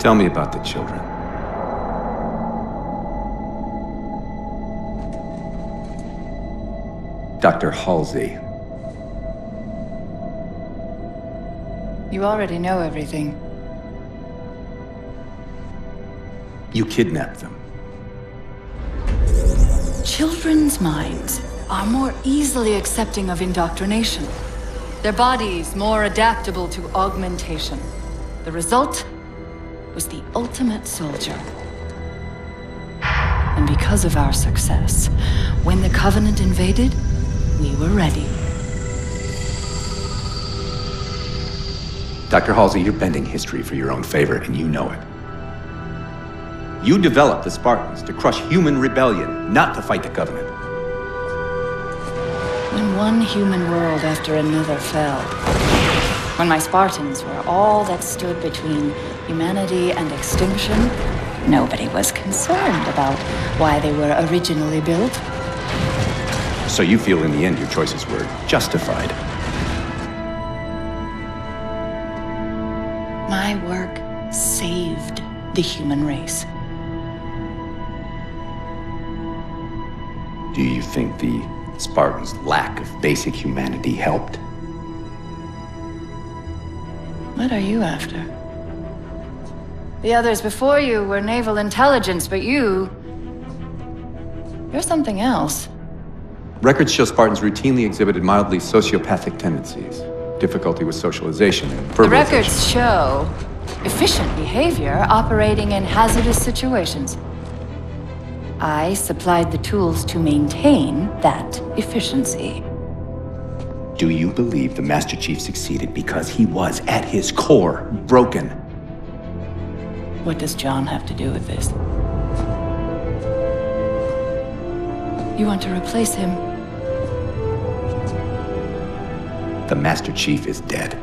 Tell me about the children. Dr. Halsey. You already know everything. You kidnapped them. Children's minds are more easily accepting of indoctrination. Their bodies more adaptable to augmentation. The result was the ultimate soldier. And because of our success, when the Covenant invaded, we were ready. Dr. Halsey, you're bending history for your own favor, and you know it. You developed the Spartans to crush human rebellion, not to fight the Covenant. When one human world after another fell, when my Spartans were all that stood between humanity and extinction, nobody was concerned about why they were originally built. So you feel in the end your choices were justified? My work saved the human race. Do you think the Spartans' lack of basic humanity helped? What are you after? The others before you were naval intelligence, but you're something else. Records show Spartans routinely exhibited mildly sociopathic tendencies, difficulty with socialization, and verbalization. The records show efficient behavior operating in hazardous situations. I supplied the tools to maintain that efficiency. Do you believe the Master Chief succeeded because he was, at his core, broken? What does John have to do with this? You want to replace him? The Master Chief is dead.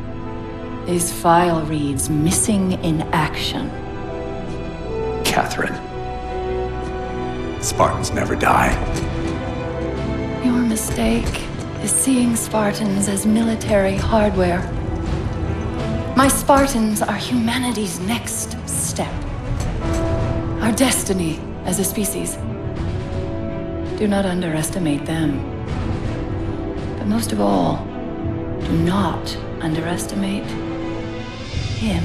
His file reads missing in action. Catherine. Spartans never die. Your mistake is seeing Spartans as military hardware. My Spartans are humanity's next step. Our destiny as a species. Do not underestimate them. But most of all, do not underestimate him.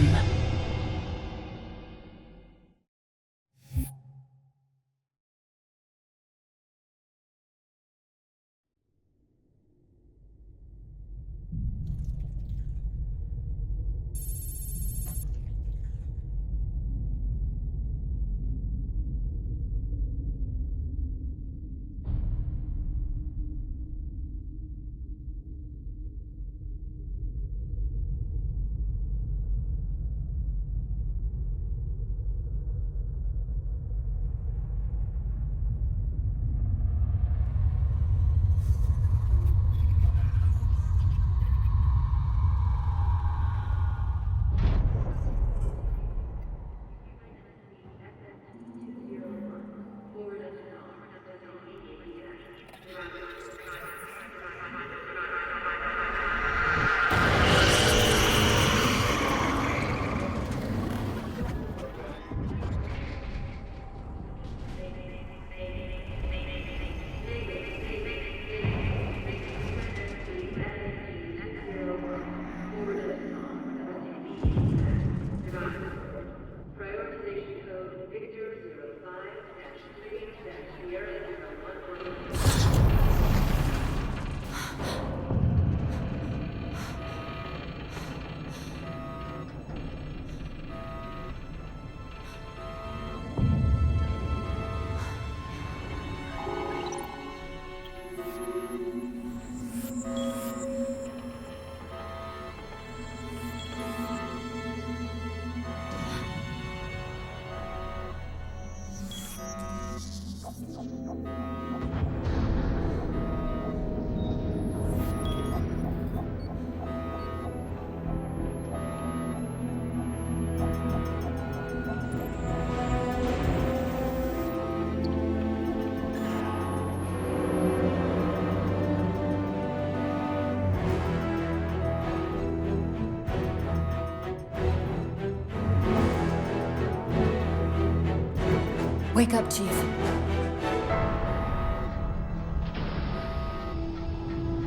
Wake up, Chief.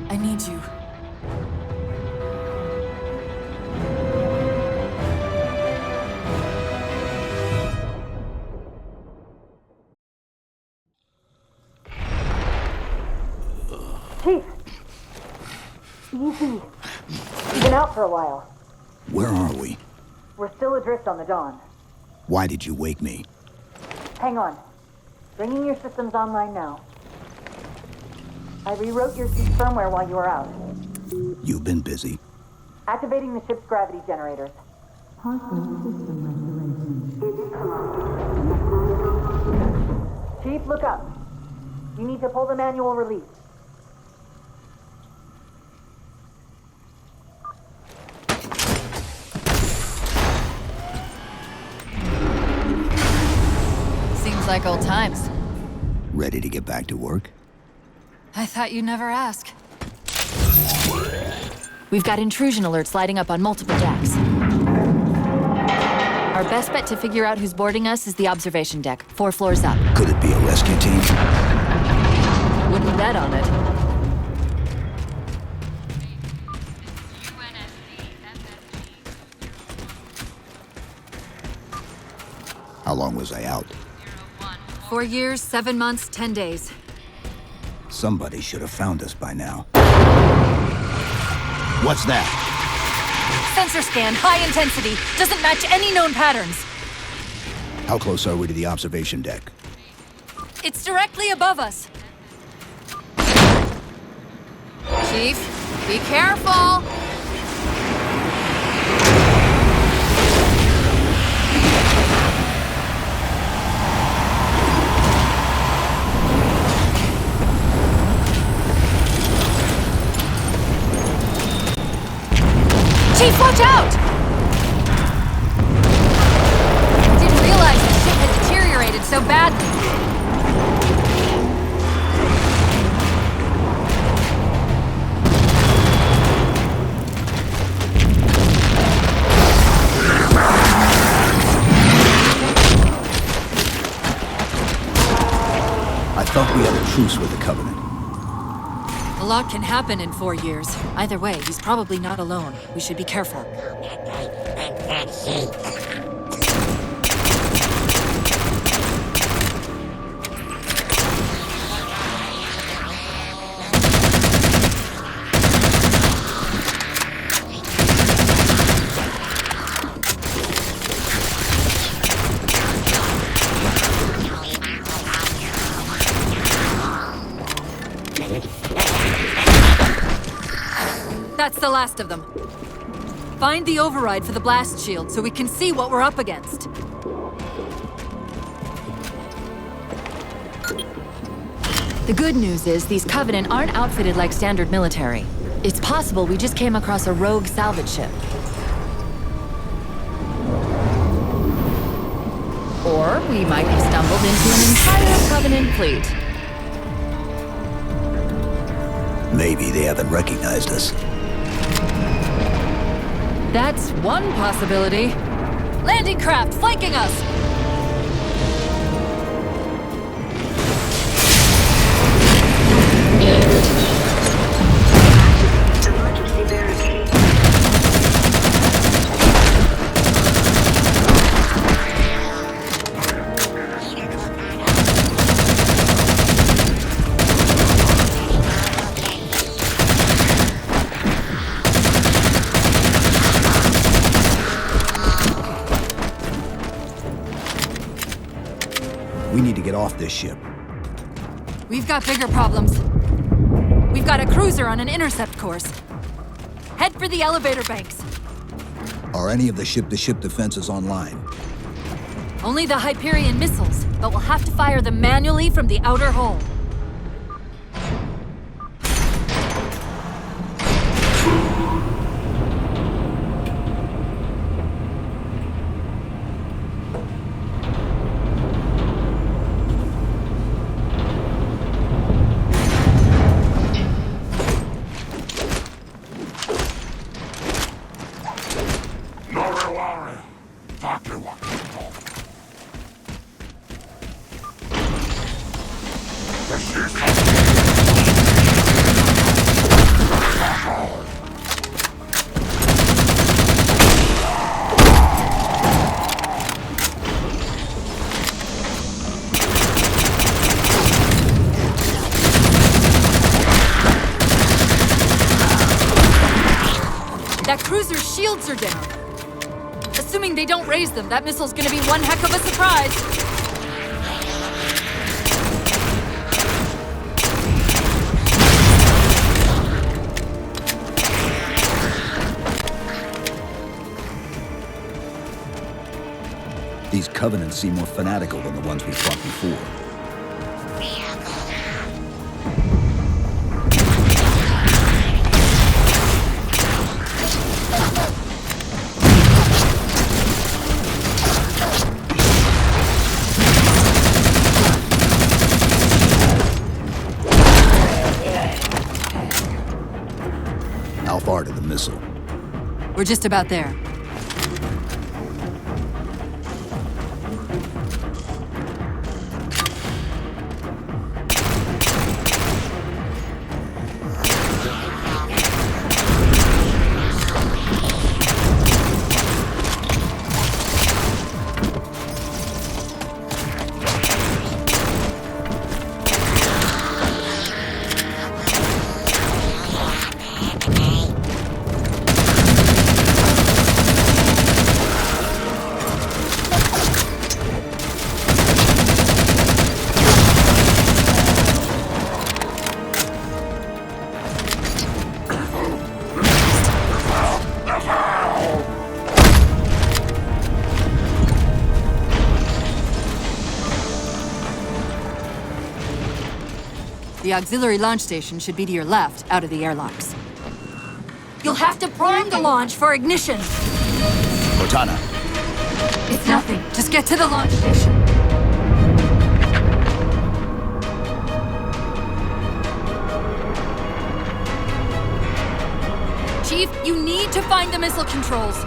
I need you. Chief! Easy. You've been out for a while. Where are we? We're still adrift on the Dawn. Why did you wake me? Hang on. Bringing your systems online now. I rewrote your suit's firmware while you were out. You've been busy. Activating the ship's gravity generators. Chief, look up. You need to pull the manual release. Seems like old times. Ready to get back to work? I thought you'd never ask. We've got intrusion alerts lighting up on multiple decks. Our best bet to figure out who's boarding us is the observation deck, 4 floors up. Could it be a rescue team? Wouldn't bet on it. How long was I out? 4 years, 7 months, 10 days. Somebody should have found us by now. What's that? Sensor scan, high intensity, doesn't match any known patterns. How close are we to the observation deck? It's directly above us. Chief, be careful! Chief, watch out! I didn't realize the ship had deteriorated so badly. I thought we had a truce with the Covenant. A lot can happen in 4 years. Either way, he's probably not alone. We should be careful. That's the last of them. Find the override for the blast shield so we can see what we're up against. The good news is these Covenant aren't outfitted like standard military. It's possible we just came across a rogue salvage ship. Or we might have stumbled into an entire Covenant fleet. Maybe they haven't recognized us. That's one possibility. Landing craft flanking us! Emergency barricade. We need to get off this ship. We've got bigger problems. We've got a cruiser on an intercept course. Head for the elevator banks. Are any of the ship-to-ship defenses online? Only the Hyperion missiles, but we'll have to fire them manually from the outer hull. That cruiser's shields are down. Assuming they don't raise them, that missile's gonna be one heck of a surprise. These Covenants seem more fanatical than the ones we fought before. How far to the missile? We're just about there. The auxiliary launch station should be to your left, out of the airlocks. You'll have to prime the launch for ignition. Cortana, It's nothing. Just get to the launch station. Chief, you need to find the missile controls.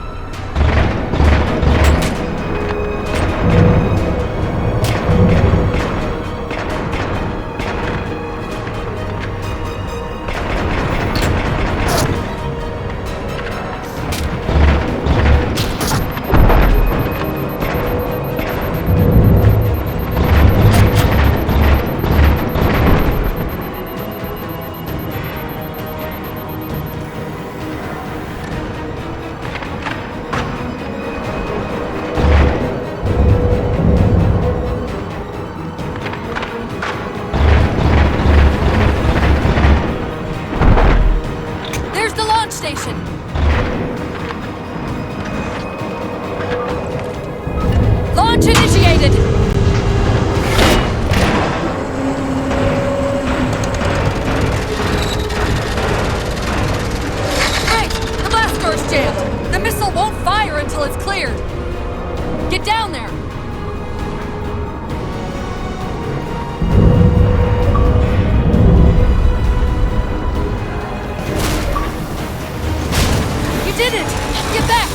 Station. Launch initiated! Great! The blast door's jammed! The missile won't fire until it's cleared! Get down there! Did it! Get back!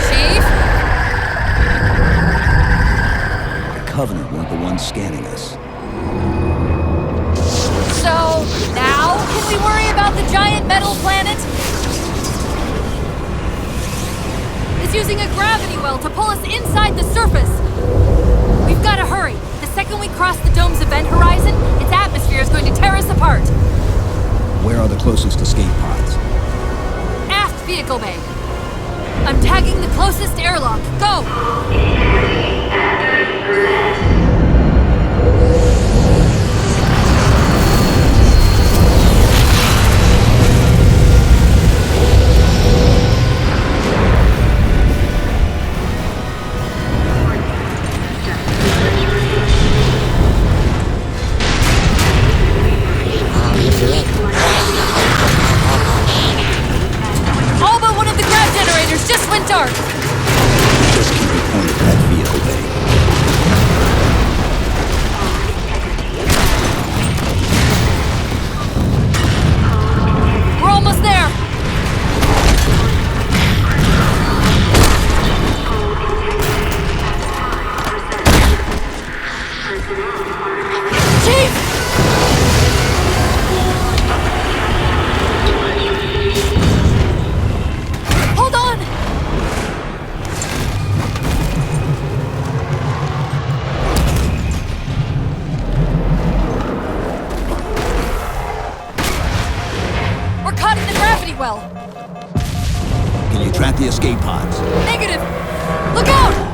Chief? the Covenant weren't the ones scanning us. So, now can we worry about the giant metal planet? It's using a gravity well to pull us inside the surface. We've got to hurry. The second we cross the dome's event horizon, its atmosphere is going to tear us apart. Where are the closest escape pods? Aft vehicle bay. I'm tagging the closest airlock. Go! All but one of the grav generators just went dark. Just keep it pointed at that vehicle bay. the escape pods. Negative! Look out!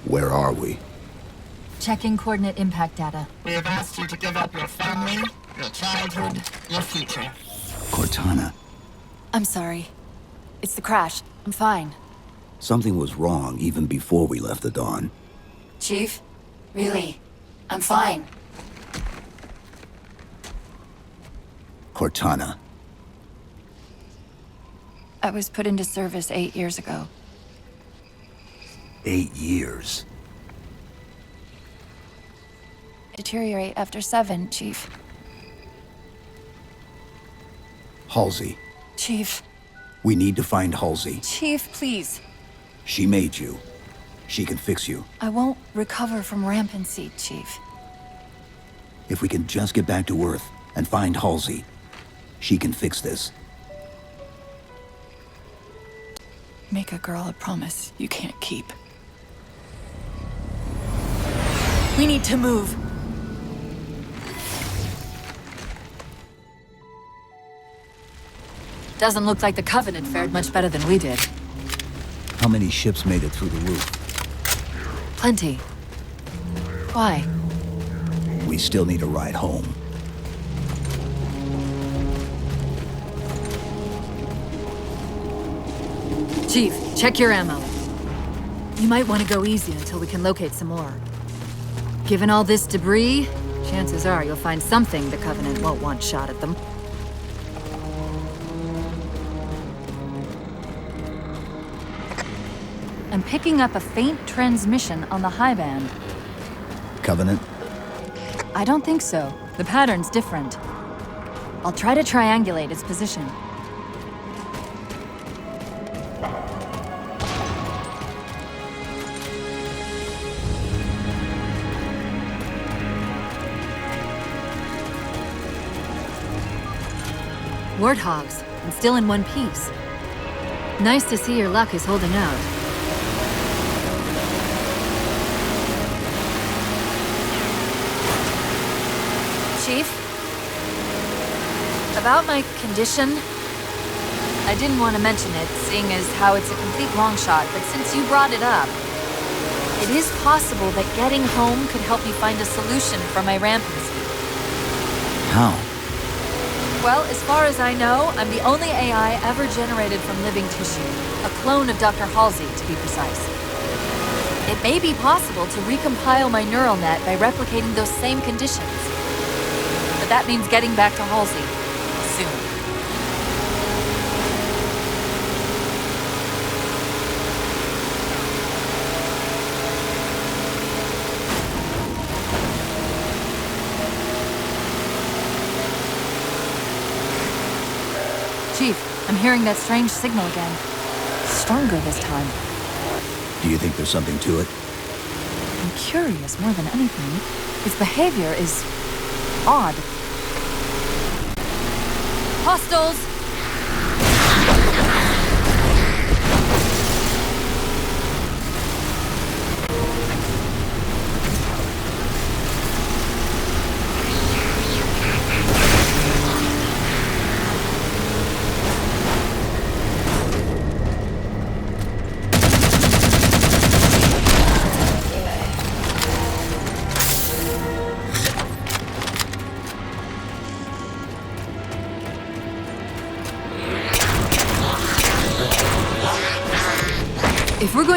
Where are we? Checking coordinate impact data. We have asked you to give up your family, your childhood, your future. Cortana, I'm sorry. It's the crash. I'm fine. something was wrong even before we left the Dawn. Chief? Really? I'm fine. Cortana, I was put into service 8 years ago. 8 years. Deteriorate after 7, Chief. Halsey, Chief. we need to find Halsey. Chief, please. She made you. She can fix you. I won't recover from rampancy, Chief. If we can just get back to Earth and find Halsey, she can fix this. Make a girl a promise you can't keep. We need to move. Doesn't look like the Covenant fared much better than we did. How many ships made it through the roof? Plenty. Why? We still need a ride home. Chief, check your ammo. You might want to go easy until we can locate some more. Given all this debris, chances are you'll find something the Covenant won't want shot at them. I'm picking up a faint transmission on the high band. Covenant? I don't think so. The pattern's different. I'll try to triangulate its position. Warthogs, and still in one piece. Nice to see your luck is holding out. Chief? About my condition? I didn't want to mention it, seeing as how it's a complete long shot, but since you brought it up, it is possible that getting home could help me find a solution for my rampancy. How? Well, as far as I know, I'm the only AI ever generated from living tissue. A clone of Dr. Halsey, to be precise. It may be possible to recompile my neural net by replicating those same conditions. But that means getting back to Halsey. Soon. Chief, I'm hearing that strange signal again. Stronger this time. Do you think there's something to it? I'm curious more than anything. Its behavior is odd. Hostiles!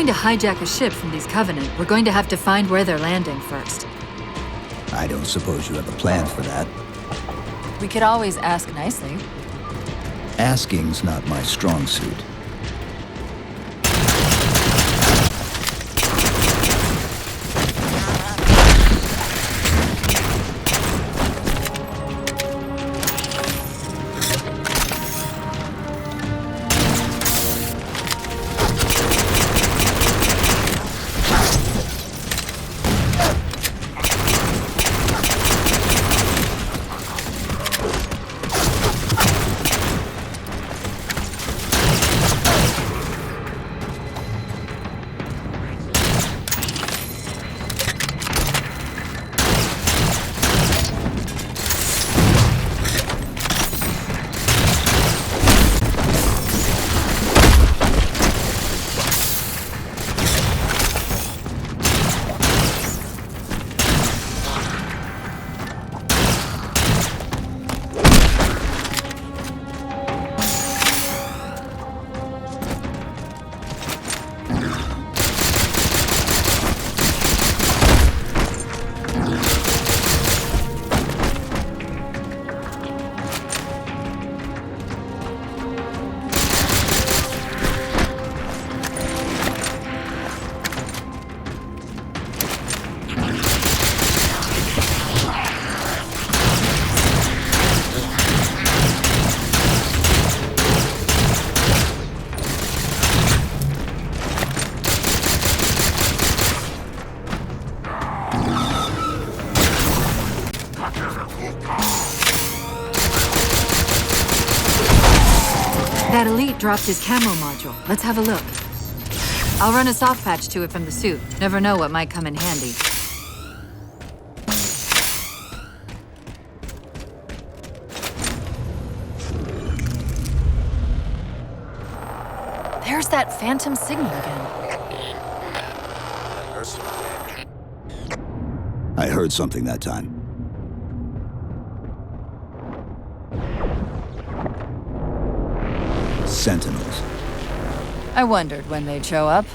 going to hijack a ship from these Covenant, we're going to have to find where they're landing first. I don't suppose you have a plan for that. We could always ask nicely. Asking's not my strong suit. That elite dropped his camo module. Let's have a look. I'll run a soft patch to it from the suit. Never know what might come in handy. There's that phantom signal again. I heard something that time. Sentinels. I wondered when they'd show up.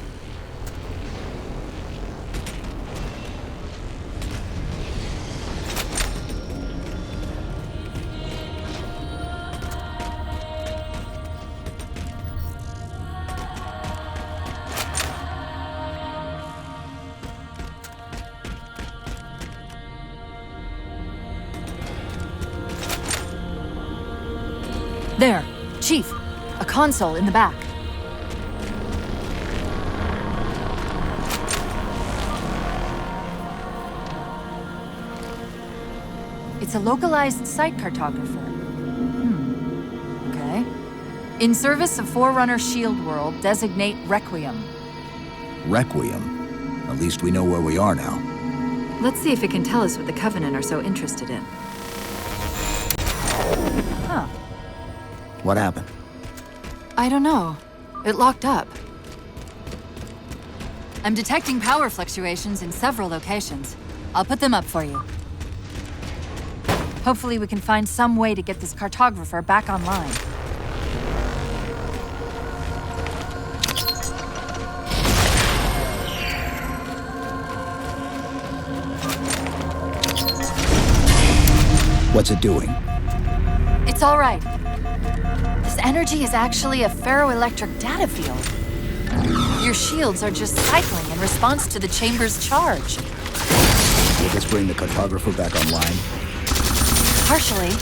There, Chief. A console in the back. It's a localized site cartographer. Okay. In service of Forerunner Shield World, designate Requiem. Requiem. At least we know where we are now. Let's see if it can tell us what the Covenant are so interested in. Huh. What happened? I don't know. It locked up. I'm detecting power fluctuations in several locations. I'll put them up for you. Hopefully we can find some way to get this cartographer back online. What's it doing? It's all right. This energy is actually a ferroelectric data field. Your shields are just cycling in response to the chamber's charge. Will this bring the cartographer back online? Partially.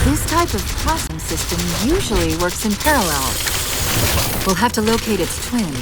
This type of processing system usually works in parallel. We'll have to locate its twin.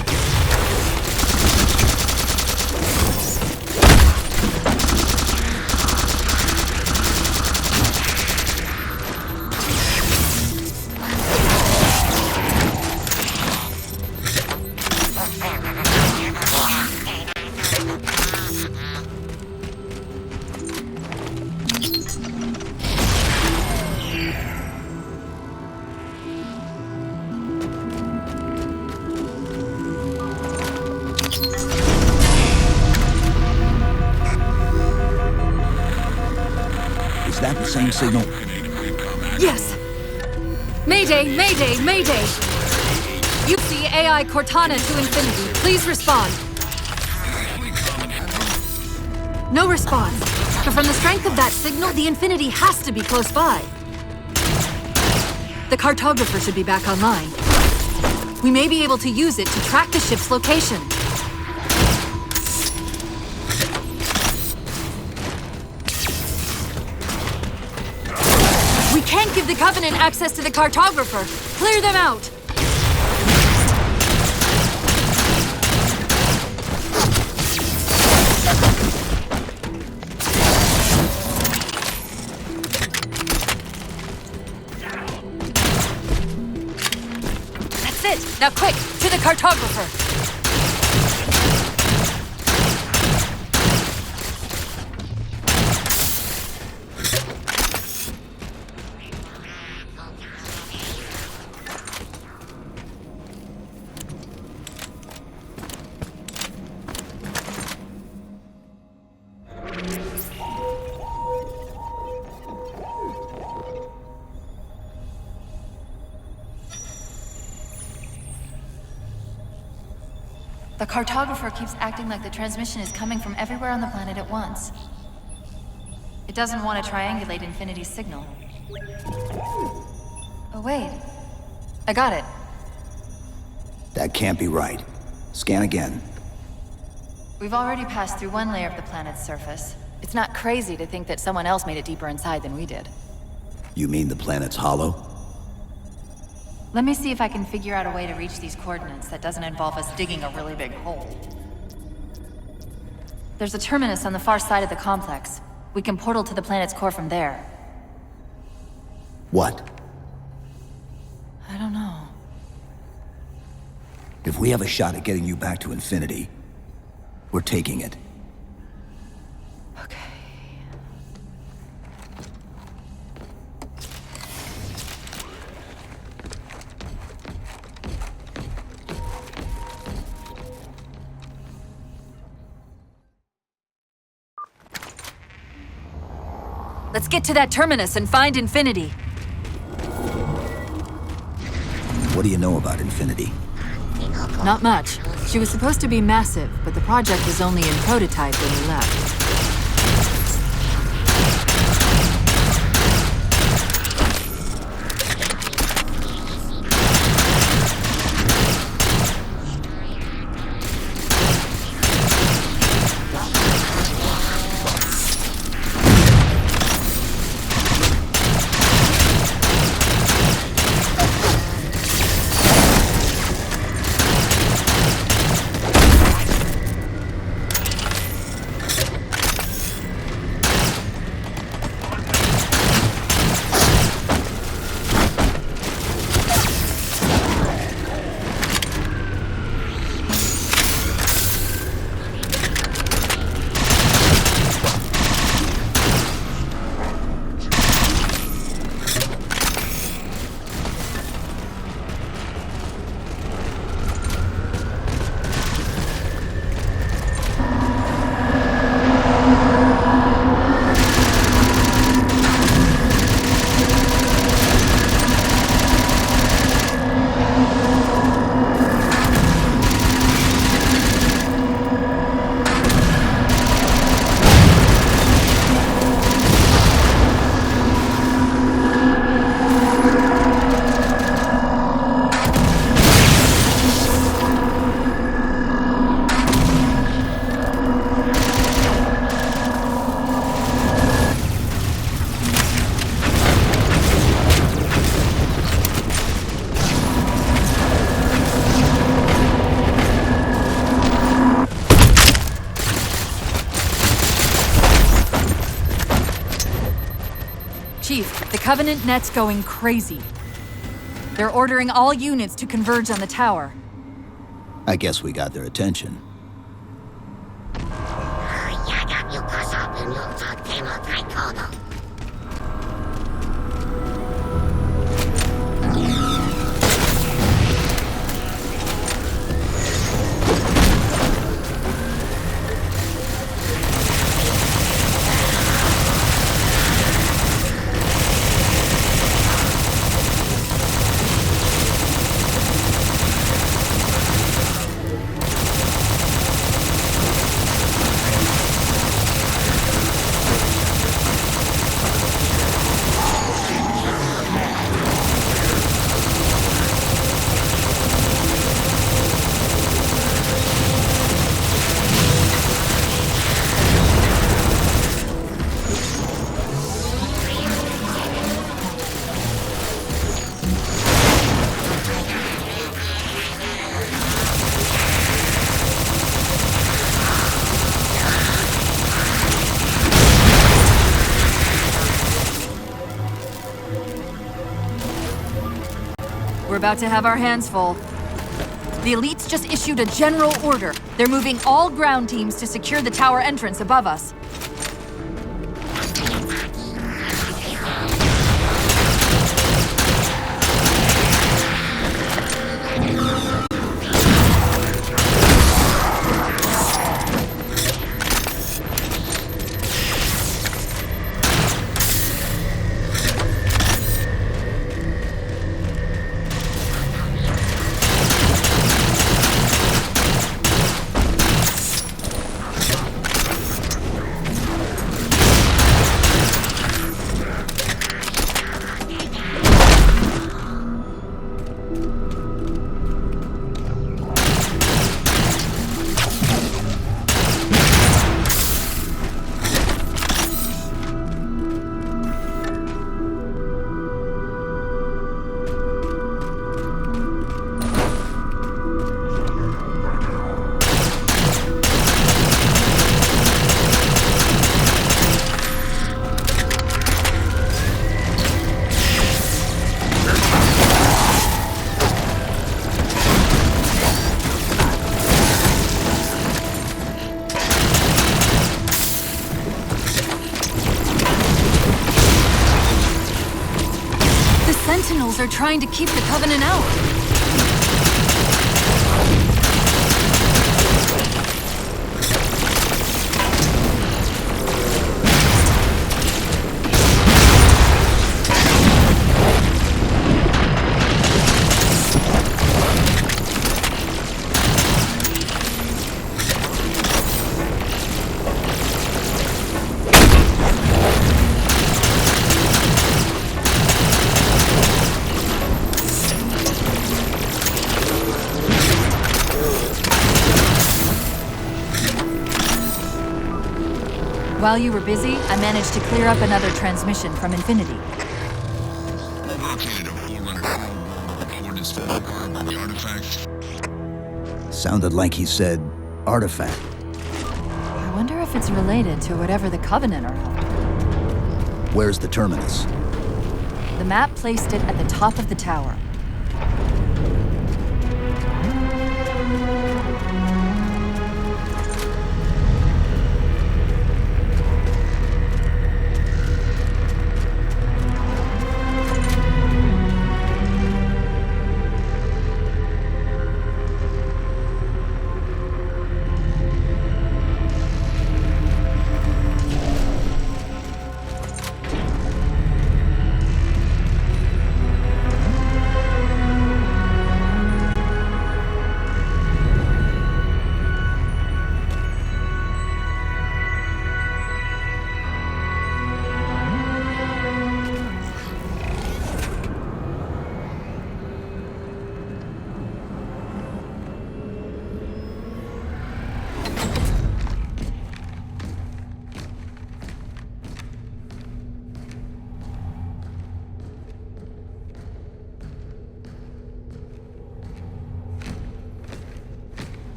Is that the same signal? Yes! Mayday! Mayday! Mayday! UC AI Cortana to Infinity. Please respond. No response. But from the strength of that signal, the Infinity has to be close by. The cartographer should be back online. We may be able to use it to track the ship's location. We can't give the Covenant access to the cartographer. Clear them out. That's it. Now quick, to the cartographer. The cartographer keeps acting like the transmission is coming from everywhere on the planet at once. It doesn't want to triangulate Infinity's signal. Oh, wait. I got it. That can't be right. Scan again. We've already passed through one layer of the planet's surface. It's not crazy to think that someone else made it deeper inside than we did. You mean the planet's hollow? Let me see if I can figure out a way to reach these coordinates that doesn't involve us digging a really big hole. There's a terminus on the far side of the complex. We can portal to the planet's core from there. What? I don't know. If we have a shot at getting you back to Infinity, we're taking it. Okay. Let's get to that terminus and find Infinity. What do you know about Infinity? Not much. She was supposed to be massive, but the project was only in prototype when we left. Chief, the Covenant net's going crazy. They're ordering all units to converge on the tower. I guess we got their attention. about to have our hands full. The elites just issued a general order. They're moving all ground teams to secure the tower entrance above us. Sentinels are trying to keep the Covenant out. While you were busy, I managed to clear up another transmission from Infinity. Located a Forerunner coordinates for the artifact. Sounded like he said artifact. I wonder if it's related to whatever the Covenant are after. Where's the terminus? The map placed it at the top of the tower.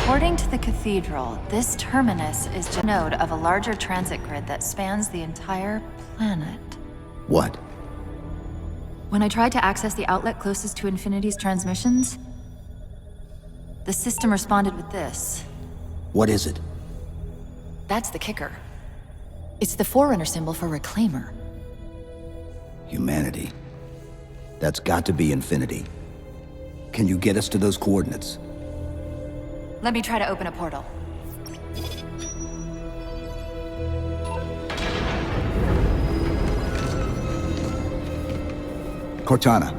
According to the Cathedral, this terminus is just a node of a larger transit grid that spans the entire planet. What? When I tried to access the outlet closest to Infinity's transmissions, the system responded with this. What is it? That's the kicker. It's the Forerunner symbol for Reclaimer. Humanity. That's got to be Infinity. Can you get us to those coordinates? Let me try to open a portal. Cortana.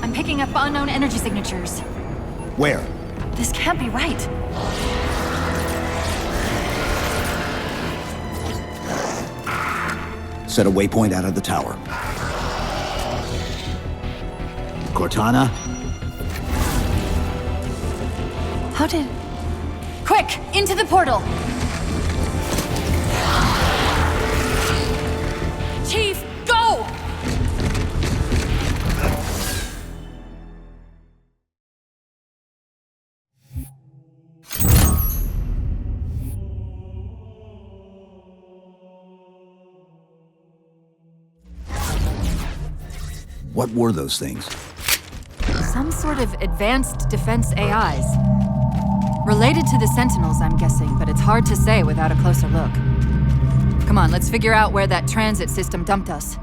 I'm picking up unknown energy signatures. Where? This can't be right. Set a waypoint out of the tower. Cortana? How did... Quick! Into the portal! What were those things? Some sort of advanced defense AIs. Related to the Sentinels, I'm guessing, but it's hard to say without a closer look. Come on, let's figure out where that transit system dumped us.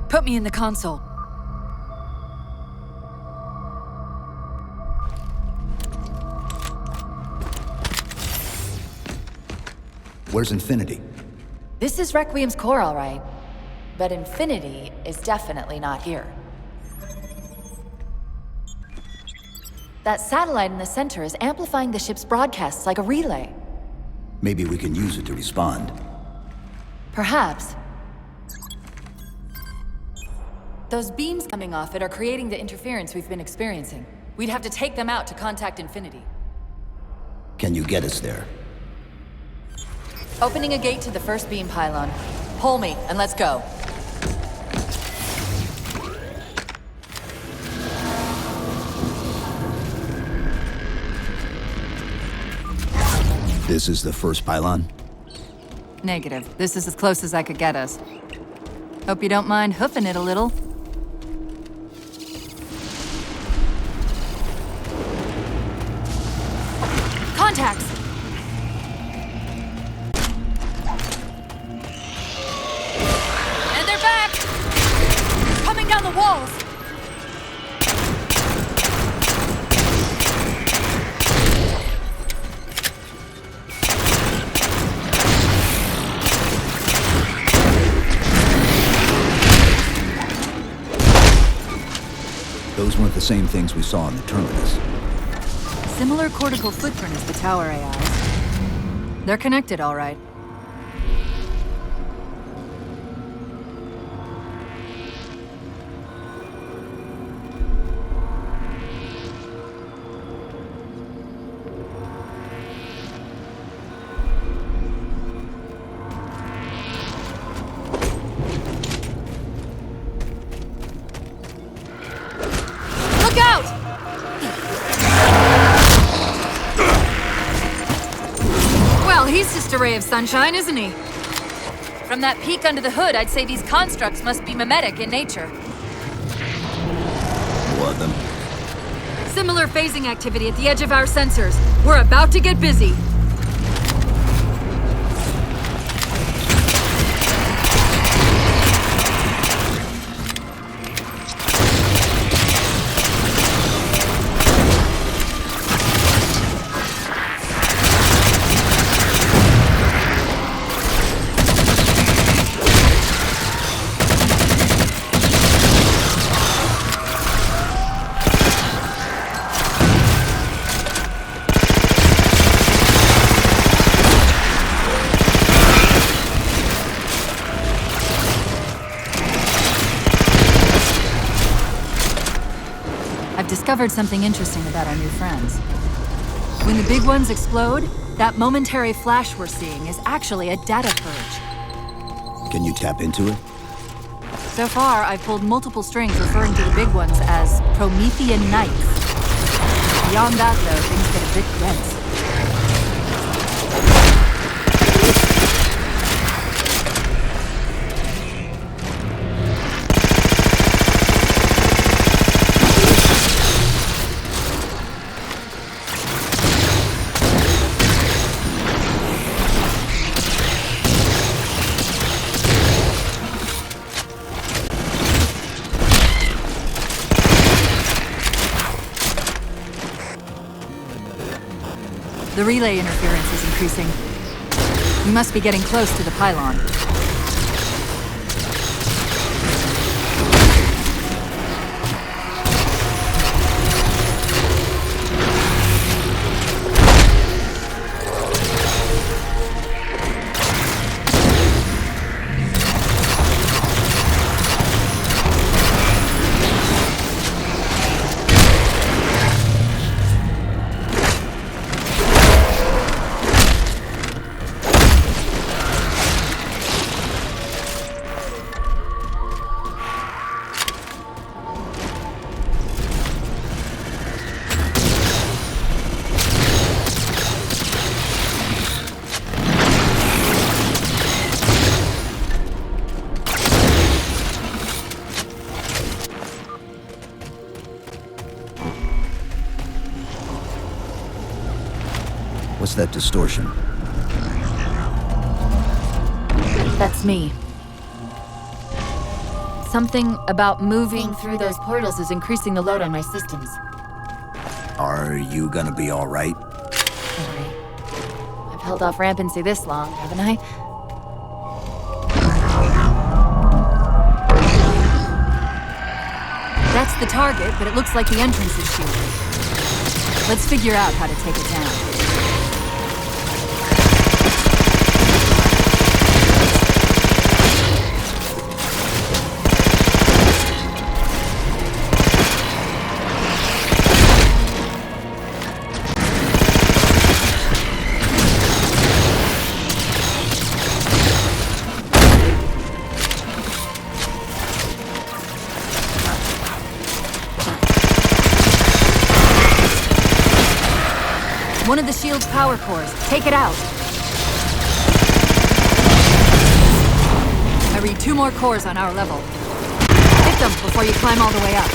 Put me in the console. Where's Infinity? This is Requiem's core, all right. But Infinity is definitely not here. That satellite in the center is amplifying the ship's broadcasts like a relay. Maybe we can use it to respond. Perhaps. Those beams coming off it are creating the interference we've been experiencing. We'd have to take them out to contact Infinity. Can you get us there? Opening a gate to the first beam pylon. Pull me, and let's go. This is the first pylon? Negative. This is as close as I could get us. Hope you don't mind hoofing it a little. Contacts! And they're back! Coming down the walls! Those weren't the same things we saw in the terminus. Similar cortical footprint as the tower AIs. They're connected, all right. Look out! Well, he's just a ray of sunshine, isn't he? From that peek under the hood, I'd say these constructs must be mimetic in nature. What them? Similar phasing activity at the edge of our sensors. We're about to get busy. I've discovered something interesting about our new friends. When the big ones explode, that momentary flash we're seeing is actually a data purge. Can you tap into it? So far, I've pulled multiple strings referring to the big ones as Promethean Knights. Beyond that, though, things get a bit dense. The relay interference is increasing. We must be getting close to the pylon. What's that distortion? That's me. Something about moving through those portals is increasing the load on my systems. Are you gonna be all right? Sorry. I've held off rampancy this long, haven't I? That's the target, but it looks like the entrance is shielded. Let's figure out how to take it down. One of the shield's power cores. Take it out. I read 2 more cores on our level. Hit them before you climb all the way up.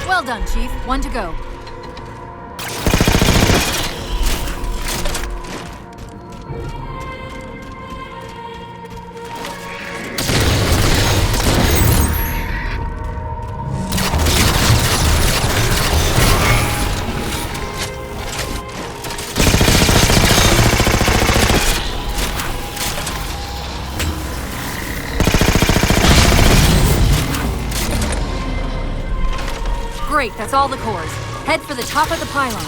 Well done, Chief. 1 to go. Great, that's all the cores. Head for the top of the pylon.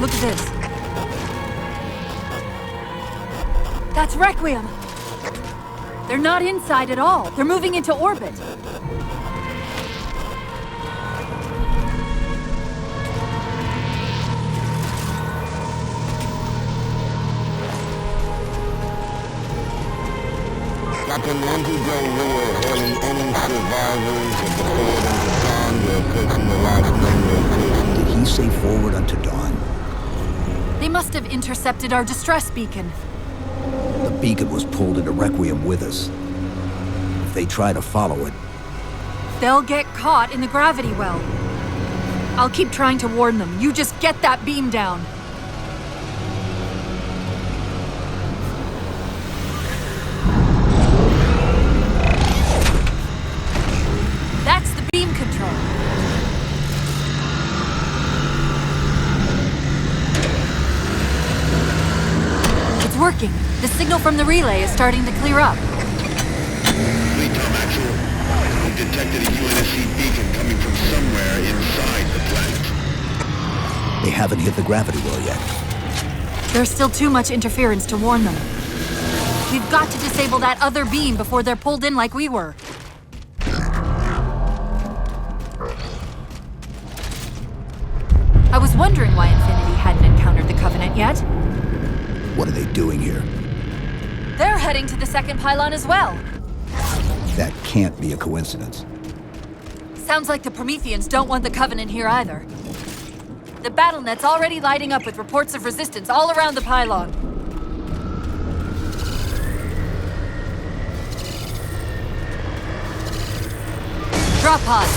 Look at this. That's Requiem! They're not inside at all. They're moving into orbit. Captain Lindsay Del Rio hailing any survivors of the Forward unto Dawn. We're approaching the last known location. Did he say forward unto dawn? They must have intercepted our distress beacon. The beacon was pulled into Requiem with us. If they try to follow it, They'll get caught in the gravity well. I'll keep trying to warn them. You just get that beam down. That's the beam control. It's working. The signal from the relay is starting to clear up. Lead time actual. We detected a UNSC beacon coming from somewhere inside the planet. they haven't hit the gravity well yet. There's still too much interference to warn them. We've got to disable that other beam before they're pulled in like we were. I was was wondering why Infinity hadn't encountered the Covenant yet. What are they doing here? They're heading to the second pylon as well. That can't be a coincidence. Sounds like the Prometheans don't want the Covenant here either. The BattleNet's already lighting up with reports of resistance all around the pylon. Drop pod.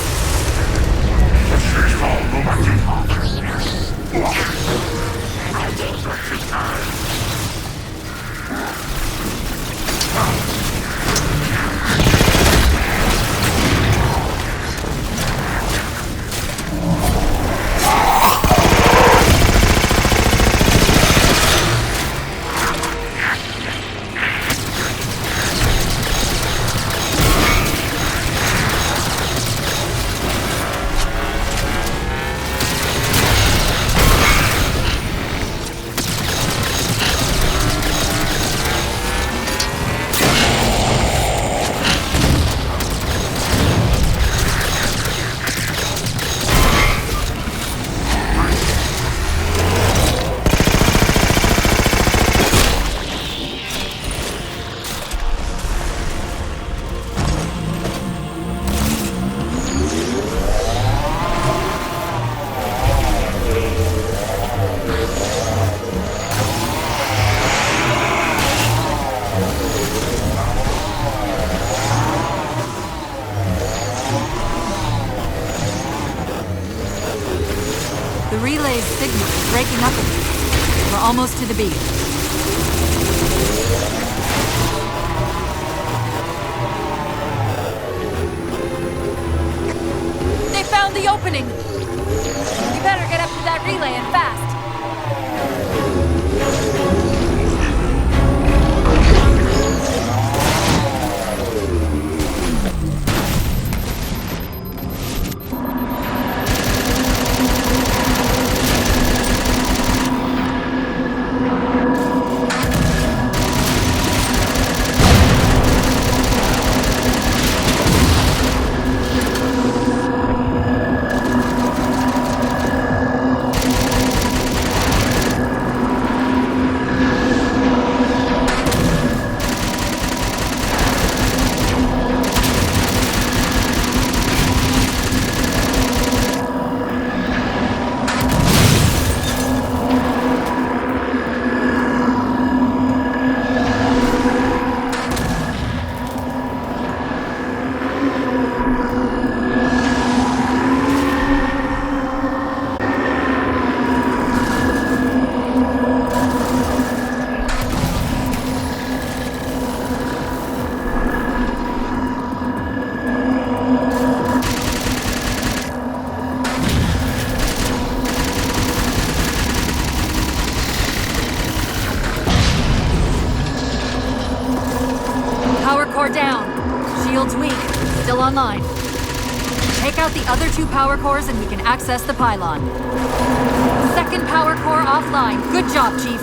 The relay's signal is breaking up a bit. We're almost to the beam. They found the opening! You better get up to that relay and fast! Power core down. Shield's weak. Still online. Take out the other two power cores and we can access the pylon. Second power core offline. Good job, Chief.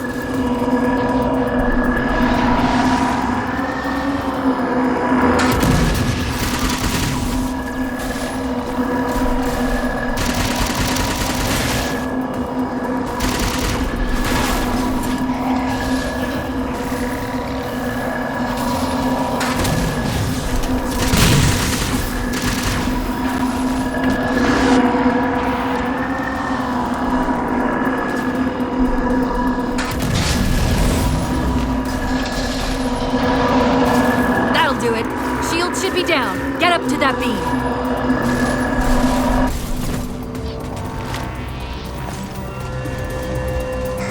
Do it. Shield should be down. Get up to that beam.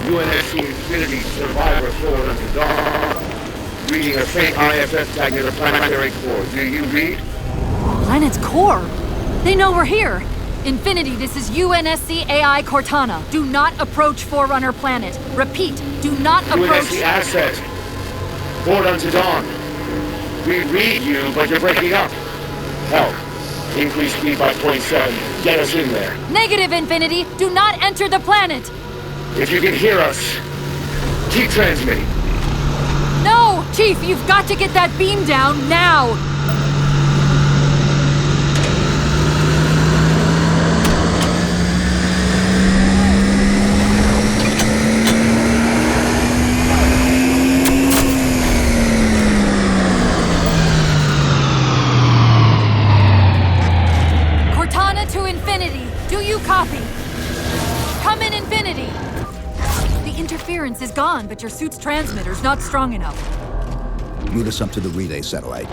UNSC Infinity Survivor Forward unto dawn. Reading a faint IFS tag near the planetary core. Do you read? Planet's core? They know we're here. Infinity, this is UNSC AI Cortana. Do not approach Forerunner Planet. Repeat, do not approach... UNSC Asset. Forward unto dawn. We read you, but you're breaking up. Help. Increase speed by 0.7. Get us in there. Negative, Infinity. Do not enter the planet. If you can hear us, keep transmitting. No! Chief, you've got to get that beam down now! Infinity! Do you copy? Come in, Infinity! The interference is gone, but your suit's transmitter's not strong enough. Route us up to the relay satellite.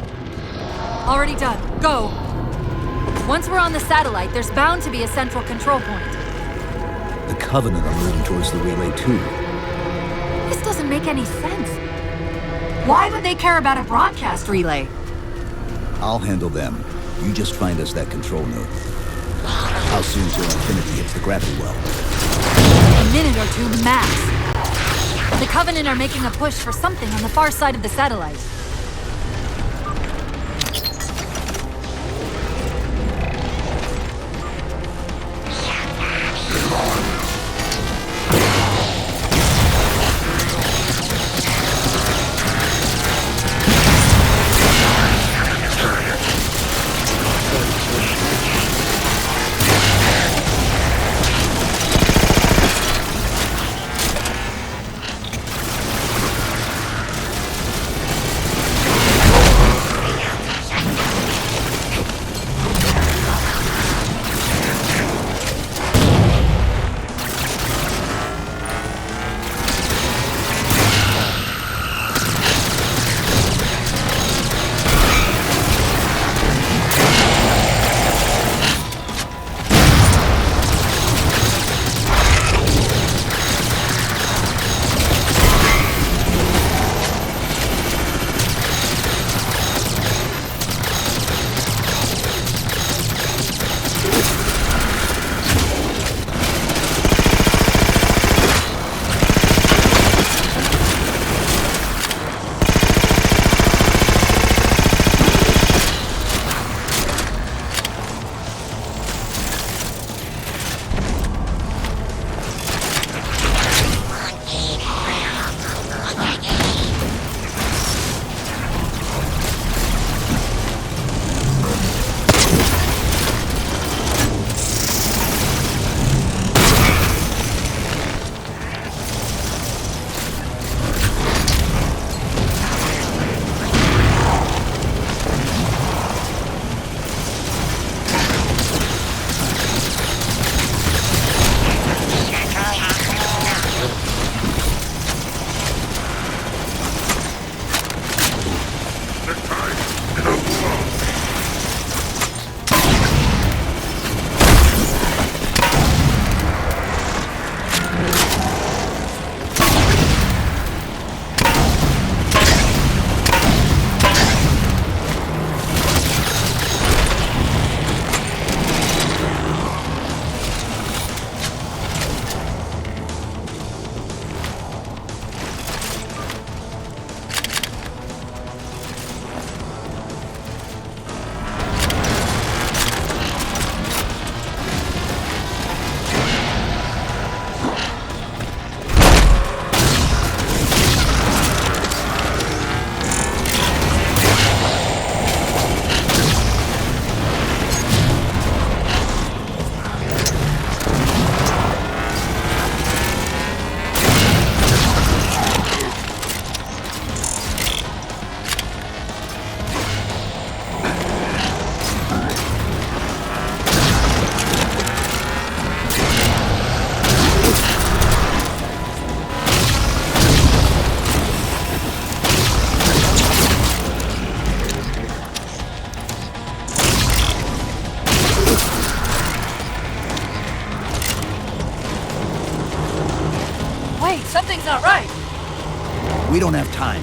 Already done. Go! Once we're on the satellite, there's bound to be a central control point. The Covenant are moving towards the relay too. This doesn't make any sense. Why would they care about a broadcast relay? I'll handle them. You just find us that control node. How soon till Infinity hits the gravity well? A minute or two max. The Covenant are making a push for something on the far side of the satellite. Something's not right. We don't have time.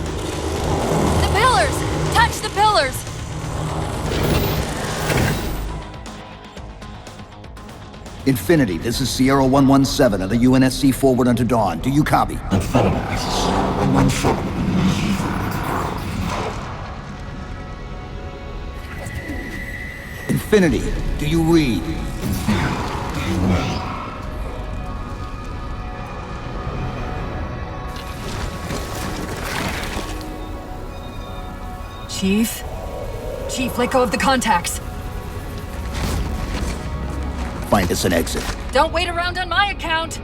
The pillars! Touch the pillars! Infinity, this is Sierra 117 of the UNSC forward unto dawn. Do you copy? Infinity, this is Sierra 117. Infinity, do you read? Chief? Chief, let go of the contacts. Find us an exit. Don't wait around on my account.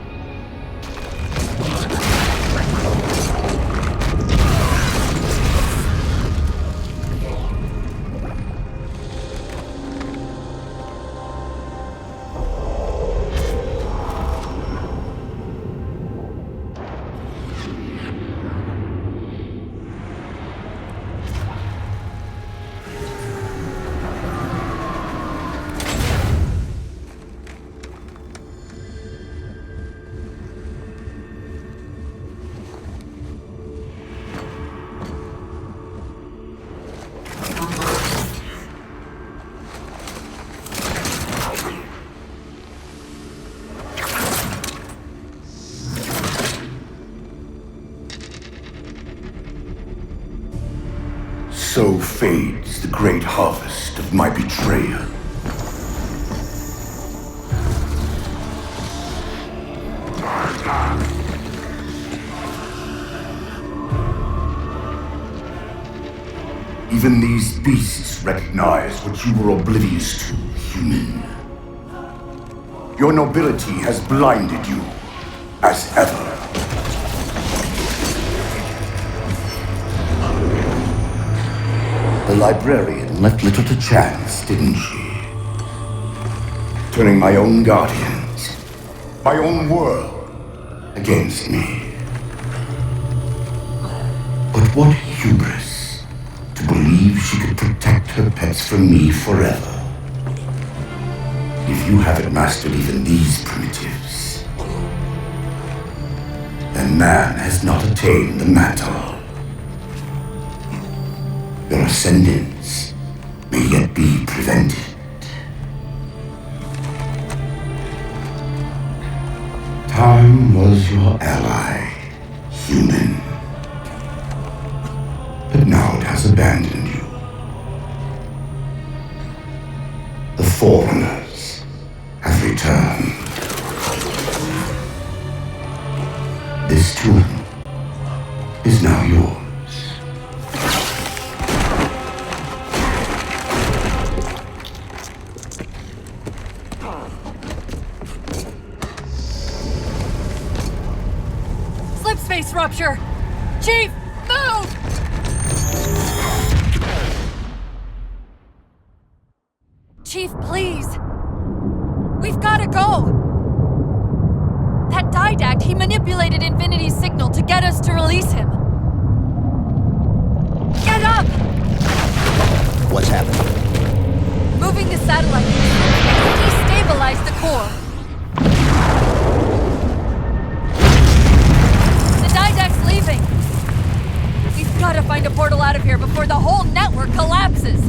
so fades the great harvest of my betrayal. Even these beasts recognize what you were oblivious to, human. Your nobility has blinded you, as ever. The librarian left little to chance, didn't she? Turning my own guardians, my own world, against me. But what hubris to believe she could protect her pets from me forever. If you haven't mastered even these primitives, then man has not attained the mantle. Your ascendance may yet be prevented. Time was your ally, human. But now it has abandoned you. The Foreigners have returned. This tomb is now yours. Slipspace rupture! Chief, move! Chief, please. We've gotta go! That Didact, he manipulated Infinity's signal to get us to release him. Get up! What's happening? Moving the satellite. Destabilize the core. The Didact's leaving. We've gotta find a portal out of here before the whole network collapses.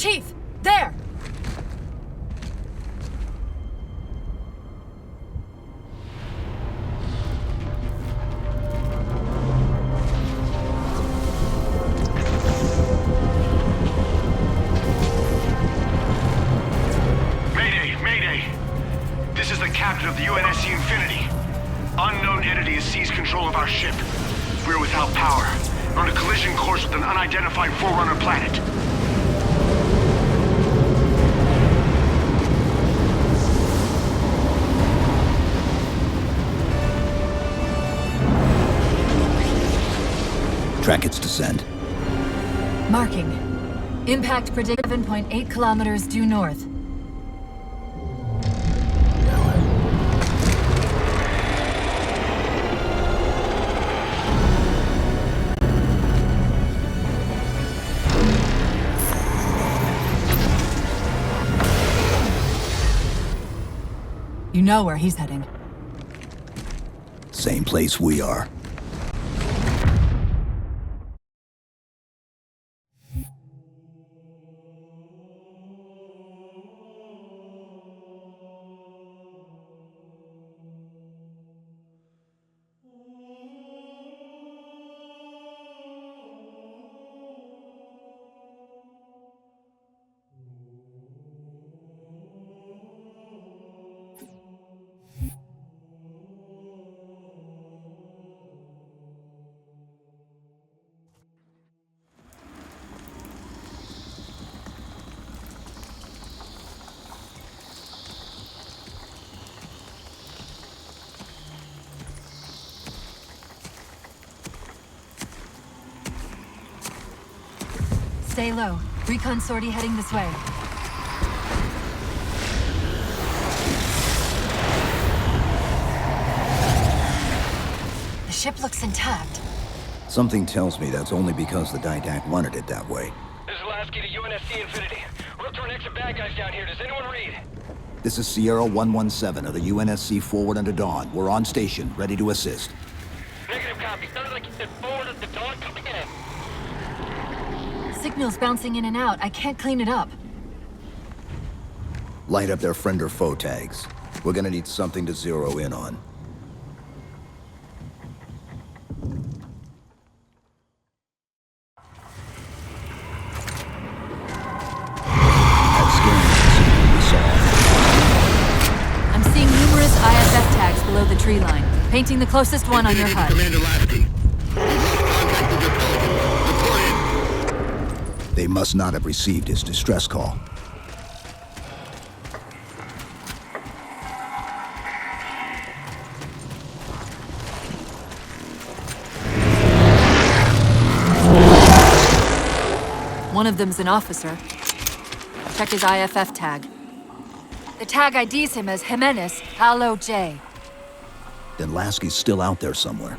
Chief! There! Captain of the UNSC Infinity. Unknown entity has seized control of our ship. We're without power. We're on a collision course with an unidentified Forerunner planet. Track its descent. Marking. Impact predicted 7.8 kilometers due north. You know where he's heading. Same place we are. Stay low. Recon sortie heading this way. The ship looks intact. Something tells me that's only because the Didact wanted it that way. This is Lasky to UNSC Infinity. We're up to our next bad guys down here. Does anyone read? This is Sierra 117 of the UNSC Forward Unto Dawn. We're on station, ready to assist. Negative copy. Sounded like you said Forward Unto Dawn. Coming in. Signal's bouncing in and out. I can't clean it up. Light up their friend or foe tags. We're gonna need something to zero in on. I'm seeing numerous IFF tags below the tree line. Painting the closest one on your HUD. Commander Lasky. They must not have received his distress call. One of them's an officer. Check his IFF tag. The tag IDs him as Jimenez Halo J. Then Lasky's still out there somewhere.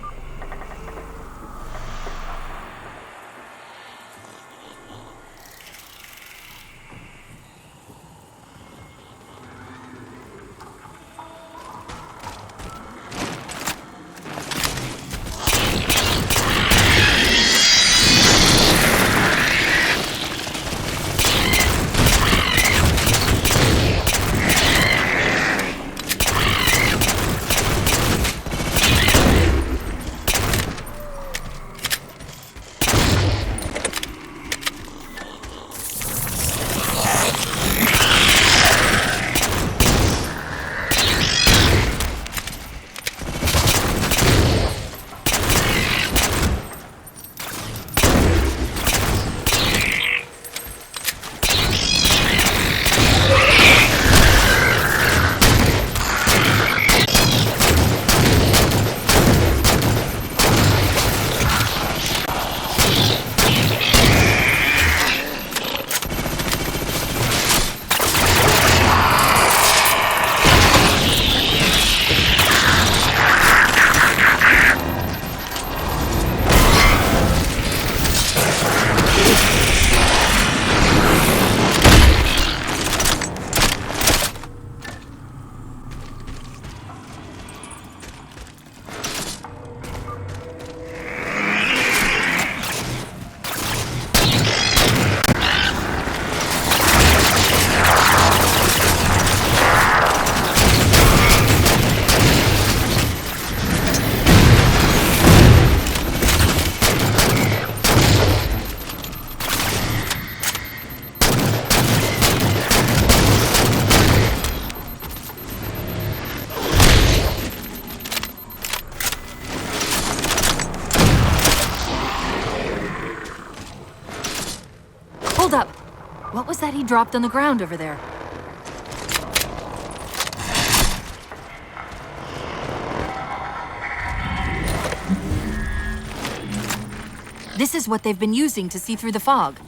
Hold up! What was that he dropped on the ground over there? This is what they've been using to see through the fog.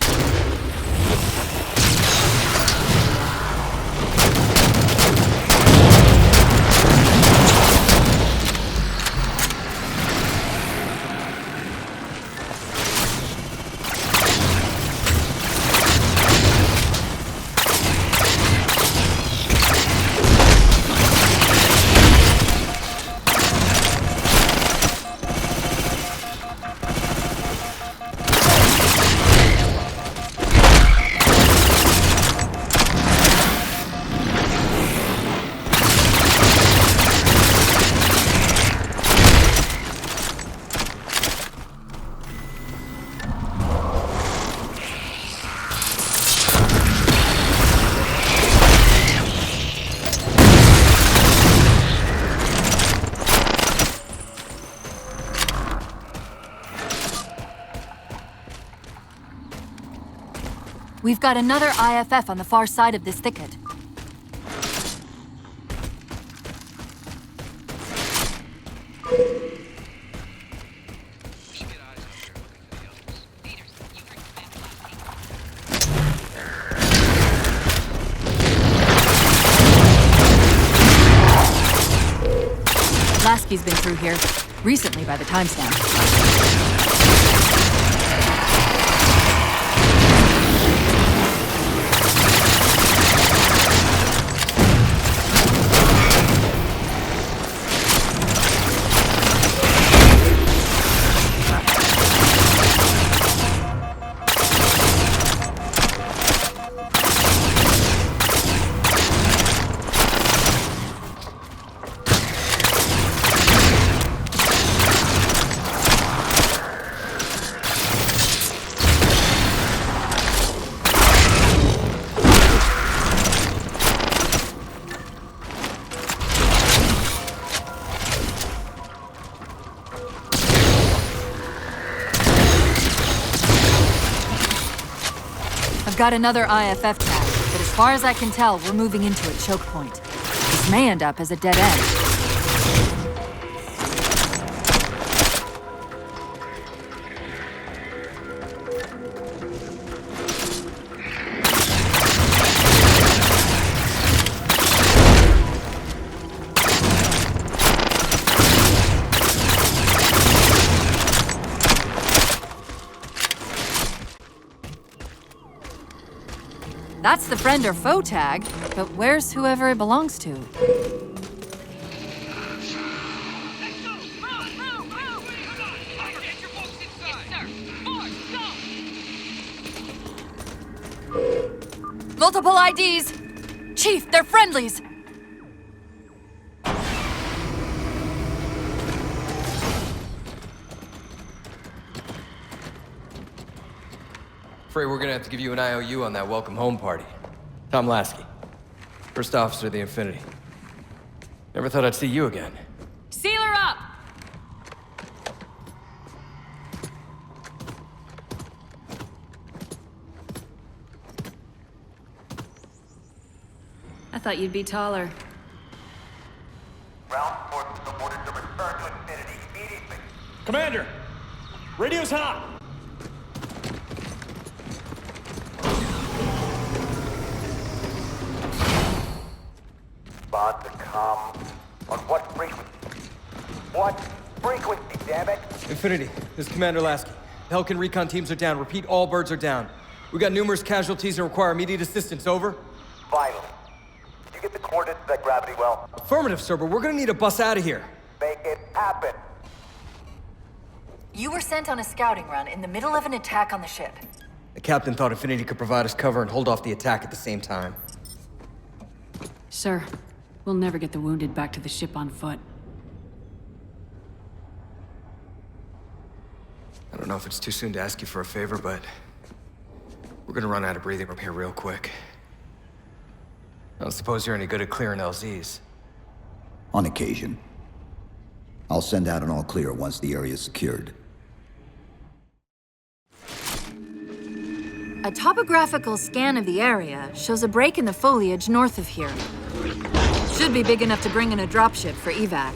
We've got another IFF on the far side of this thicket. Lasky's been through here, recently by the timestamp. I've got another IFF tag, but as far as I can tell, we're moving into a choke point. This may end up as a dead end. That's the friend or foe tag, but where's whoever it belongs to? Multiple IDs! Chief, they're friendlies! Afraid we're gonna have to give you an IOU on that welcome home party. Tom Lasky, first officer of the Infinity. Never thought I'd see you again. Seal her up! I thought you'd be taller. Ground forces are ordered to return to Infinity immediately. Commander! Radio's hot! Respond to come. On what frequency? What frequency, damn it? Infinity, this is Commander Lasky. Helkin recon teams are down. Repeat, all birds are down. We got numerous casualties and require immediate assistance. Over. Finally. Did you get the coordinates of that gravity well? Affirmative, sir, but we're gonna need a bus out of here. Make it happen. You were sent on a scouting run in the middle of an attack on the ship. The captain thought Infinity could provide us cover and hold off the attack at the same time. Sir, we'll never get the wounded back to the ship on foot. I don't know if it's too soon to ask you for a favor, but we're gonna run out of breathing room here real quick. I don't suppose you're any good at clearing LZs. On occasion. I'll send out an all clear once the area is secured. A topographical scan of the area shows a break in the foliage north of here. Should be big enough to bring in a dropship for evac.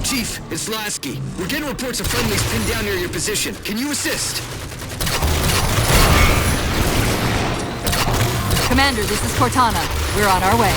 Chief, it's Lasky. We're getting reports of friendlies pinned down near your position. Can you assist? Commander, this is Cortana. We're on our way.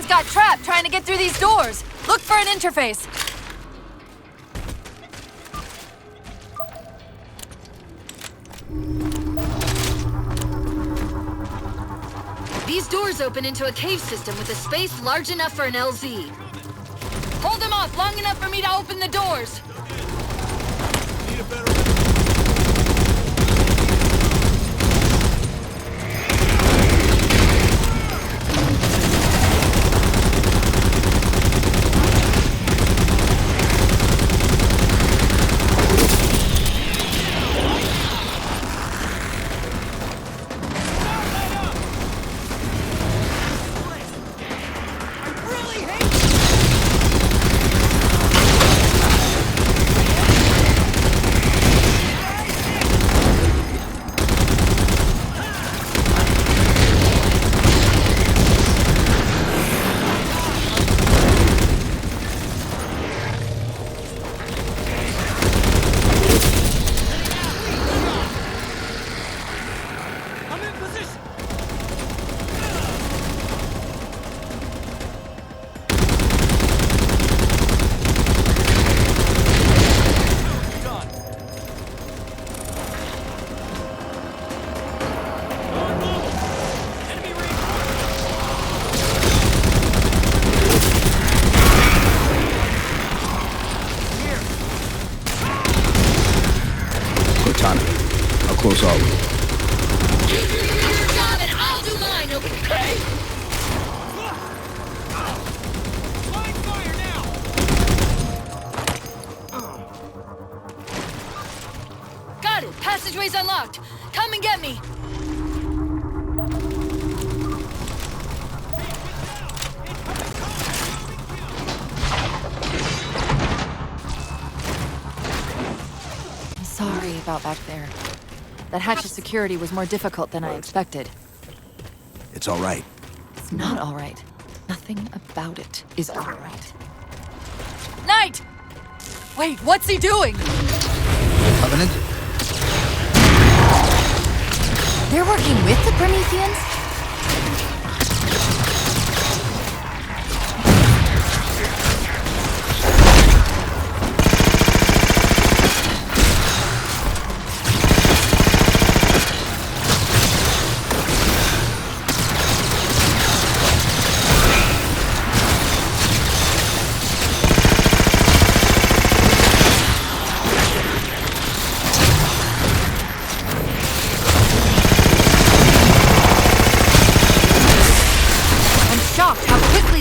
Got trapped trying to get through these doors. Look for an interface. These doors open into a cave system with a space large enough for an LZ. Hold them off long enough for me to open the doors. How close are we? You do your job and I'll do mine, okay? Line fire now! Got it. Passageway's unlocked. Come and get me. Sorry about back there. That hatch of security was more difficult than I expected. It's all right. It's not all right. Nothing about it is all right. Knight! Wait, what's he doing? Covenant? There were working with the Prometheans?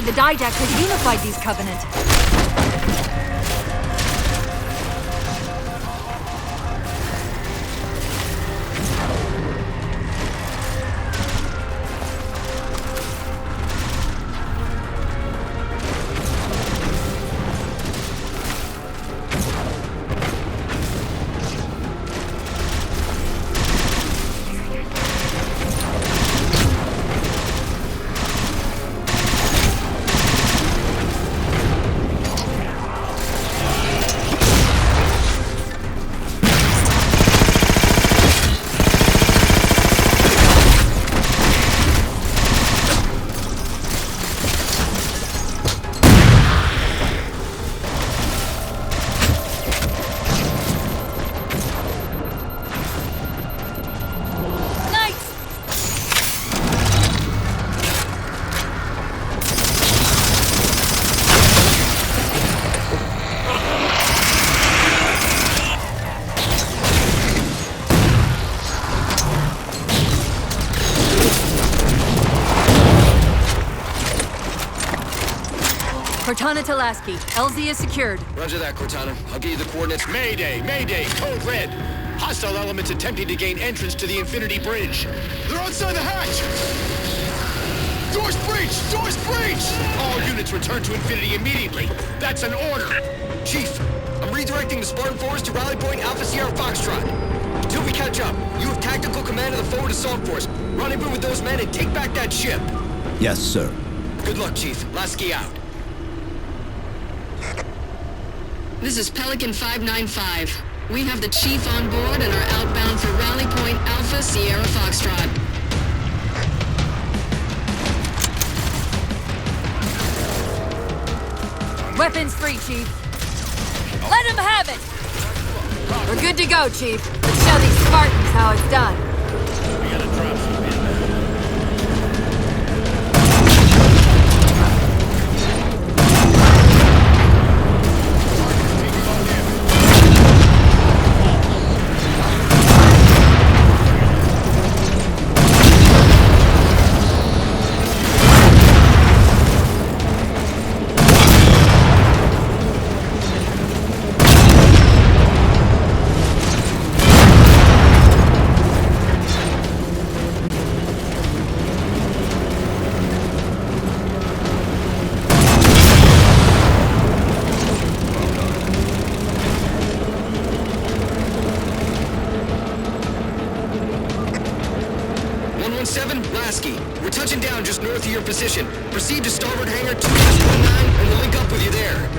The Didact has unified these Covenant. Cortana to Lasky. LZ is secured. Roger that, Cortana. I'll give you the coordinates. Mayday! Mayday! Code Red! Hostile elements attempting to gain entrance to the Infinity Bridge. They're outside the hatch! Doors breached! Doors breached! All units return to Infinity immediately. That's an order. Chief, I'm redirecting the Spartan Force to Rally Point Alpha Sierra Foxtrot. Until we catch up, you have tactical command of the forward assault force. Rendezvous with those men and take back that ship. Yes, sir. Good luck, Chief. Lasky out. This is Pelican 595. We have the Chief on board and are outbound for Rally Point Alpha Sierra Foxtrot. Weapons free, Chief. Let him have it! We're good to go, Chief. Let's show these Spartans how it's done. We gotta drop some men. Lasky, we're touching down just north of your position. Proceed to starboard hangar 2-19 and we'll link up with you there.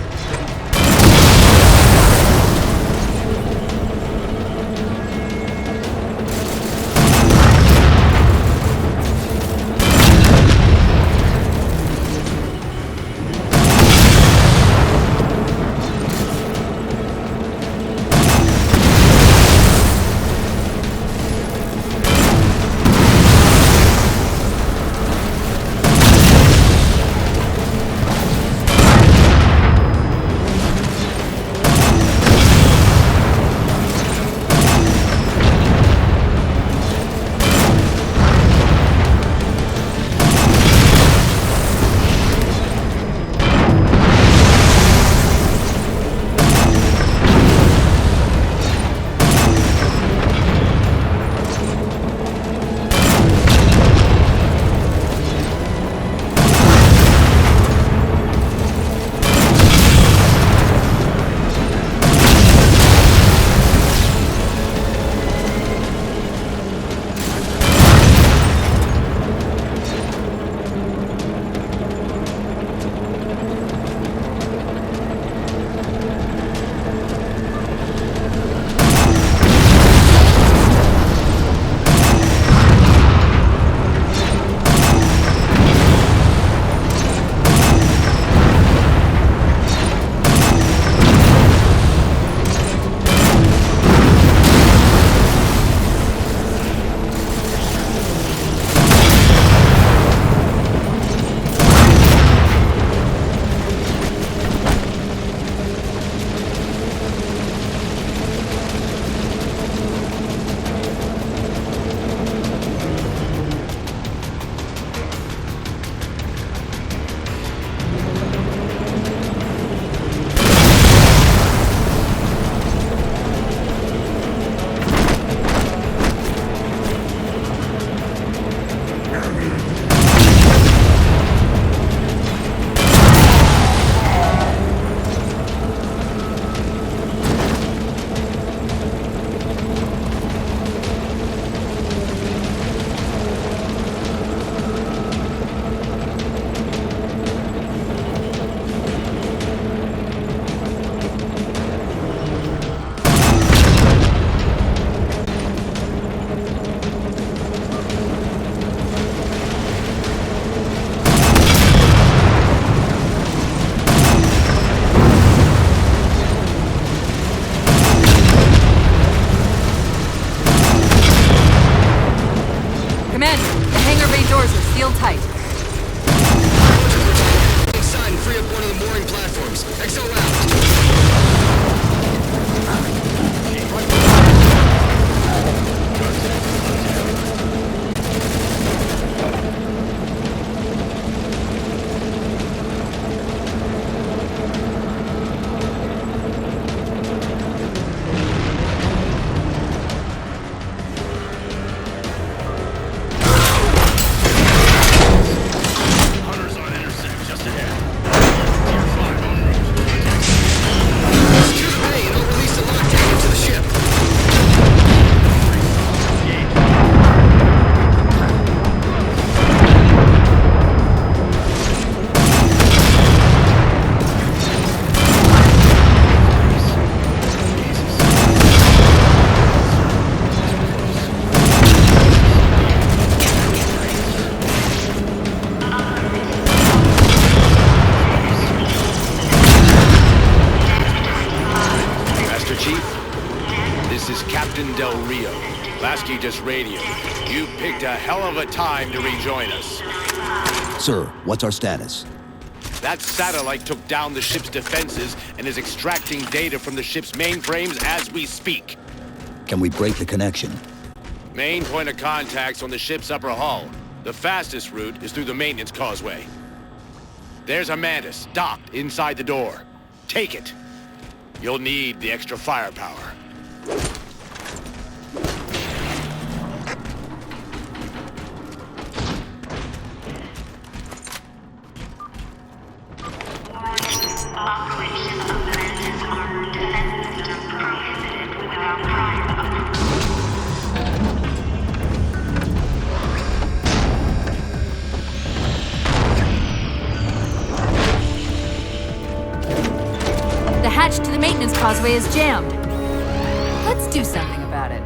Commander, the hangar bay doors are sealed tight. Inside and free up one of the mooring platforms. XO out. Del Rio. Lasky just radioed. You picked a hell of a time to rejoin us. Sir, what's our status? That satellite took down the ship's defenses and is extracting data from the ship's mainframes as we speak. Can we break the connection? Main point of contact's on the ship's upper hull. The fastest route is through the maintenance causeway. There's a Mantis docked inside the door. Take it. You'll need the extra firepower. Operation of the Mantis armored defense system prohibited without prior approval. The hatch to the maintenance causeway is jammed. Let's do something about it.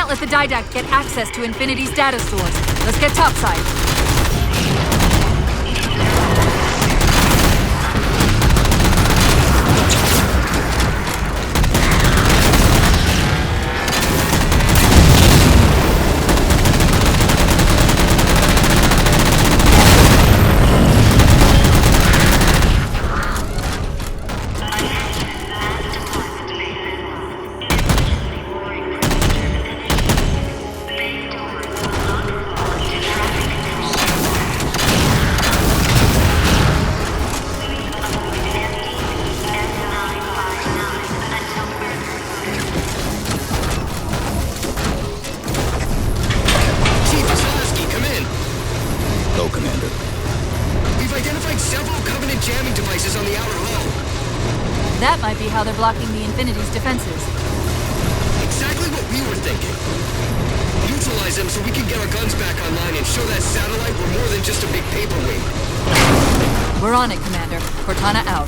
Let the Didact get access to Infinity's data stores. Let's get topside. That might be how they're blocking the Infinity's defenses. Exactly what we were thinking. Neutralize them so we can get our guns back online and show that satellite we're more than just a big paperweight. We're on it, Commander. Cortana out.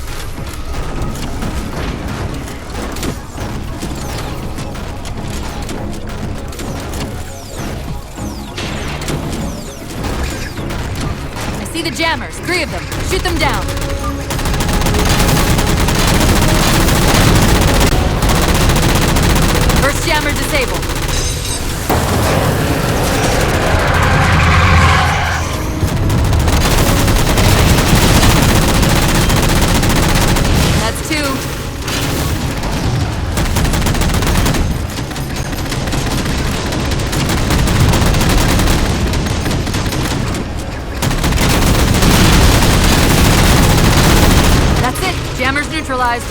the jammers. 3 of them. Shoot them down. First jammer disabled. That's 2. Jammers neutralized.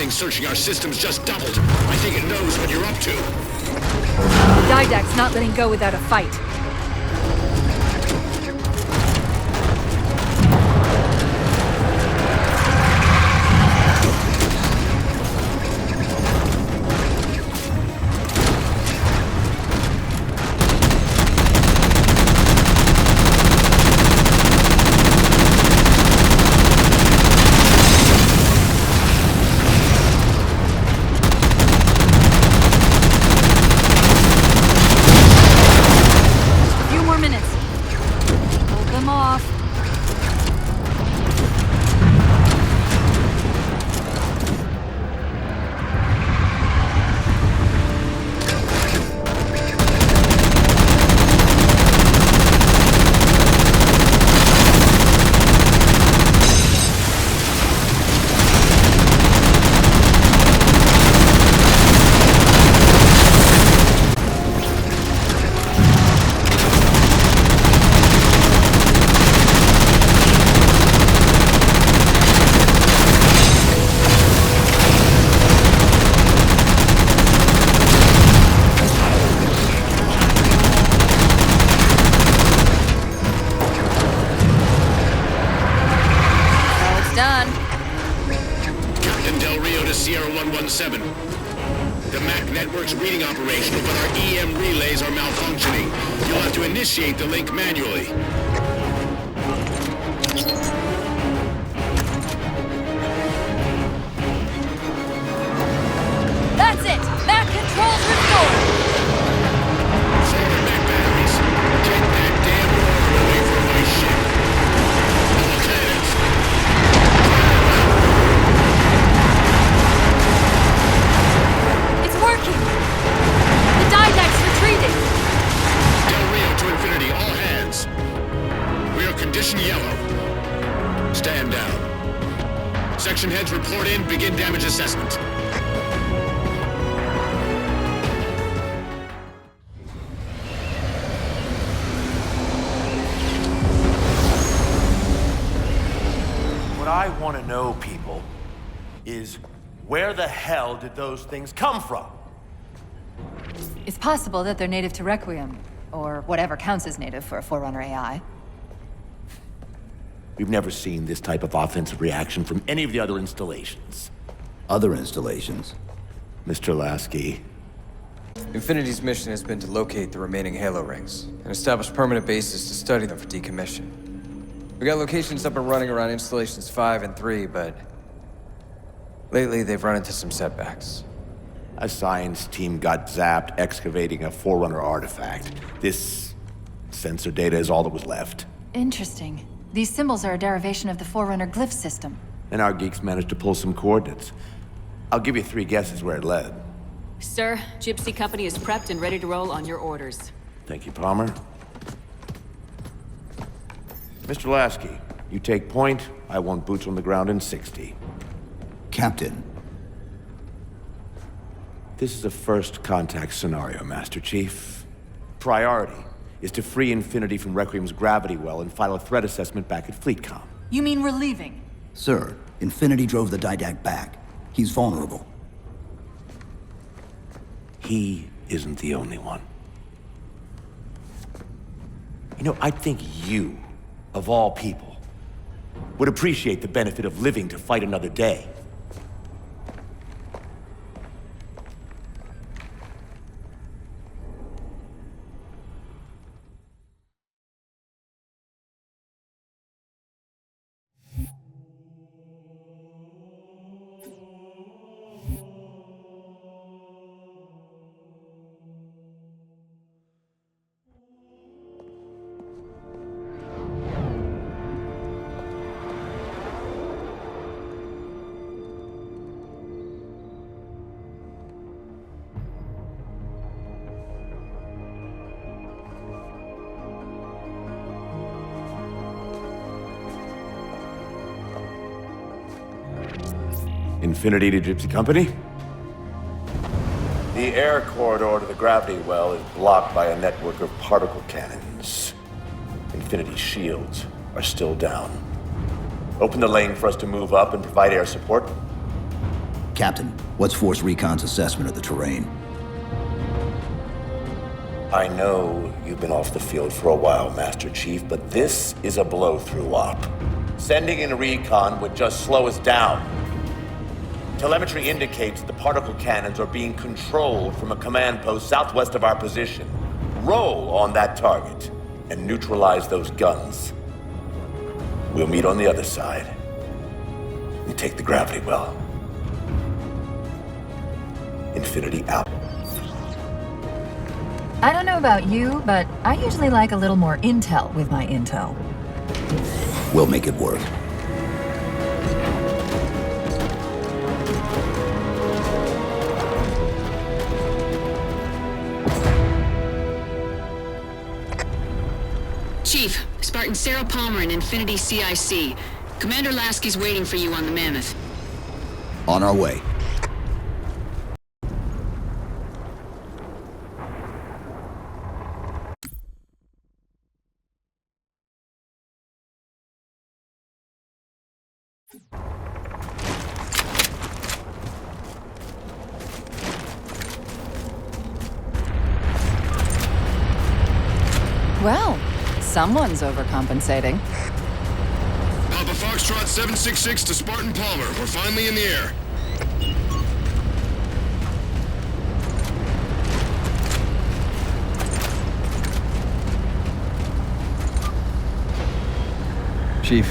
Searching our systems just doubled. I think it knows what you're up to. The Didact's not letting go without a fight. Sierra 117. The MAC network's reading operational, but our EM relays are malfunctioning. You'll have to initiate the link manually. That's it! MAC controls restored! Forward MAC batteries. Get that damn war away from my ship. All cannons. It's working! The Didact's retreating! Del Rio to Infinity, all hands. We are condition yellow. Stand down. Section heads report in, begin damage assessment. What I want to know, people, is where the hell did those things come from? It's possible that they're native to Requiem, or whatever counts as native for a Forerunner AI. We've never seen this type of offensive reaction from any of the other installations. Other installations? Mr. Lasky. Infinity's mission has been to locate the remaining Halo rings, and establish permanent bases to study them for decommission. We got locations up and running around installations 5 and 3, but lately they've run into some setbacks. A science team got zapped excavating a Forerunner artifact. This sensor data is all that was left. Interesting. These symbols are a derivation of the Forerunner glyph system. And our geeks managed to pull some coordinates. I'll give you 3 guesses where it led. Sir, Gypsy Company is prepped and ready to roll on your orders. Thank you, Palmer. Mr. Lasky, you take point. I want boots on the ground in 60. Captain. This is a first contact scenario, Master Chief. Priority is to free Infinity from Requiem's gravity well and file a threat assessment back at FleetCom. You mean we're leaving? Sir, Infinity drove the Didact back. He's vulnerable. He isn't the only one. You know, I think you, of all people, would appreciate the benefit of living to fight another day. Infinity to Gypsy Company? The air corridor to the gravity well is blocked by a network of particle cannons. Infinity's shields are still down. Open the lane for us to move up and provide air support. Captain, what's Force Recon's assessment of the terrain? I know you've been off the field for a while, Master Chief, but this is a blow-through op. Sending in recon would just slow us down. Telemetry indicates the particle cannons are being controlled from a command post southwest of our position. Roll on that target and neutralize those guns. We'll meet on the other side and take the gravity well. Infinity out. I don't know about you, but I usually like a little more intel with my intel. We'll make it work. Chief, Spartan Sarah Palmer in Infinity CIC. Commander Lasky's waiting for you on the Mammoth. On our way. Well, someone's overcompensating. Papa Foxtrot 766 to Spartan Palmer. We're finally in the air. Chief,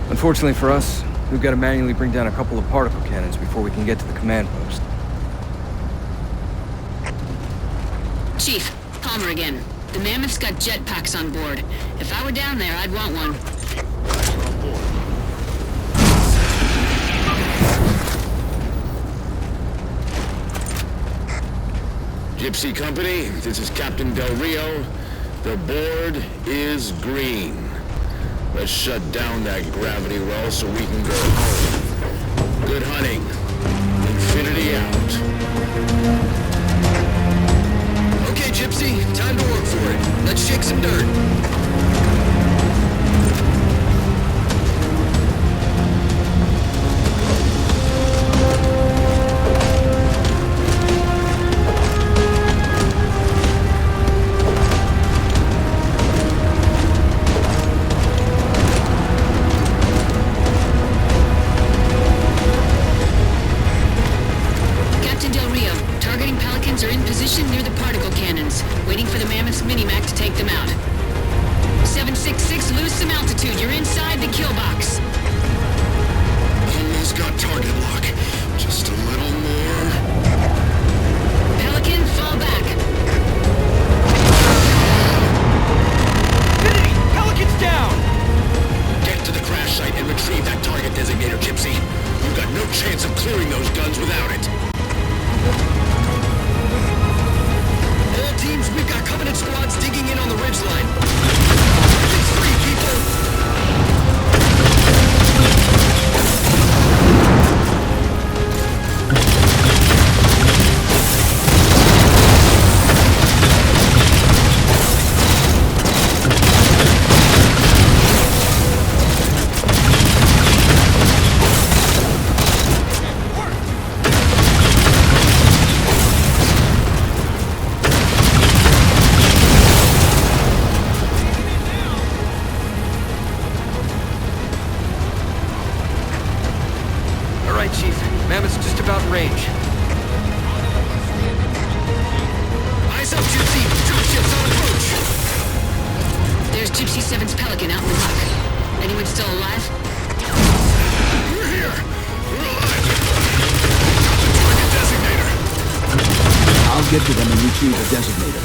unfortunately for us, we've got to manually bring down a couple of particle cannons before we can get to the command post. Chief, Palmer again. The Mammoth's got jetpacks on board. If I were down there, I'd want one. Gypsy Company, this is Captain Del Rio. The board is green. Let's shut down that gravity well so we can go home. Good hunting. Infinity out. Okay, Gypsy, time to work for it. Let's shake some dirt. Captain Del Rio, targeting Pelicans are in position near the particle cannons, waiting for the Mammoth's Minimac to take them out. 766, lose some altitude. You're inside the kill box. Almost got target lock. Just a little more. Pelican, fall back. Infinity! Pelican's down! Get to the crash site and retrieve that target designator, Gypsy. You've got no chance of clearing those guns without it. All teams, we've got Covenant squads digging in on the ridgeline. It's free, right, Chief. Mammoth's just about in range. Eyes up, Gypsy! Dropship's on approach! There's Gypsy 7's Pelican out in the muck. Anyone still alive? We're here! We're alive! Target designator! I'll get to them and retrieve the designator.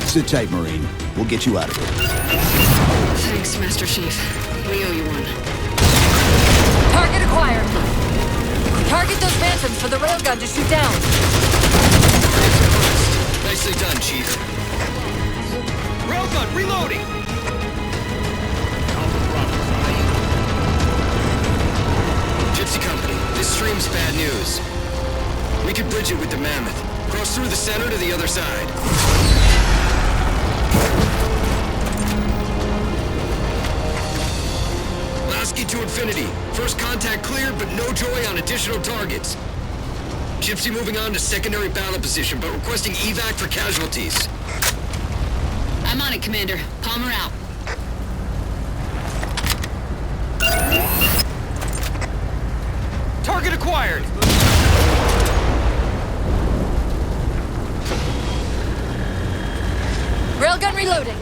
Sit tight, Marine. We'll get you out of here. Thanks, Master Chief. We owe you one. Target acquired. Target those phantoms for the railgun to shoot down. Nicely done, Chief. Railgun reloading! Gypsy Company, this stream's bad news. We could bridge it with the Mammoth. Cross through the center to the other side. Lasky to Infinity. First contact cleared, but no joy on additional targets. Gypsy moving on to secondary battle position, but requesting evac for casualties. I'm on it, Commander. Palmer out. Target acquired! Railgun reloading.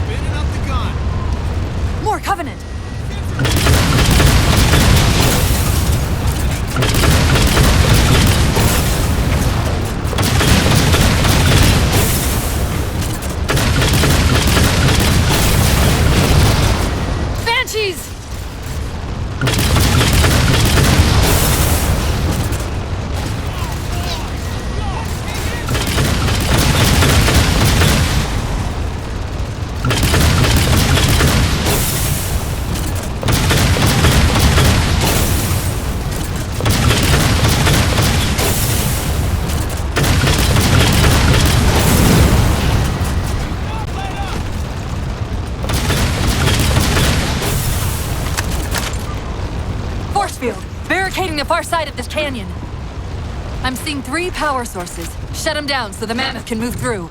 Spinning up the gun. More Covenant. Banshees! Force field, barricading the far side of this canyon. I'm seeing 3 power sources. Shut them down so the Mammoth can move through.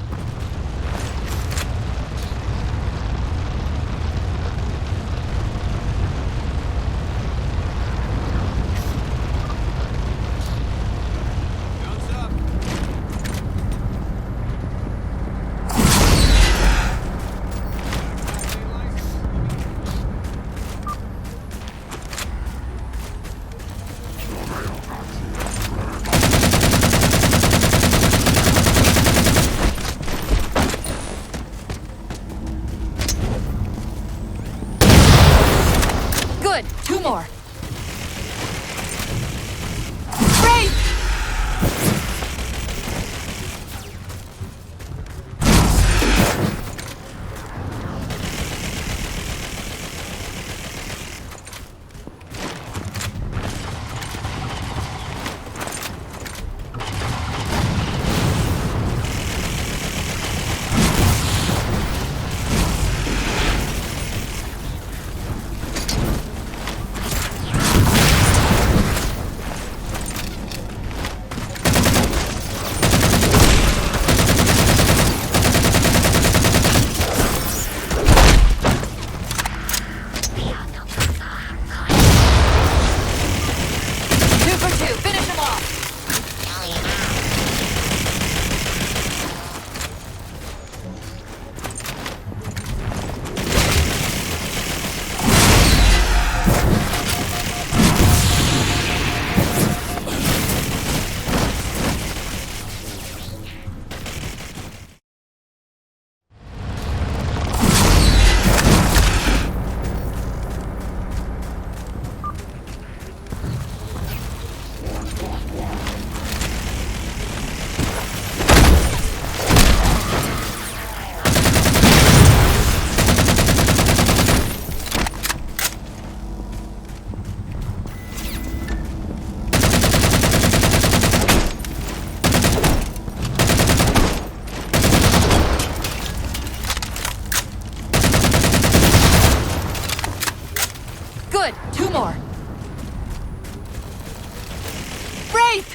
Guns up. Good. 2 more. Wraith! Good. 2 more. Wraith!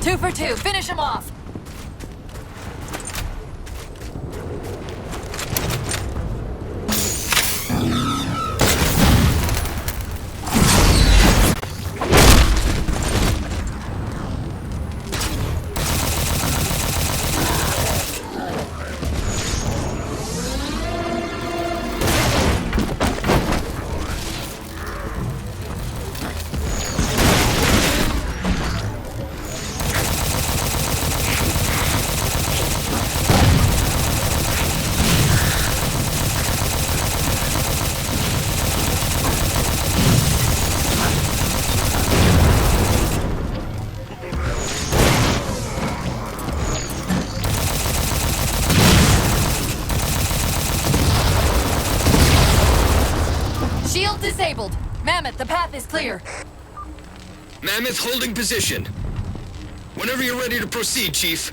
Two for two. Finish him off. Shield disabled. Mammoth, the path is clear. Mammoth holding position. Whenever you're ready to proceed, Chief.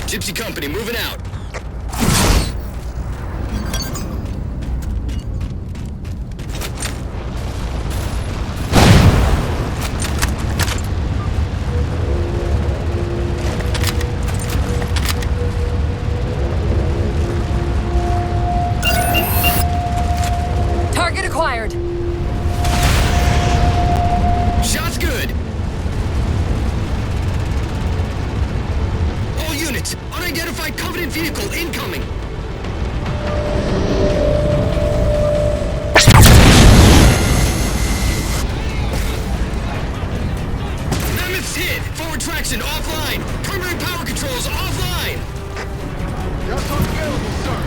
Gypsy Company, moving out. Target acquired. Shot's good. All units, unidentified Covenant vehicle incoming. Mammoth's hit. Forward traction offline. Primary power controls offline. Just unavailable, sir.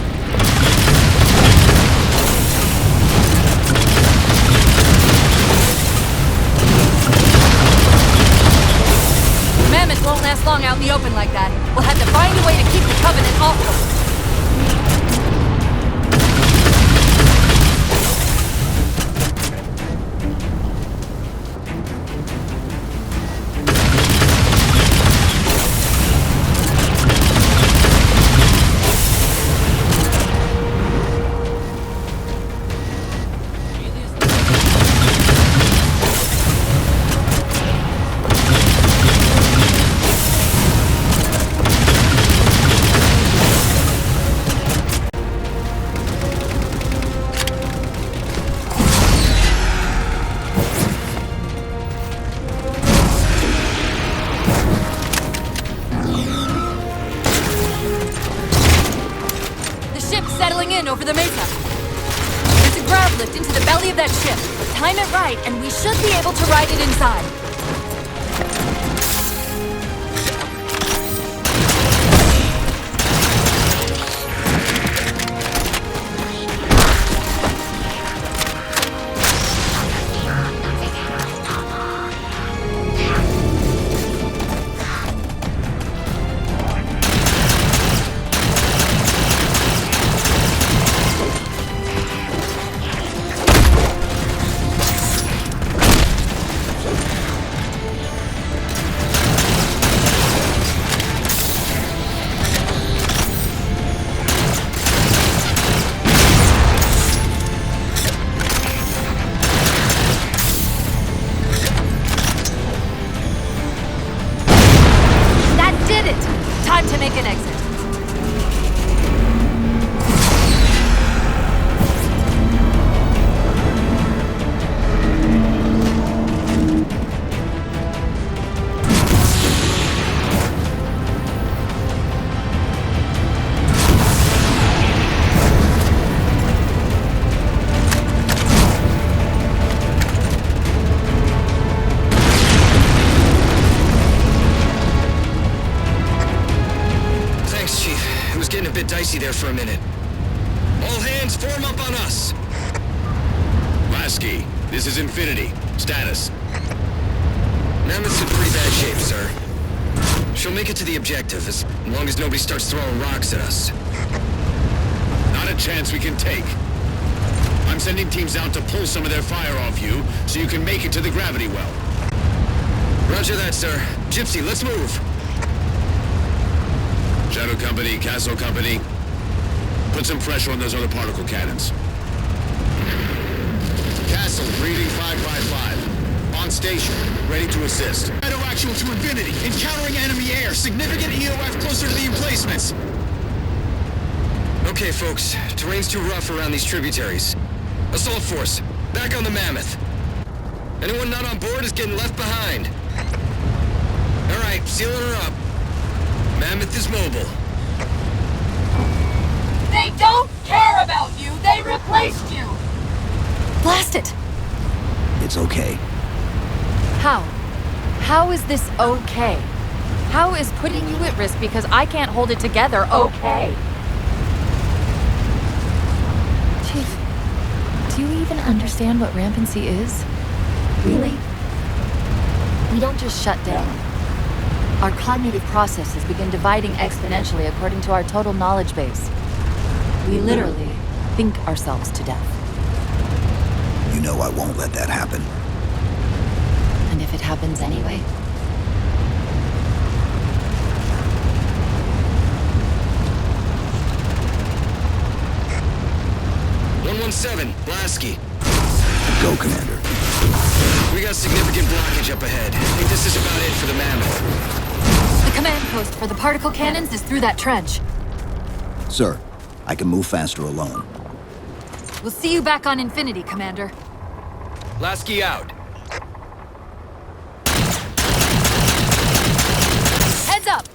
Mammoth won't last long out in the open like that. We'll have to find a way to keep the Covenant off them. Settling in over the mesa. There's a grav lift into the belly of that ship. Time it right, and we should be able to ride it inside. Time to make an exit. Dicey there for a minute. All hands form up on us. Lasky, this is Infinity. Status. Mammoth's in pretty bad shape, sir. She'll make it to the objective as long as nobody starts throwing rocks at us. Not a chance we can take. I'm sending teams out to pull some of their fire off you so you can make it to the gravity well. Roger that, sir. Gypsy, let's move. Shadow Company, Castle Company, put some pressure on those other particle cannons. Castle, reading 555. On station, ready to assist. Shadow actual to Infinity. Encountering enemy air. Significant EOF closer to the emplacements. Okay, folks. Terrain's too rough around these tributaries. Assault force, back on the Mammoth. Anyone not on board is getting left behind. All right, sealing her up. Mammoth is mobile. They don't care about you! They replaced you! Blast it! It's okay. How? How is this okay? How is putting you at risk because I can't hold it together okay? Chief, do you even understand what rampancy is? Really? We don't just shut down. Our cognitive processes begin dividing exponentially according to our total knowledge base. We literally think ourselves to death. You know I won't let that happen. And if it happens anyway? 117, Lasky. Go, Commander. We got significant blockage up ahead. I think this is about it for the Mammoth. The command post for the particle cannons is through that trench. Sir, I can move faster alone. We'll see you back on Infinity, Commander. Lasky out. Heads up!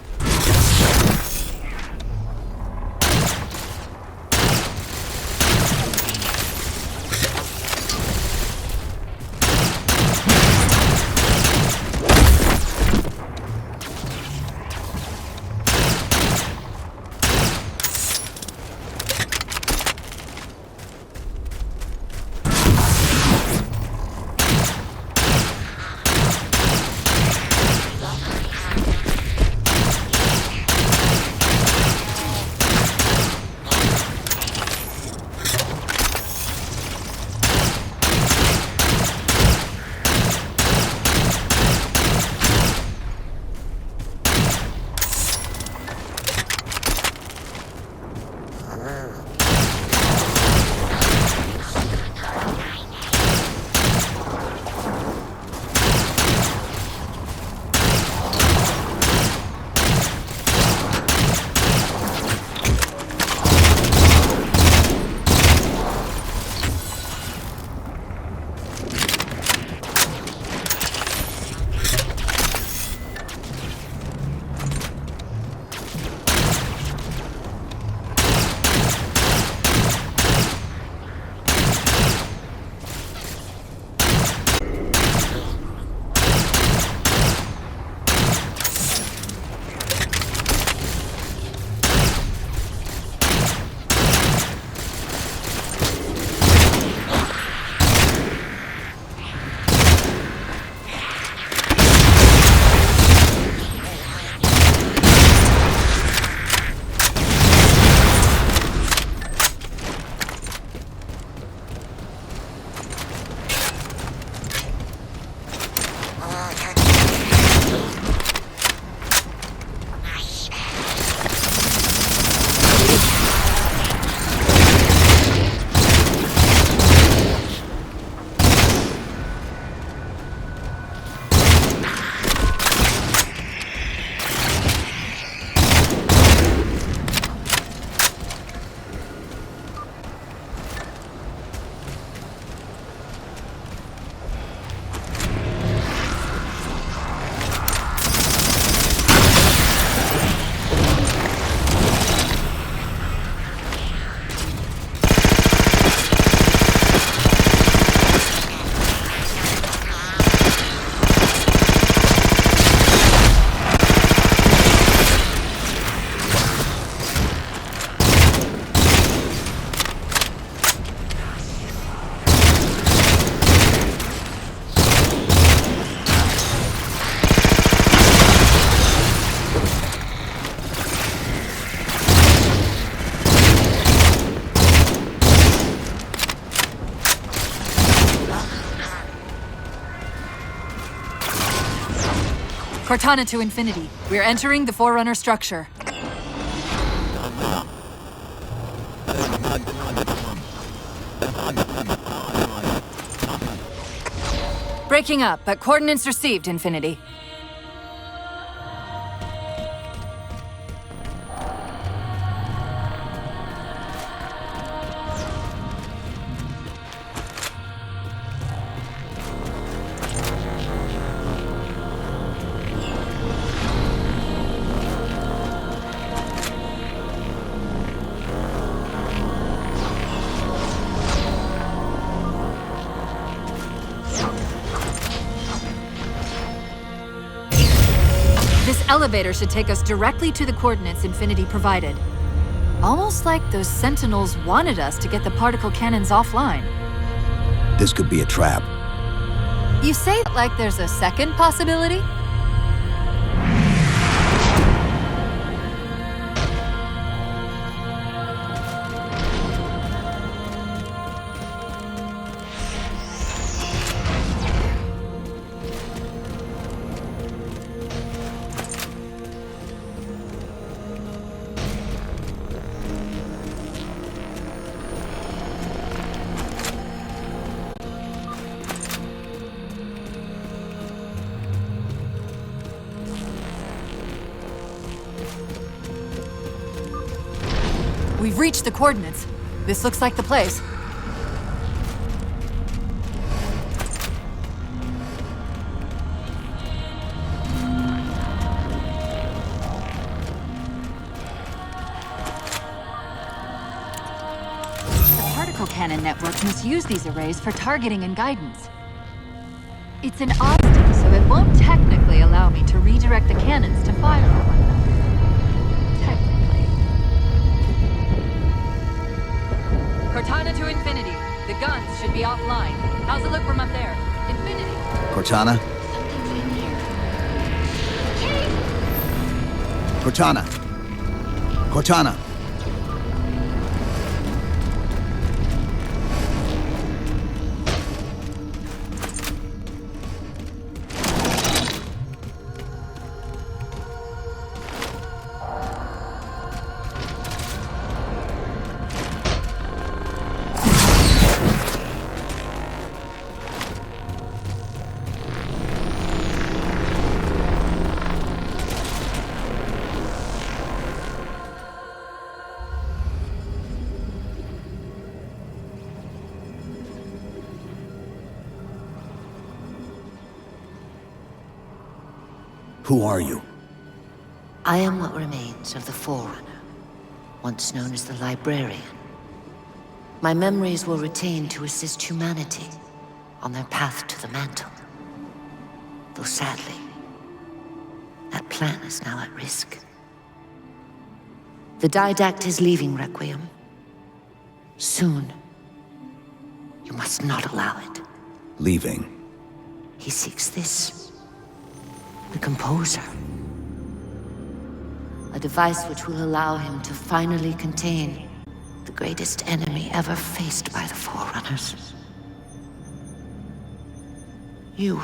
Cortana to Infinity. We're entering the Forerunner structure. Breaking up, but coordinates received, Infinity. Elevator should take us directly to the coordinates Infinity provided. Almost like those Sentinels wanted us to get the particle cannons offline. This could be a trap. You say that like there's a second possibility? We've reached the coordinates. This looks like the place. The particle cannon network must use these arrays for targeting and guidance. It's an obstacle, so it won't technically allow me to redirect the cannons to fire on one another. Technically. Cortana to Infinity. The guns should be offline. How's it look from up there? Infinity. Cortana? Something's in here. Cortana! Cortana! Who are you? I am what remains of the Forerunner, once known as the Librarian. My memories were retained to assist humanity on their path to the mantle. Though sadly, that plan is now at risk. The Didact is leaving Requiem. Soon. You must not allow it. Leaving? He seeks this. The Composer. A device which will allow him to finally contain the greatest enemy ever faced by the Forerunners. You.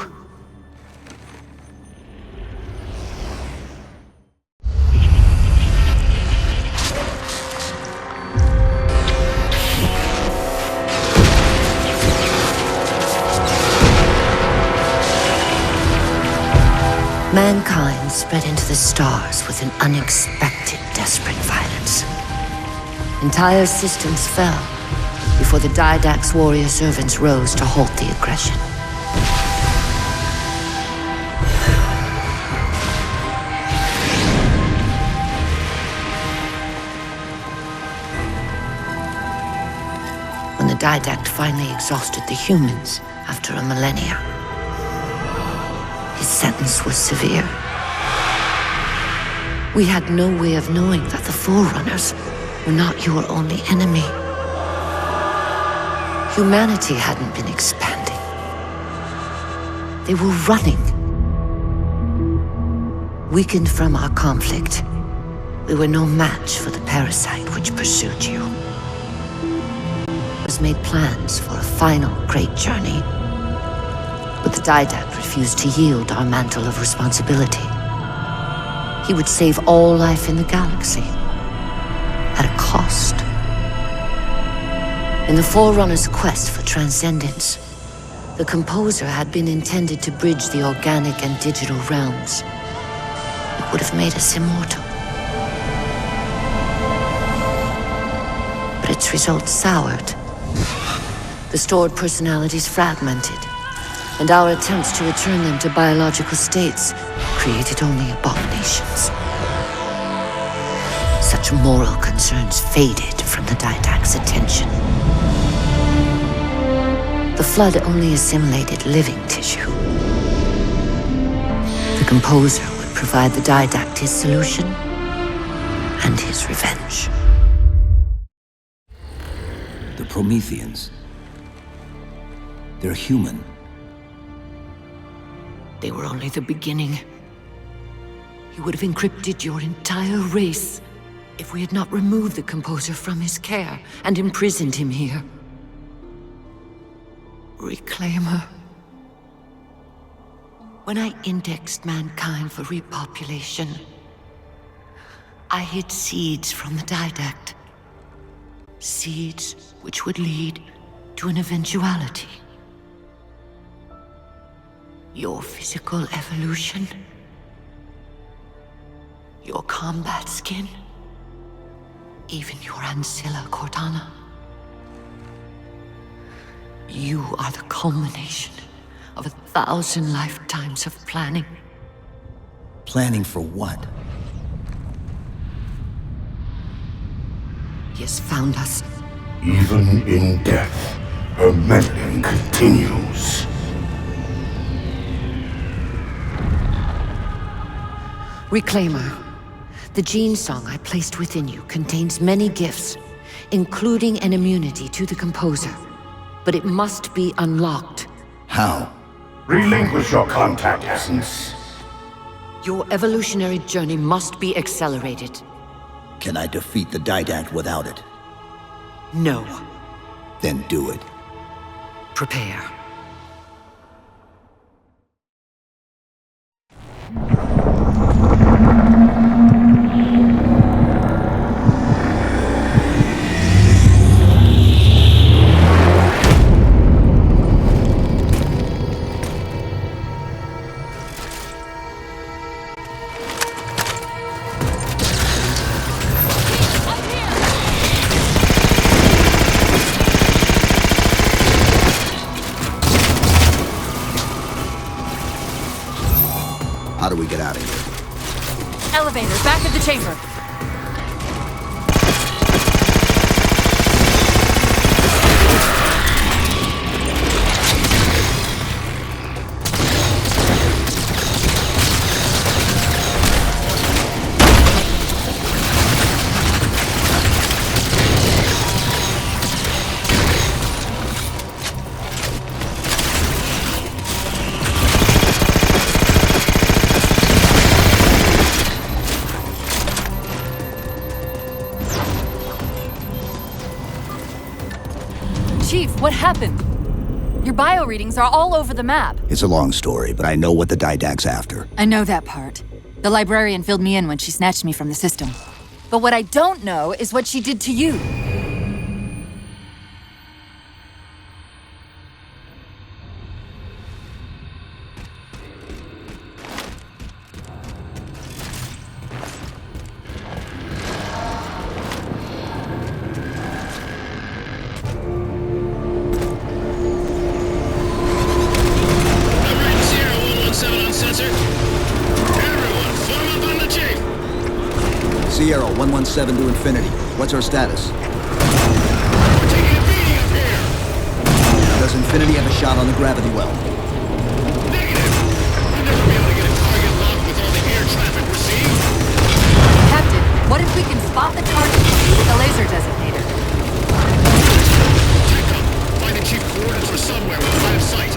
Mankind spread into the stars with an unexpected, desperate violence. Entire systems fell before the Didact's warrior servants rose to halt the aggression. When the Didact finally exhausted the humans after a millennia, his sentence was severe. We had no way of knowing that the Forerunners were not your only enemy. Humanity hadn't been expanding. They were running. Weakened from our conflict, we were no match for the parasite which pursued you. Was made plans for a final great journey. But the Didact refused to yield our mantle of responsibility. He would save all life in the galaxy, at a cost. In the Forerunner's quest for transcendence, the Composer had been intended to bridge the organic and digital realms. It would have made us immortal. But its results soured. The stored personalities fragmented, and our attempts to return them to biological states created only abominations. Such moral concerns faded from the Didact's attention. The Flood only assimilated living tissue. The Composer would provide the Didact his solution and his revenge. The Prometheans. They're human. They were only the beginning. He would have encrypted your entire race if we had not removed the Composer from his care and imprisoned him here. Reclaimer. When I indexed mankind for repopulation, I hid seeds from the Didact. Seeds which would lead to an eventuality. Your physical evolution, your combat skin, even your ancilla, Cortana. You are the culmination of 1,000 lifetimes of planning. Planning for what? He has found us. Even in death, her meddling continues. Reclaimer. The gene song I placed within you contains many gifts, including an immunity to the Composer. But it must be unlocked. How? Relinquish your contact essence. Your evolutionary journey must be accelerated. Can I defeat the Didact without it? No. Then do it. Prepare. How do we get out of here? Elevator, back of the chamber. Chief, what happened? Your bio readings are all over the map. It's a long story, but I know what the Didact's after. I know that part. The librarian filled me in when she snatched me from the system. But what I don't know is what she did to you. Sierra 117 to Infinity. What's our status? We're taking a beating up here! Does Infinity have a shot on the gravity well? Negative! We'll never be able to get a target locked with all the air traffic we're seeing. Captain, what if we can spot the target with a laser designator? Check up! Find the chief coordinates for somewhere with line of sight.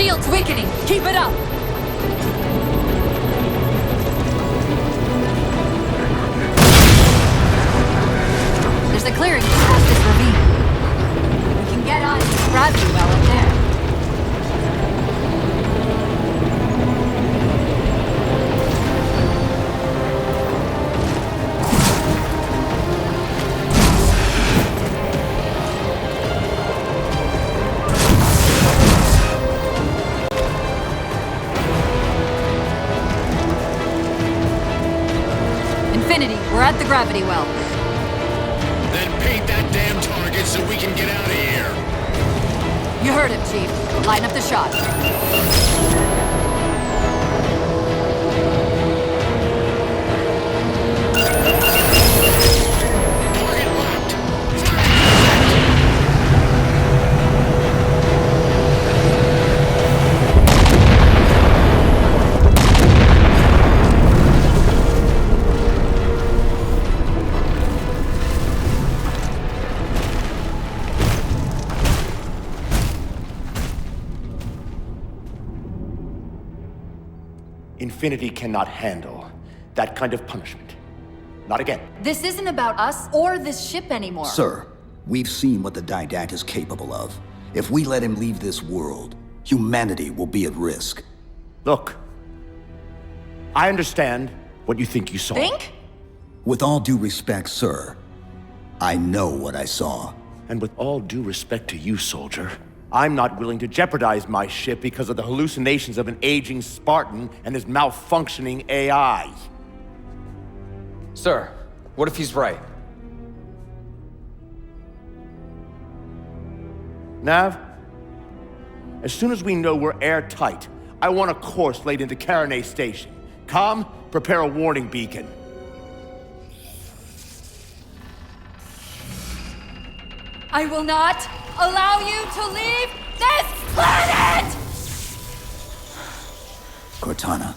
Shield's weakening! Keep it up! There's a clearing past this ravine. We can get on to the gravity well up there. Infinity, we're at the gravity well. Then paint that damn target so we can get out of here. You heard him, Chief. Line up the shot. Infinity cannot handle that kind of punishment. Not again. This isn't about us or this ship anymore. Sir, we've seen what the Didact is capable of. If we let him leave this world, humanity will be at risk. Look, I understand what you think you saw. Think? With all due respect, sir, I know what I saw. And with all due respect to you, soldier, I'm not willing to jeopardize my ship because of the hallucinations of an aging Spartan and his malfunctioning AI. Sir, what if he's right? Nav, as soon as we know we're airtight, I want a course laid into Caranay Station. Com, prepare a warning beacon. I will not allow you to leave this planet! Cortana.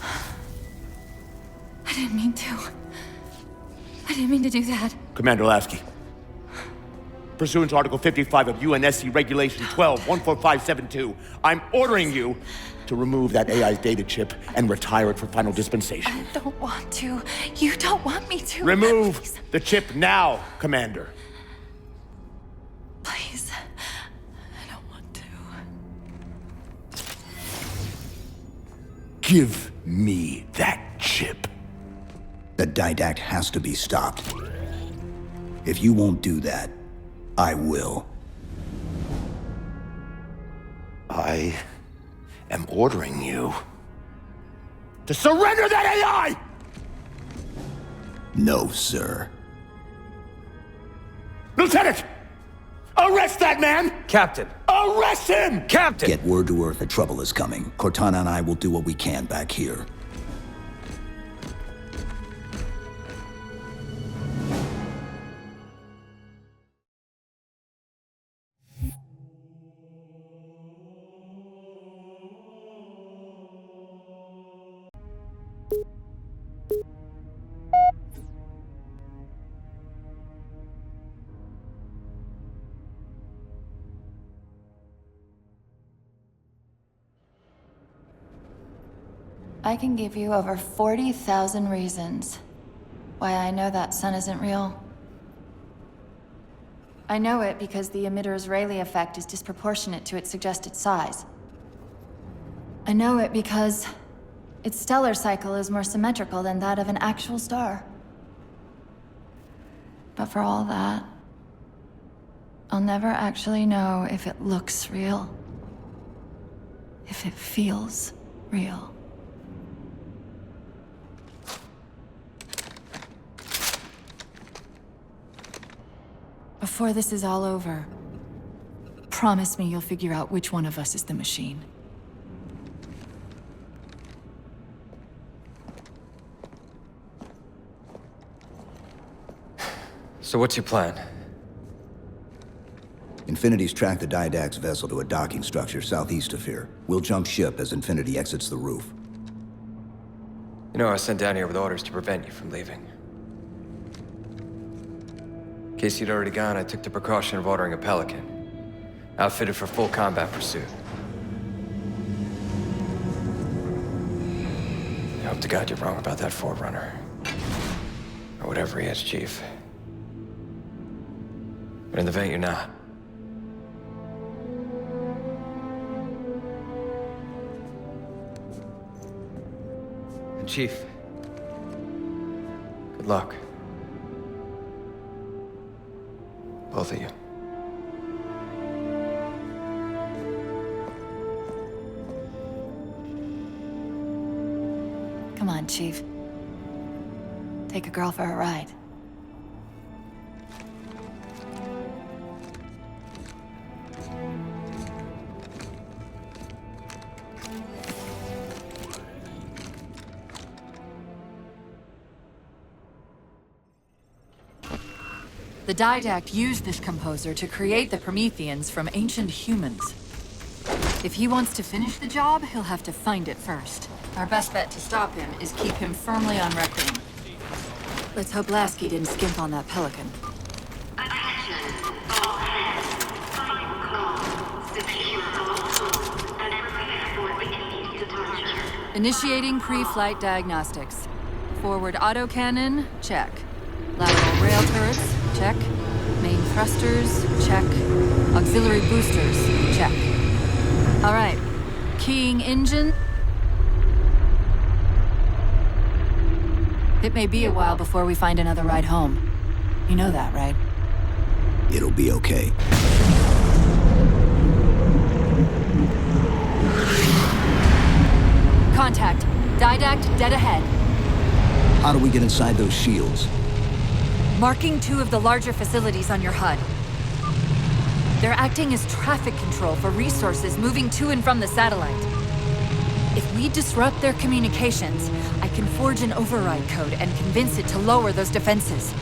I didn't mean to. I didn't mean to do that. Commander Lasky, pursuant to Article 55 of UNSC Regulation 12-14572, I'm ordering you to remove that AI's data chip and retire it for final dispensation. I don't want to. You don't want me to. Remove Please. the chip now, Commander. Please. I don't want to. Give me that chip. The Didact has to be stopped. If you won't do that, I will. I am ordering you to surrender that AI! No, sir. Lieutenant! Arrest that man! Captain! Arrest him! Captain! Get word to Earth that trouble is coming. Cortana and I will do what we can back here. I can give you over 40,000 reasons why I know that sun isn't real. I know it because the emitter's Rayleigh effect is disproportionate to its suggested size. I know it because its stellar cycle is more symmetrical than that of an actual star. But for all that, I'll never actually know if it looks real. If it feels real. Before this is all over, promise me you'll figure out which one of us is the machine. So what's your plan? Infinity's tracked the Didact's vessel to a docking structure southeast of here. We'll jump ship as Infinity exits the roof. You know, I was sent down here with orders to prevent you from leaving. In case you'd already gone, I took the precaution of ordering a Pelican, outfitted for full combat pursuit. I hope to God you're wrong about that Forerunner. Or whatever he is, Chief. But in the event you're not. And Chief, good luck. Both of you. Come on, Chief. Take a girl for a ride. The Didact used this composer to create the Prometheans from ancient humans. If he wants to finish the job, he'll have to find it first. Our best bet to stop him is keep him firmly on Requiem. Let's hope Lasky didn't skimp on that Pelican. Initiating pre-flight diagnostics. Forward autocannon, check. Lateral rail turrets, check. Main thrusters, check. Auxiliary boosters, check. All right. Keying engine. It may be a while before we find another ride home. You know that, right? It'll be okay. Contact. Didact dead ahead. How do we get inside those shields? Marking 2 of the larger facilities on your HUD. They're acting as traffic control for resources moving to and from the satellite. If we disrupt their communications, I can forge an override code and convince it to lower those defenses.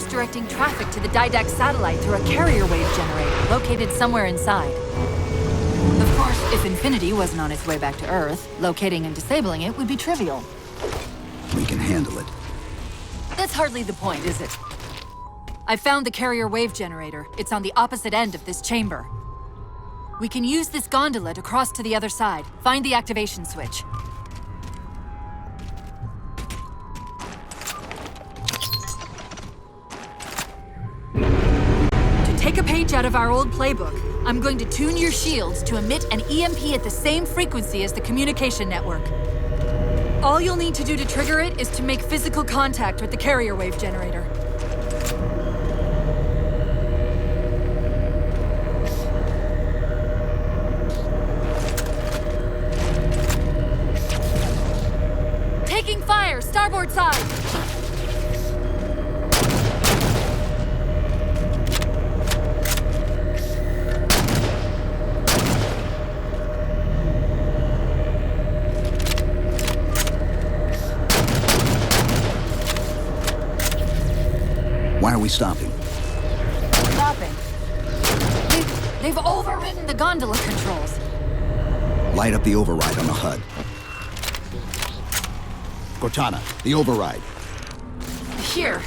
Directing traffic to the Didact satellite through a carrier wave generator located somewhere inside. Of course, if Infinity wasn't on its way back to Earth, locating and disabling it would be trivial. We can handle it. That's hardly the point, is it? I found the carrier wave generator. It's on the opposite end of this chamber. We can use this gondola to cross to the other side. Find the activation switch. Take a page out of our old playbook. I'm going to tune your shields to emit an EMP at the same frequency as the communication network. All you'll need to do to trigger it is to make physical contact with the carrier wave generator. Taking fire, starboard side! are we stopping? Stopping. They've overridden the gondola controls. Light up the override on the HUD. Cortana, the override. Here.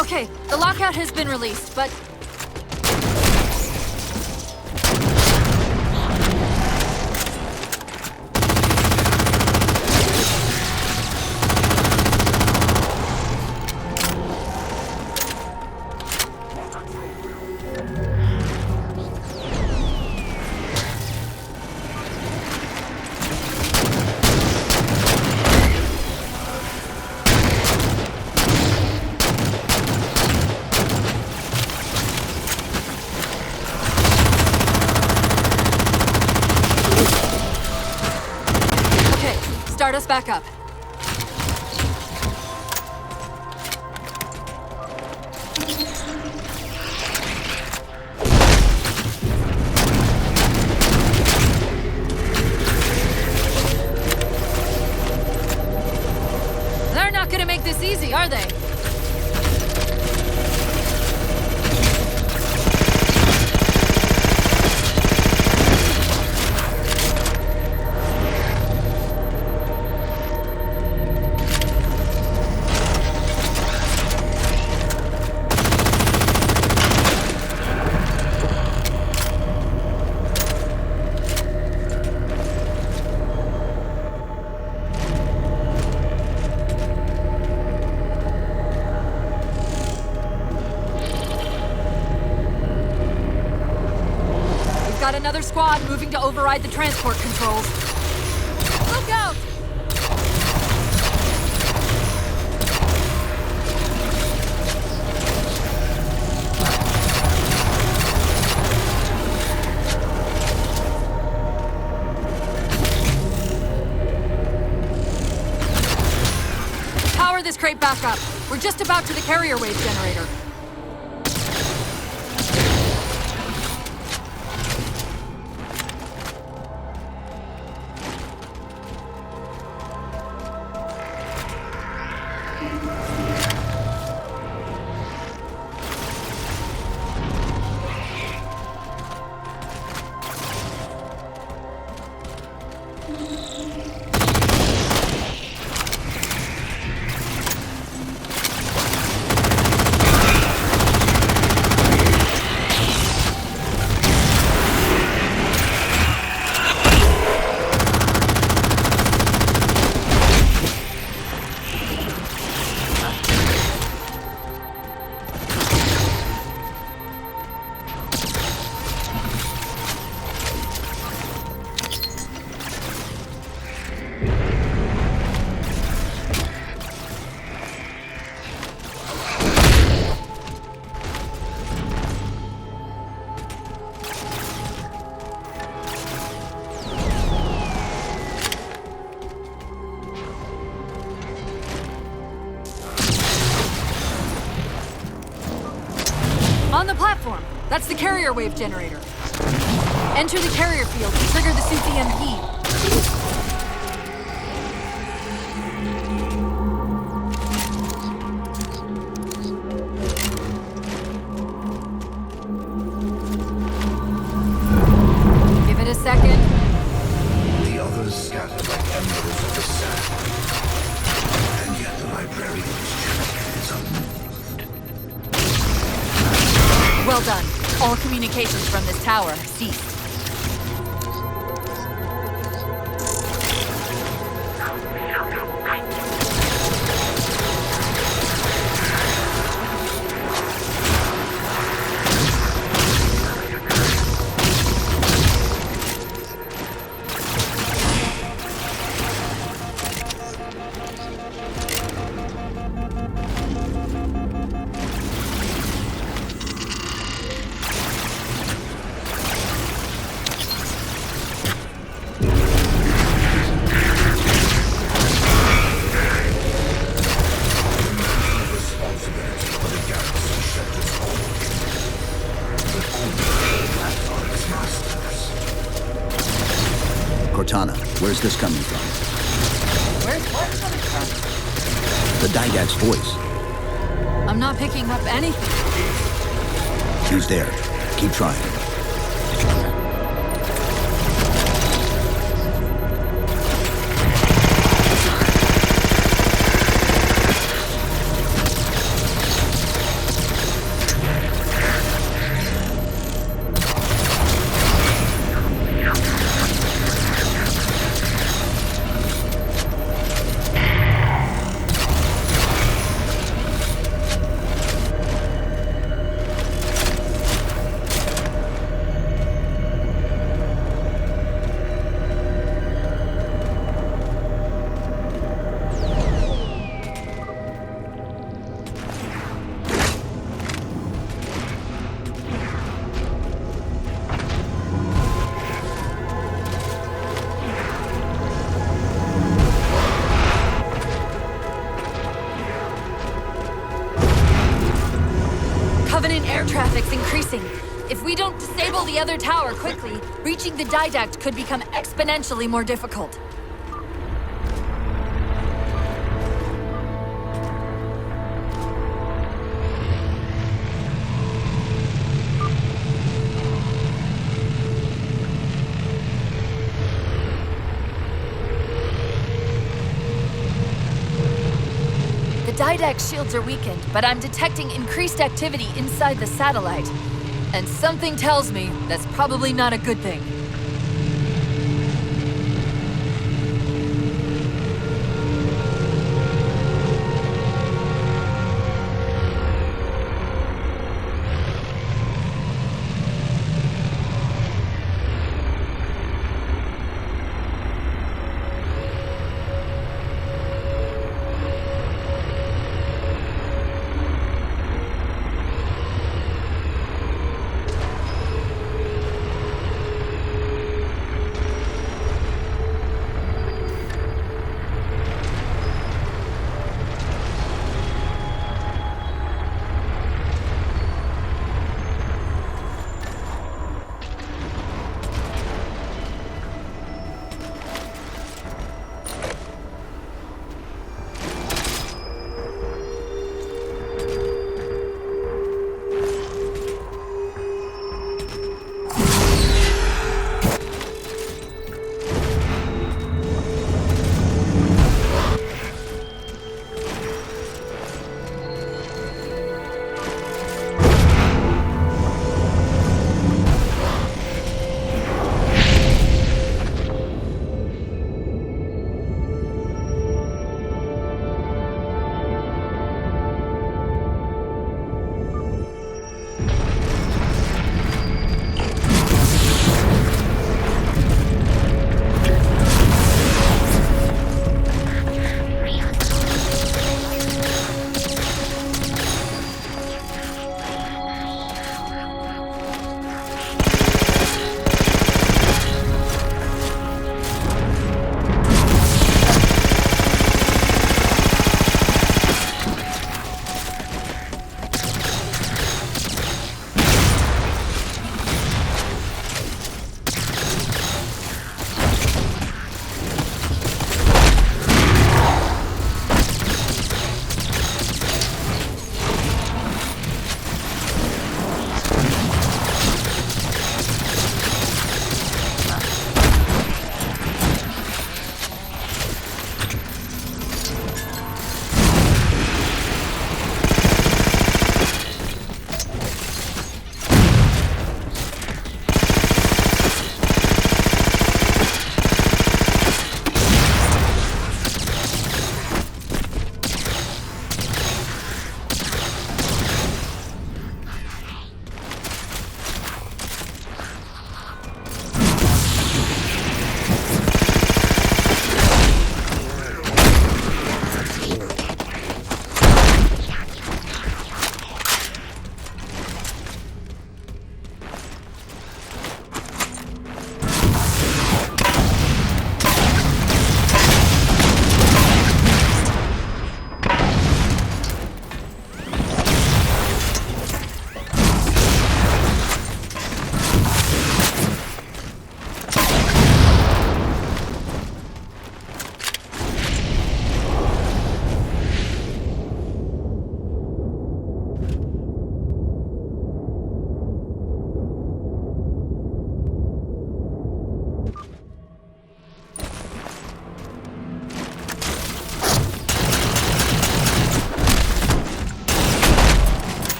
Okay, the lockout has been released, but... Start us back up. They're not gonna make this easy, are they? Got another squad moving to override the transport controls. Look out! Power this crate back up. We're just about to the carrier wave generator. On the platform! That's the carrier wave generator. Enter the carrier field to trigger the suit's EMP. Give it a second. The others scatter like embers of the sand. And yet the librarian's champion is unmoved. Well done. All communications from this tower have ceased. Where's this coming from? Where's what coming from? The Didact's voice. I'm not picking up anything. He's there. Keep trying. Covenant air traffic's increasing. If we don't disable the other tower quickly, reaching the Didact could become exponentially more difficult. Didact shields are weakened, but I'm detecting increased activity inside the satellite. And something tells me that's probably not a good thing.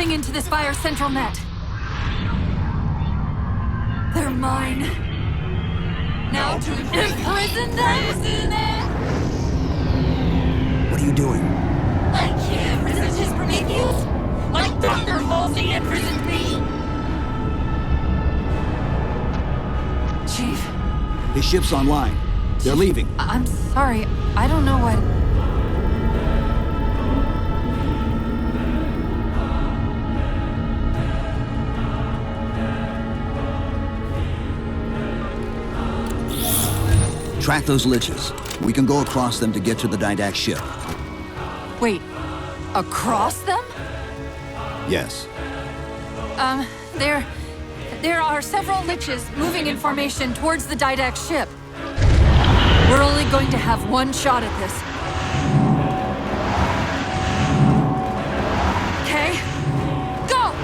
jamming into this Fire Central net. They're mine. Now to imprison them? What are you doing? I can't resist his Prometheus! Like Dr. Halsey imprisoned me! Chief? His ship's online. They're leaving. I'm sorry. I don't know what... Track those liches. We can go across them to get to the Didact ship. Wait, across them? Yes. There are several liches moving in formation towards the Didact ship. We're only going to have one shot at this. Okay? Go!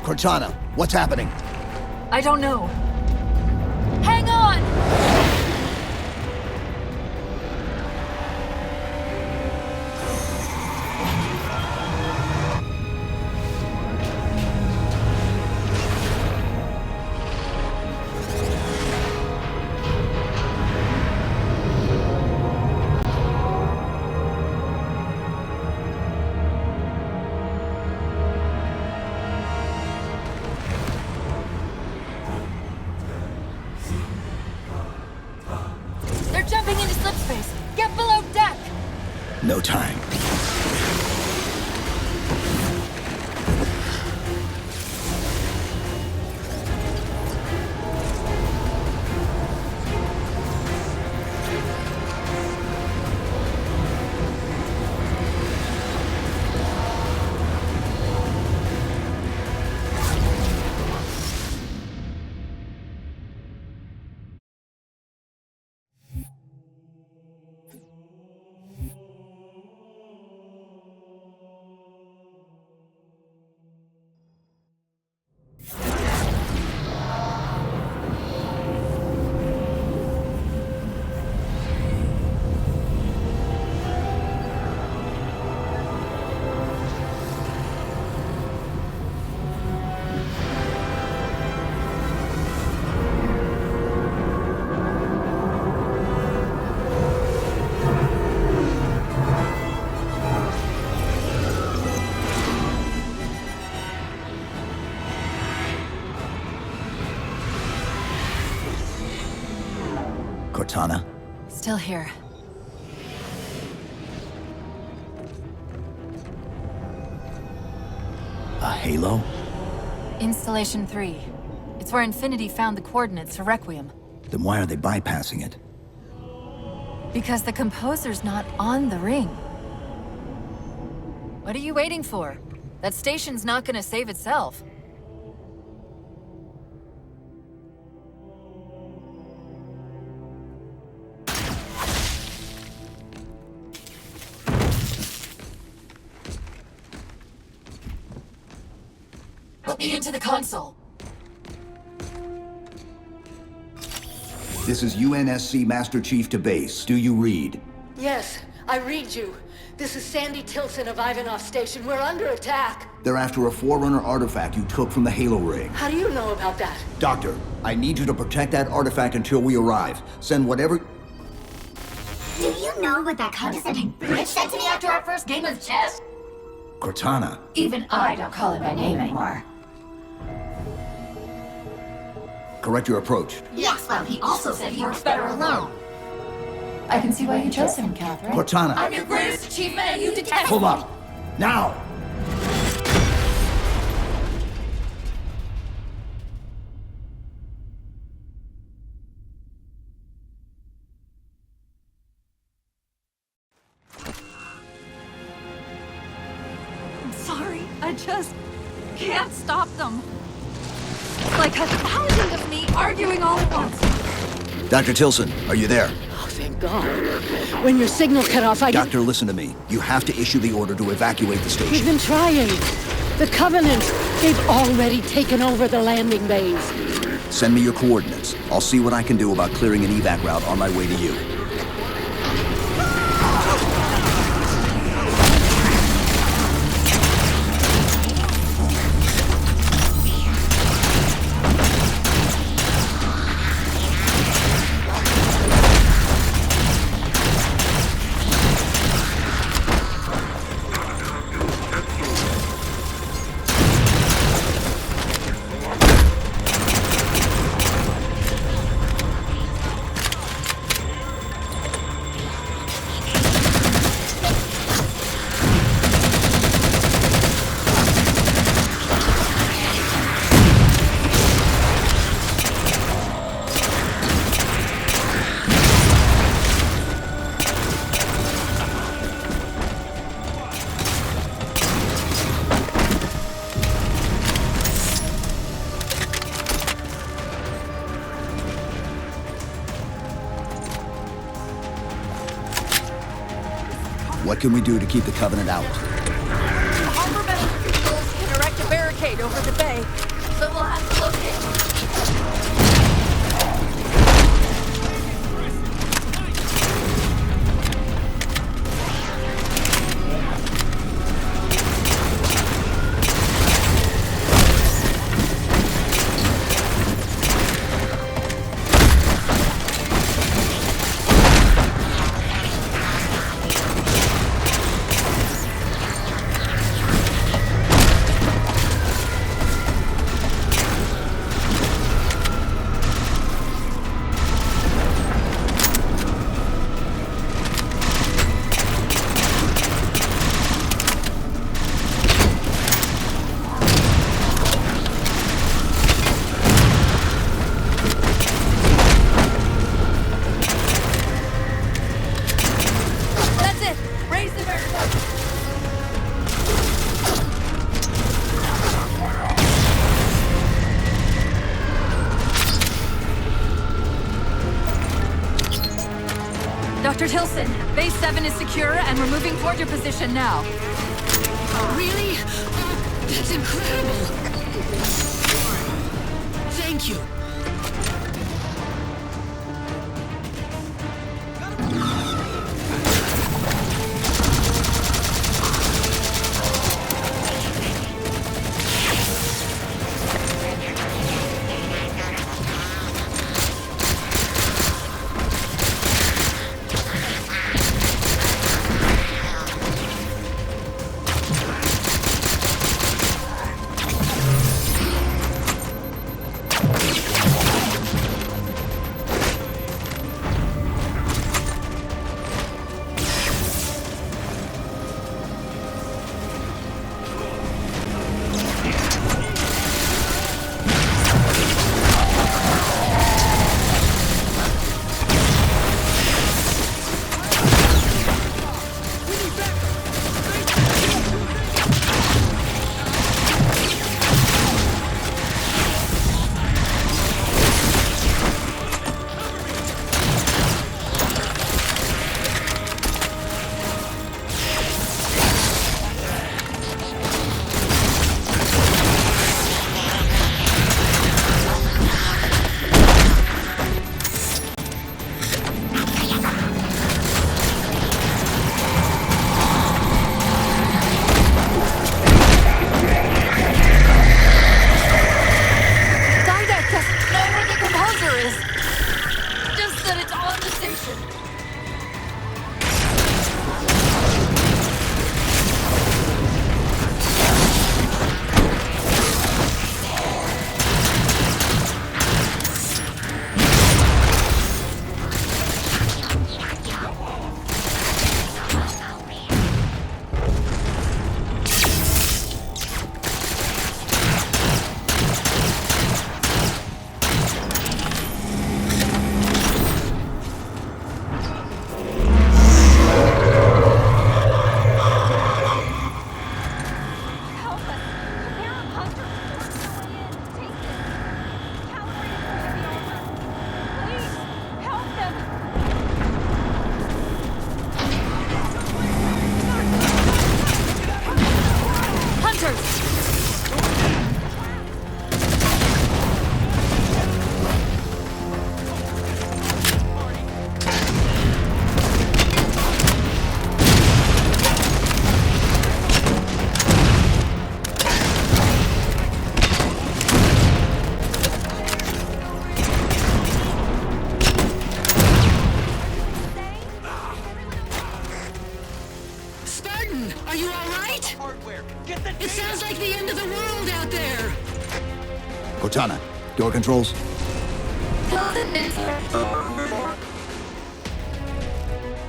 Cortana, what's happening? I don't know. Hang on! Jumping into slipspace. Get below deck! No time. Cortana? Still here. A halo? Installation 3. It's where Infinity found the coordinates for Requiem. Then why are they bypassing it? Because the composer's not on the ring. What are you waiting for? That station's not gonna save itself. Put me into the console. This is UNSC Master Chief to base. Do you read? Yes, I read you. This is Sandy Tilson of Ivanov Station. We're under attack. They're after a Forerunner artifact you took from the Halo ring. How do you know about that? Doctor, I need you to protect that artifact until we arrive. Send whatever... Do you know what that condescending bitch said to me after our first game of chess? Cortana. Even I don't call him by name anymore. Correct your approach. Yes, well, he also said he works better alone. I can see why you chose him, Catherine. Cortana. I'm your greatest achievement and you detest Hold me. up! Now! I'm sorry. I just can't stop them. Like 1,000 of me arguing all at once. Dr. Tilson, are you there? Oh, thank God. When your signal cut off, Doctor, listen to me. You have to issue the order to evacuate the station. We've been trying. The Covenant, they've already taken over the landing bays. Send me your coordinates. I'll see what I can do about clearing an evac route on my way to you. What can we do to keep the Covenant out? Armor metal vehicles can erect a barricade over the bay, but we'll have to locate one. Dr. Tilson, Base 7 is secure, and we're moving toward your position now. Really? Oh, that's incredible! Thank you. It sounds like the end of the world out there! Cortana, door controls.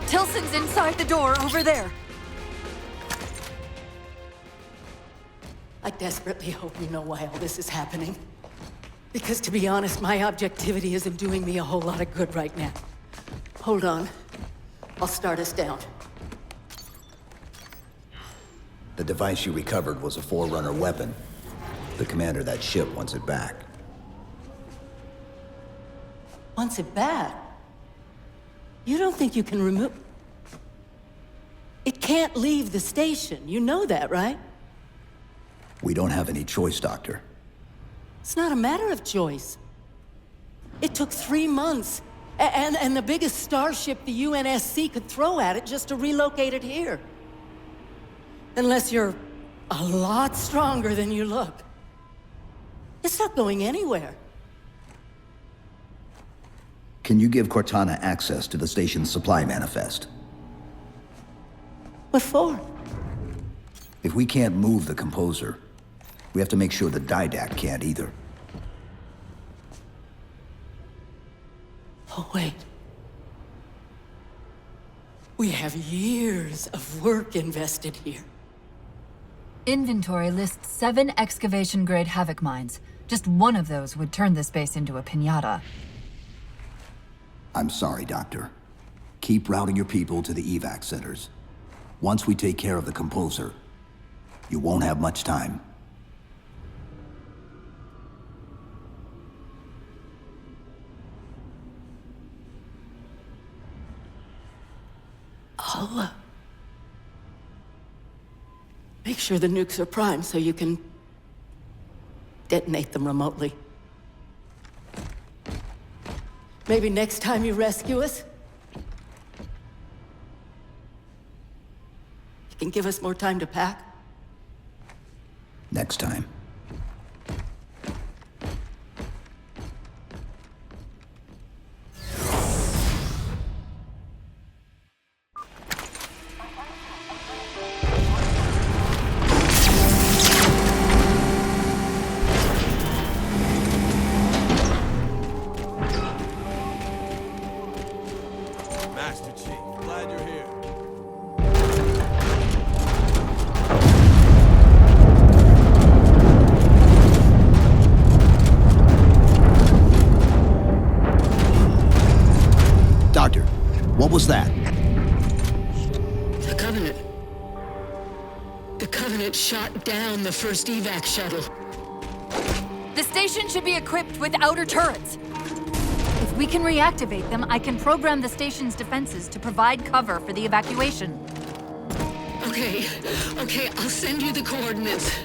Tilson's inside the door over there. I desperately hope you know why all this is happening. Because to be honest, my objectivity isn't doing me a whole lot of good right now. Hold on. I'll start us down. The device you recovered was a Forerunner weapon. The commander of that ship wants it back. Wants it back? You don't think you can remove... It can't leave the station. You know that, right? We don't have any choice, Doctor. It's not a matter of choice. It took 3 months. And the biggest starship the UNSC could throw at it just to relocate it here. Unless you're a lot stronger than you look. It's not going anywhere. Can you give Cortana access to the station's supply manifest? What for? If we can't move the composer, we have to make sure the Didact can't either. Oh, wait. We have years of work invested here. Inventory lists 7 excavation-grade Havoc mines. Just one of those would turn this base into a piñata. I'm sorry, Doctor. Keep routing your people to the evac centers. Once we take care of the composer, you won't have much time. I'll, make sure the nukes are primed so you can detonate them remotely. Maybe next time you rescue us, you can give us more time to pack. Next time. Master Chief, glad you're here. Doctor, what was that? The Covenant. The Covenant shot down the first evac shuttle. The station should be equipped with outer turrets. If we can reactivate them, I can program the station's defenses to provide cover for the evacuation. Okay, I'll send you the coordinates.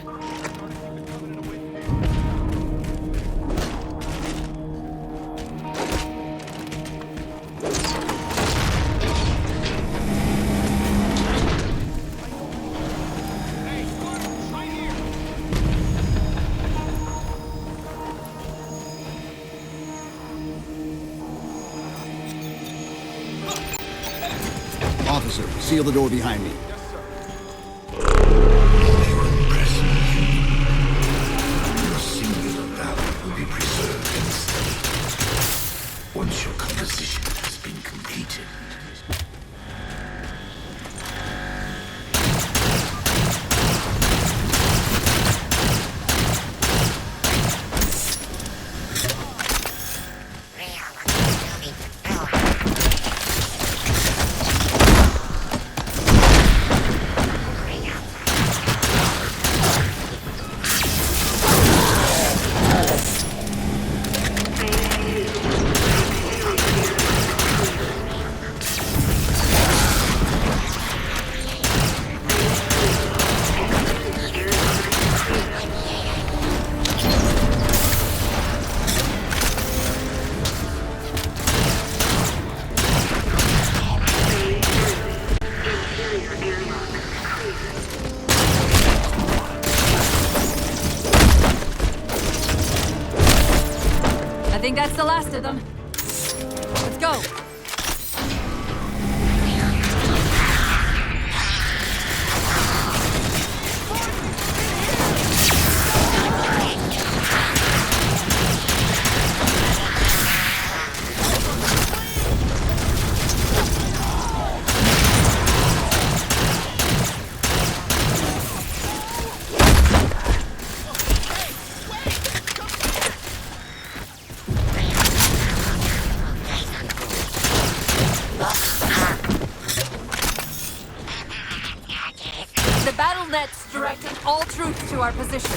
Officer, seal the door behind me. Your singular valor will be preserved and stayed once your composition has been completed. I think that's the last of them. Let's go. directing all troops to our position.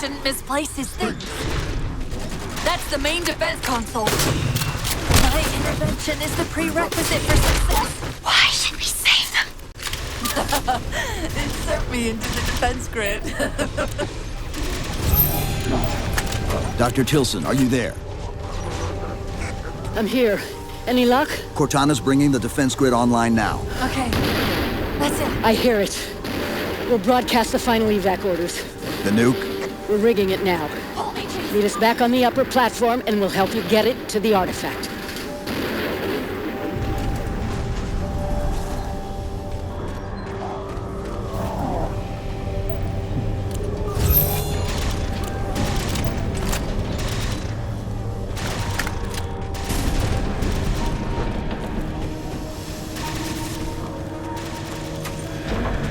Shouldn't misplace his things. That's the main defense console. My intervention is the prerequisite for success. Why should we save them? Insert me into the defense grid. Dr. Tilson, are you there? I'm here. Any luck? Cortana's bringing the defense grid online now. Okay. That's it. I hear it. We'll broadcast the final evac orders. The nuke? We're rigging it now. Meet us back on the upper platform and we'll help you get it to the artifact.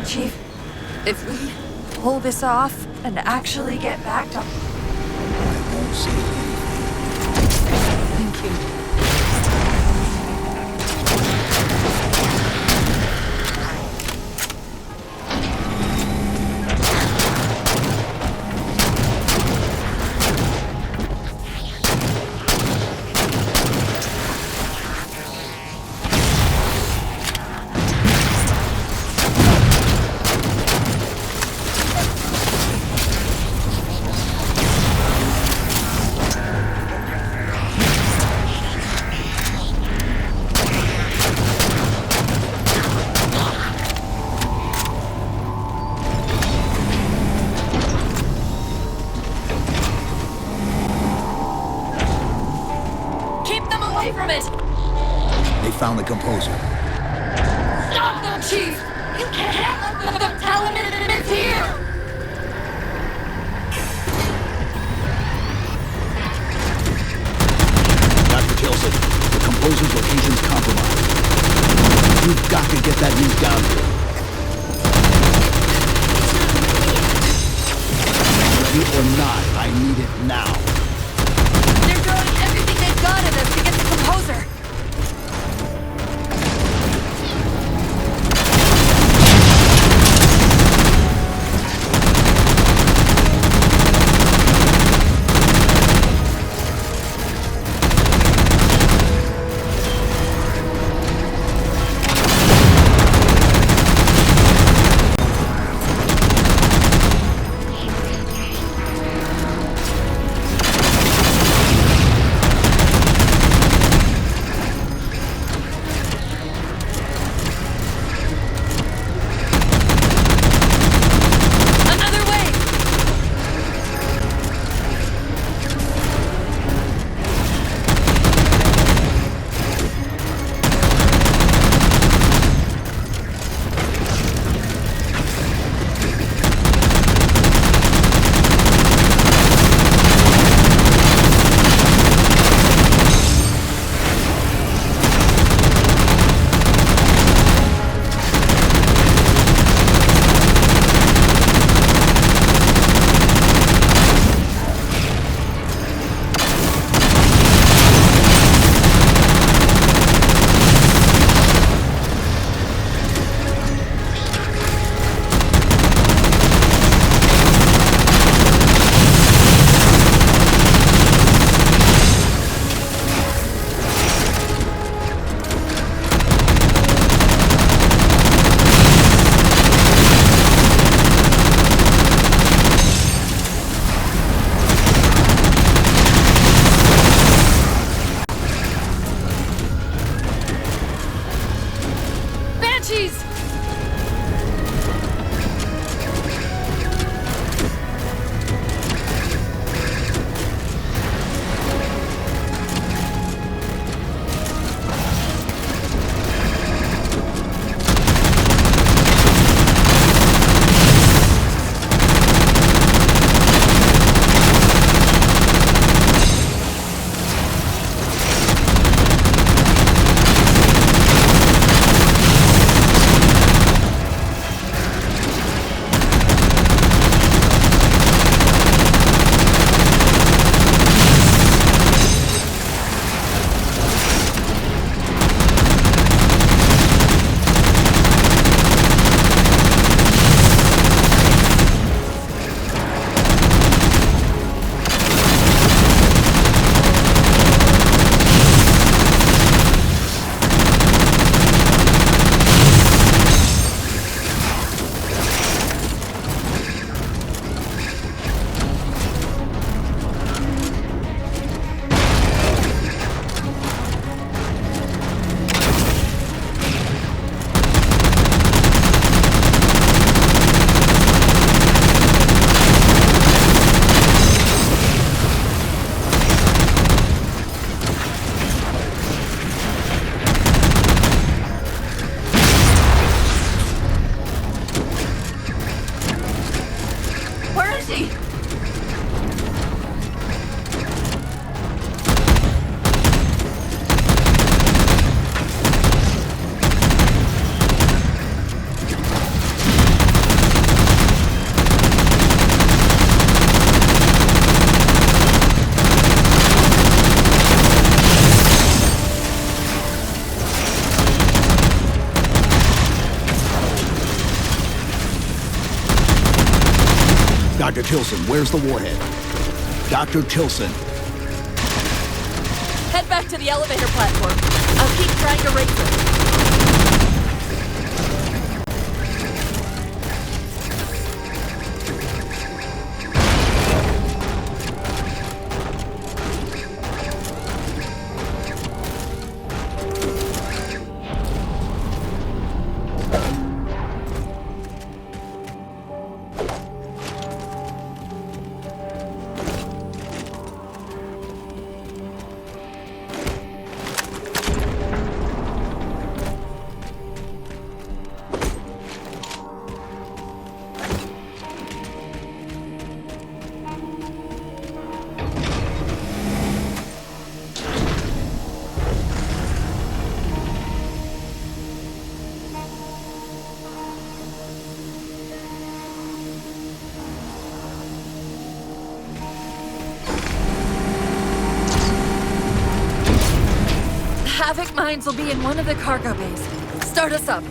Chief, if we pull this off and actually get back to... Thank you. From it. They found the composer. Stop them, Chief! You can't let them tell him it's here! Dr. Tilson, the composer's location's compromised. You've got to get that nuke down here. Ready or not, I need it now. They're throwing everything they've got at us to get the composer. Dr. Tilson, where's the warhead? Dr. Tilson. Head back to the elevator platform. I'll keep trying to raise it. Havoc mines will be in one of the cargo bays. Start us up.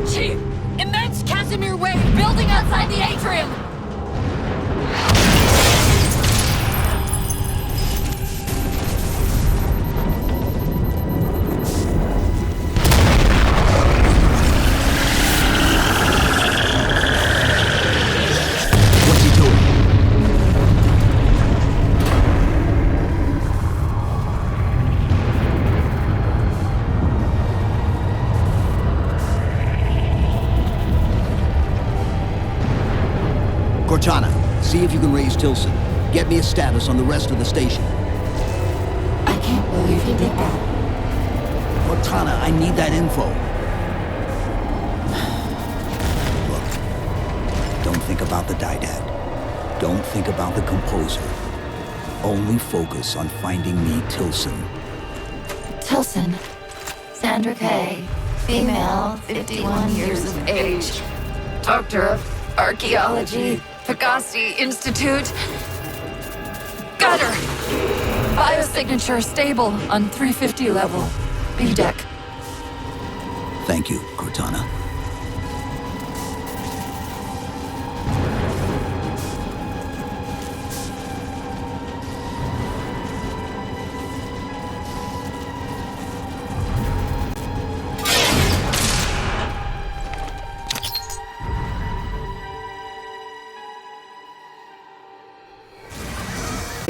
Chief! Immense Casimir wave building outside the atrium! Cortana, see if you can raise Tilson. Get me a status on the rest of the station. I can't believe you did that. Cortana, I need that info. Look, don't think about the Didact. Don't think about the Composer. Only focus on finding me Tilson. Tilson. Sandra Kay. Female, 51 years of age. Doctor of Archaeology. Pegasi Institute. Got her! Biosignature stable on 350 level. B deck. Thank you, Cortana.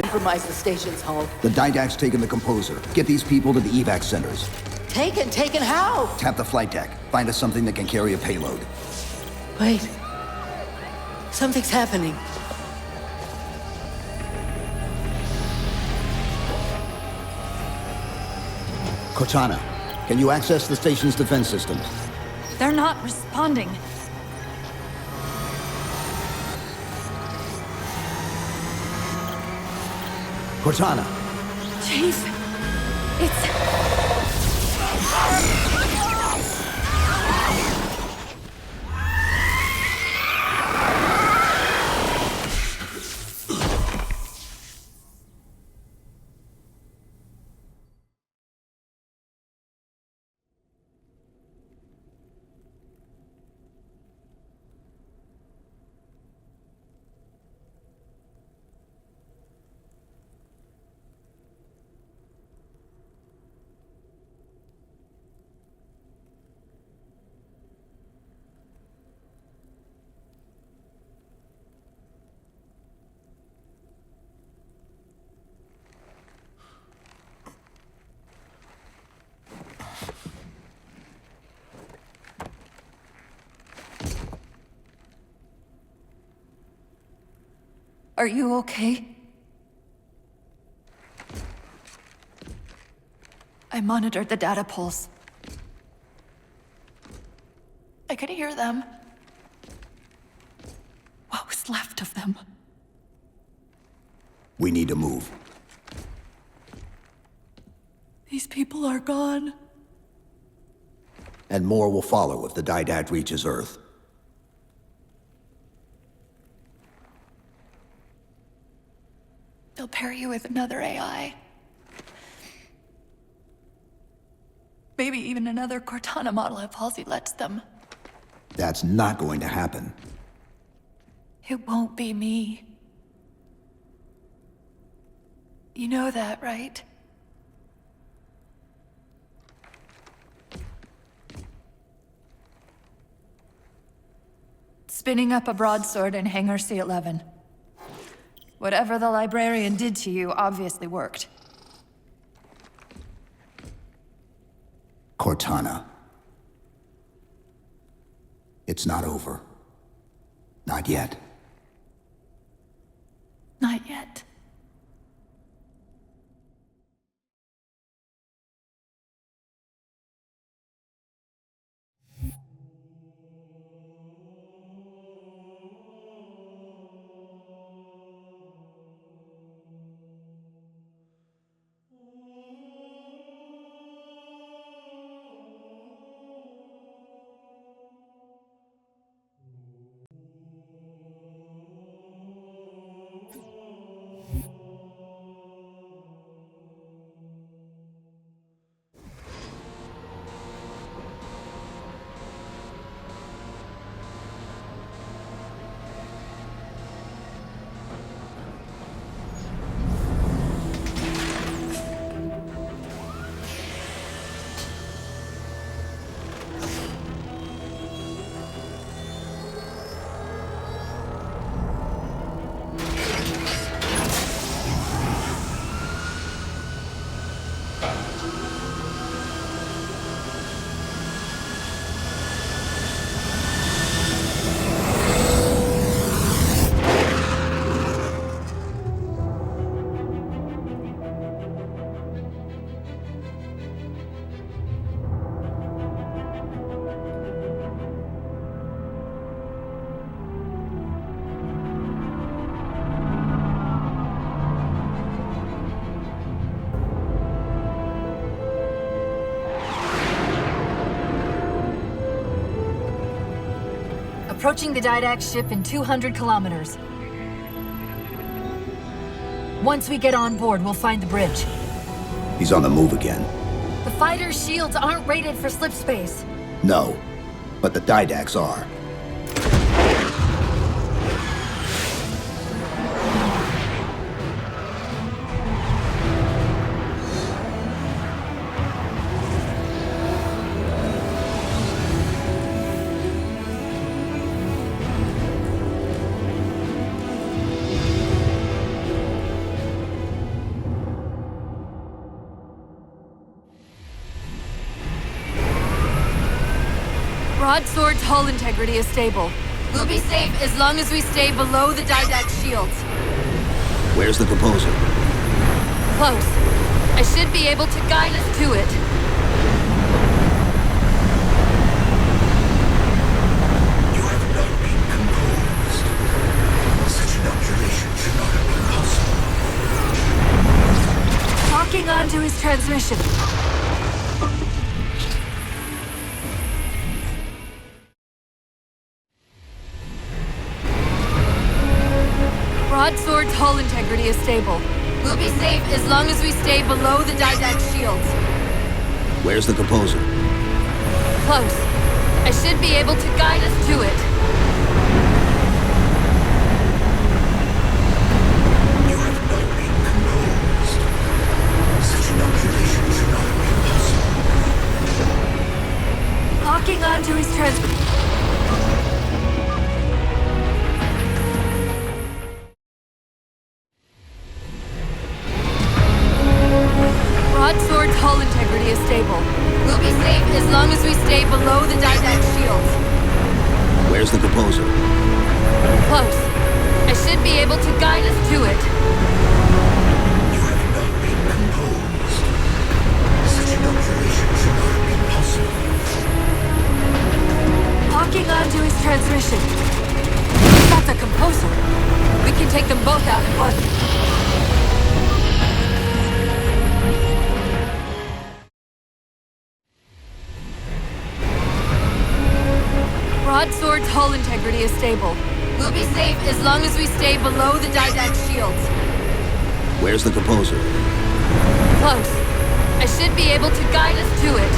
Compromise the station's hull. The Didact's taken the Composer. Get these people to the evac centers. Taken how? Tap the flight deck. Find us something that can carry a payload. Wait. Something's happening. Cortana, can you access the station's defense systems? They're not responding. Cortana. Chief, it's... Are you okay? I monitored the data pulse. I could hear them. What was left of them? We need to move. These people are gone. And more will follow if the Didact reaches Earth. They'll pair you with another AI. Maybe even another Cortana model if Halsey lets them. That's not going to happen. It won't be me. You know that, right? Spinning up a broadsword in Hangar C-11. Whatever the librarian did to you obviously worked. Cortana. It's not over. Not yet. Not yet. Approaching the Didax ship in 200 kilometers. Once we get on board, we'll find the bridge. He's on the move again. The fighter's shields aren't rated for slip space. No, but the Didax are. Broadsword's hull integrity is stable. We'll be safe as long as we stay below the Didax shields. Where's the composer? Close. I should be able to guide us to it. You have not been composed. Such an observation should not have been possible. Locking onto his transmission. Broadsword's hull integrity is stable. We'll be safe as long as we stay below the Didax shields. Where's the composer? Close. I should be able to guide us to it. You have not been composed. Such an observation should not have been possible. Locking onto his transmission. Broadsword's hull integrity is stable. We'll be safe as long as we stay below the Didax shields. Where's the composer? Close. I should be able to guide us to it. You have not been composed. Such an observation should not have been possible. Locking onto his transmission. That's a composer. We can take them both out at once. Broadsword's hull integrity is stable. We'll be safe as long as we stay below the Didax shields. Where's the composer? Close. I should be able to guide us to it.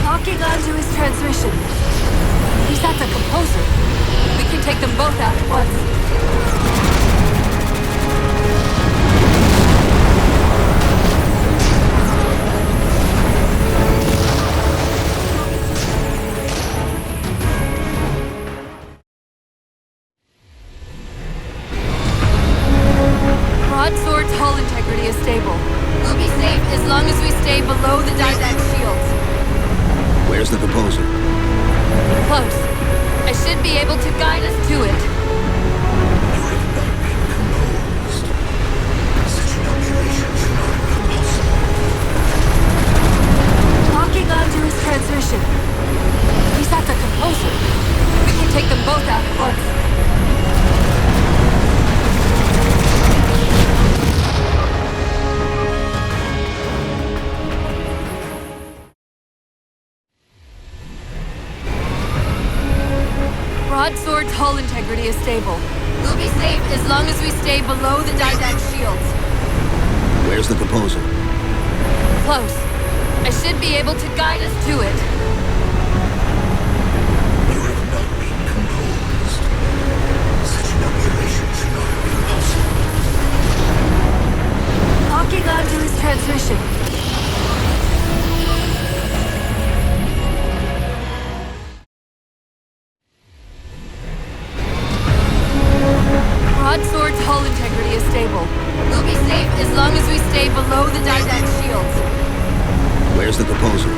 Locking onto his transmission. He's at the composer. We can take them both out at once. Broadsword's hull integrity is stable. We'll be safe as long as we stay below the Dizak shields. Where's the composer? Close. I should be able to guide us to it. Locking onto his transmission. He's at the composer. We can take them both out at once. Broadsword's hull integrity is stable. We'll be safe as long as we stay below the Dizak shields. Where's the composer? Close. I should be able to guide us to it. Locking onto his transmission. Broadsword's hull integrity is stable. We'll be safe as long as we stay below the Dizak shields. Where's the composer?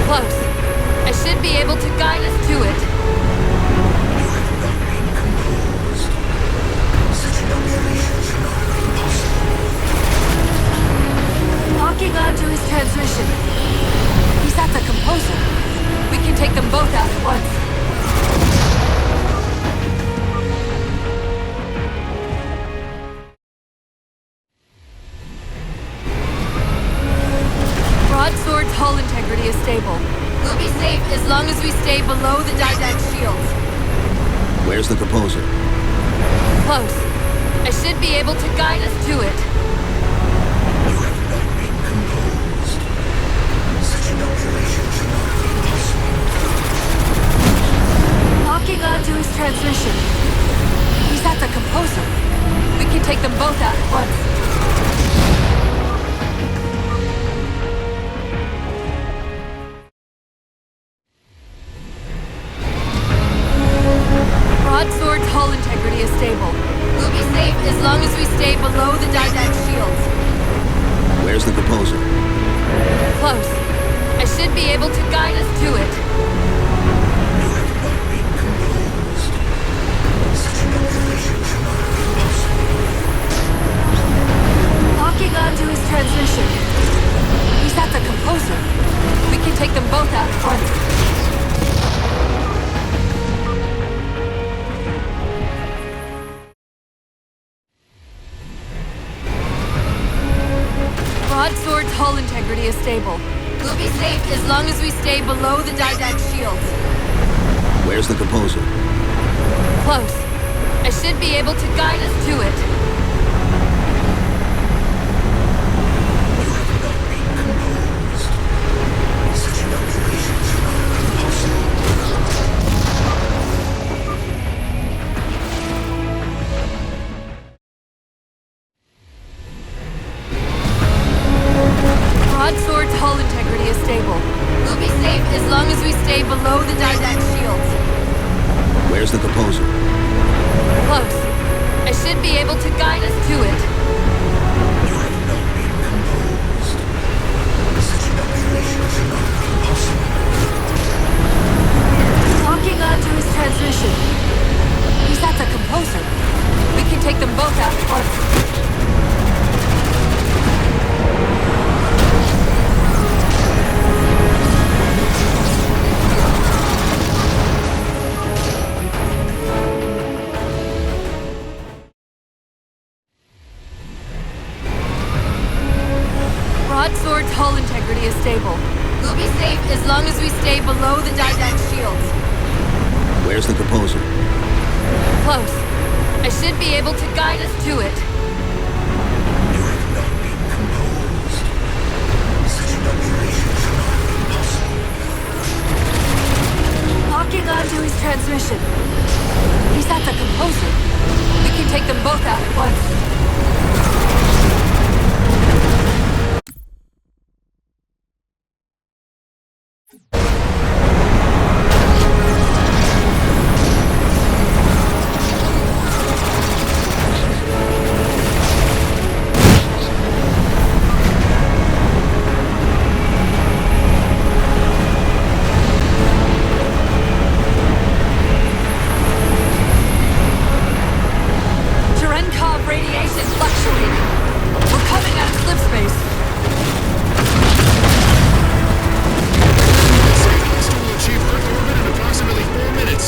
Close. I should be able to guide us to it. Locking onto his transmission. He's at the composer. We can take them both out at once. Broadsword's hull integrity is stable. We'll be safe as long as we stay below the Dizak shields. Where's the composer? Close. I should be able to guide us to it. Locking onto his transmission. He's at the composer. We can take them both out at once. Broadsword's hull integrity is stable. We'll be safe as long as we stay below the Dizak shields. Where's the composer? Close. I should be able to guide us to it. Locking onto his transmission. He's at the composer. We can take them both out at once. Broadsword's hull integrity is stable. We'll be safe as long as we stay below the Dizak shields. Where's the composer? Close. I should be able to guide us to it. Broadsword's hull integrity is stable. We'll be safe as long as we stay below the Dizak shields. Where's the composer? Close. I should be able to guide us to it. Locking onto his transmission. He's at the composer. We can take them both out at once. Broadsword's hull integrity is stable. We'll be safe as long as we stay below the Didact shields. Where's the composer? Close. I should be able to guide us to it. Locking onto his transmission. He's at the composer. We can take them both out at once. Cherenkov radiation fluctuating. We're coming out of slip space. Hostile will achieve Earth orbit in approximately 4 minutes.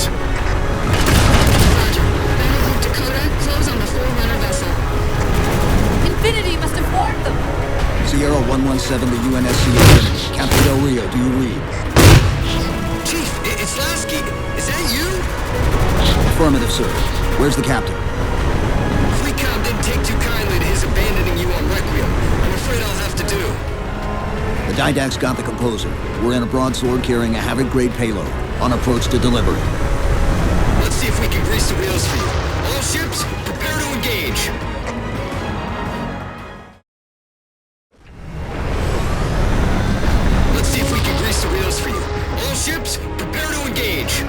Roger. Battle Group Dakota, close on the Forerunner vessel. Infinity must have warned them. Sierra 117 to UNSC Infinity. Captain Del Rio, do you read? Chief, it's Lasky. Is that you? Affirmative, sir. Where's the captain? Fleetcom didn't take too kindly to his abandoning you on Requiem. I'm afraid I'll have to do. The Didact's got the composer. We're in a broadsword carrying a Havoc-grade payload. On approach to delivery. Let's see if we can grease the wheels for you. All ships, prepare to engage. Let's see if we can grease the wheels for you. All ships, prepare to engage.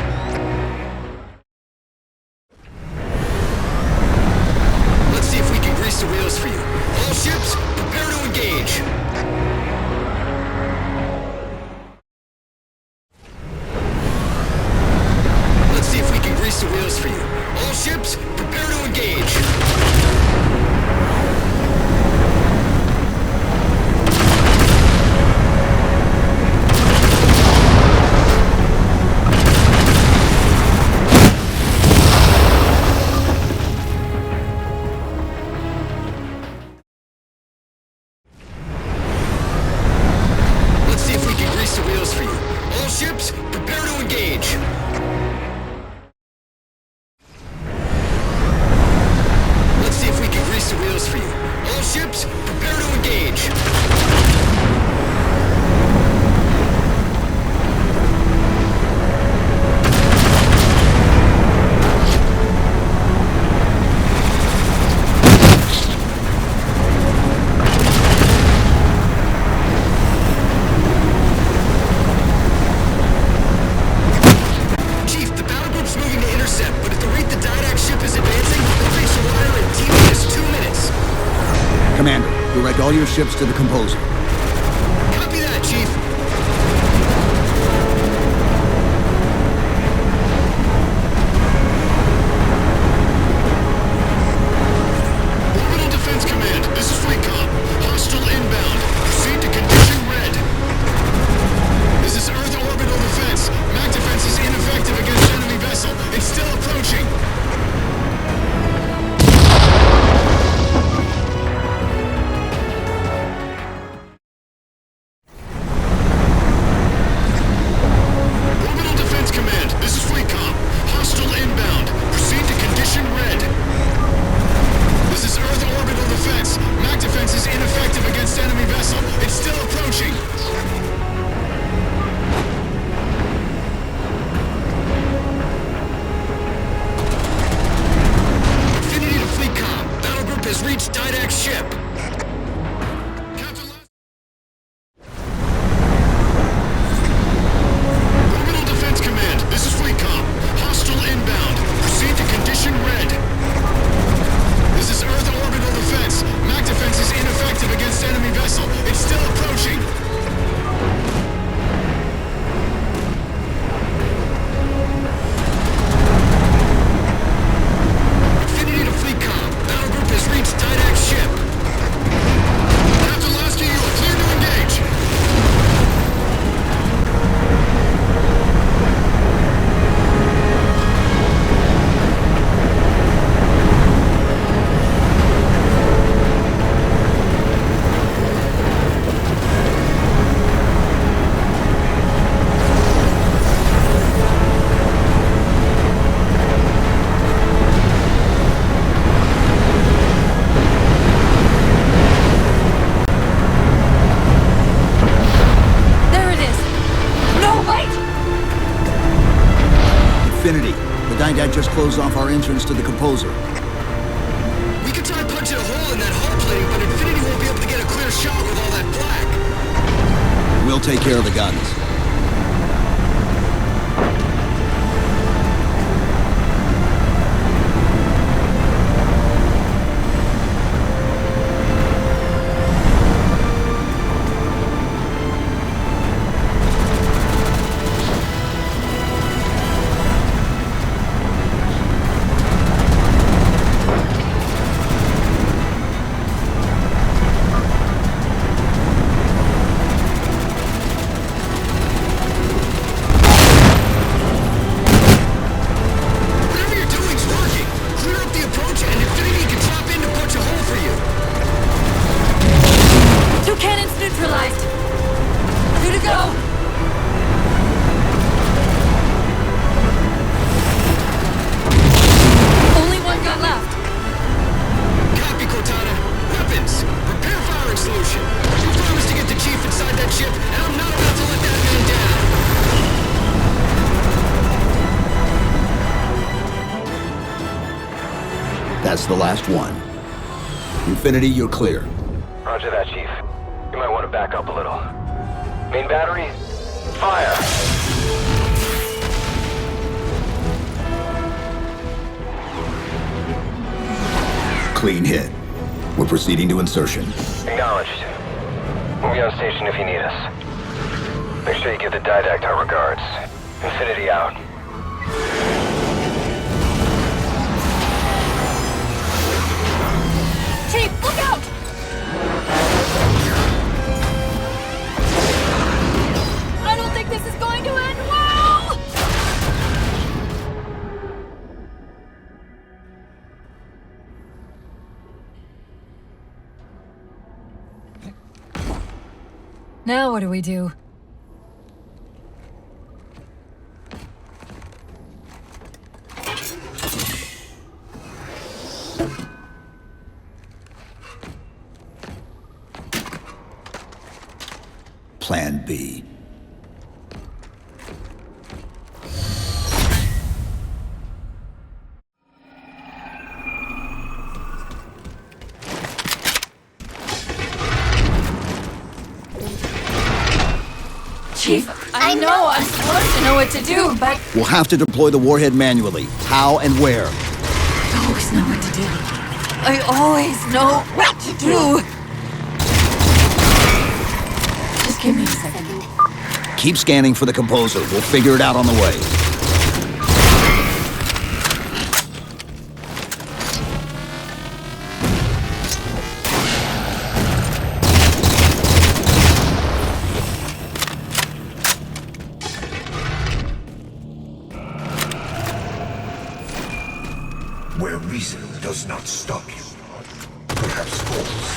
Let's see if we can grease the wheels for you. All ships, prepare to engage. Let's see if we can grease the wheels for you. All ships, prepare to engage. Let's see if we can grease the wheels for you. All ships, prepare to engage. Let's see if we can grease the wheels for you. All ships, prepare to engage. Chief, the battle group's moving to intercept, but at the rate the Didact ship is advancing, they'll reach the wire in T-minus 2 minutes. Commander, direct all your ships to the composer. Infinity. The Dyad just closed off our entrance to the Composer. We could try punching a hole in that hull plating, but Infinity won't be able to get a clear shot with all that black. We'll take care of the guns. That's the last one. Infinity, you're clear. Roger that, Chief. You might want to back up a little. Main battery, fire! Clean hit. We're proceeding to insertion. Acknowledged. We'll be on station if you need us. Make sure you give the Didact our regards. Infinity out. Chief, look out! I don't think this is going to end well! Now what do we do? Plan B. Chief, I know I'm supposed to know what to do, but... We'll have to deploy the warhead manually. How and where? I always know what to do. I always know what to do. Just give me a second. Keep scanning for the Composer. We'll figure it out on the way. Where reason does not stop you, perhaps force.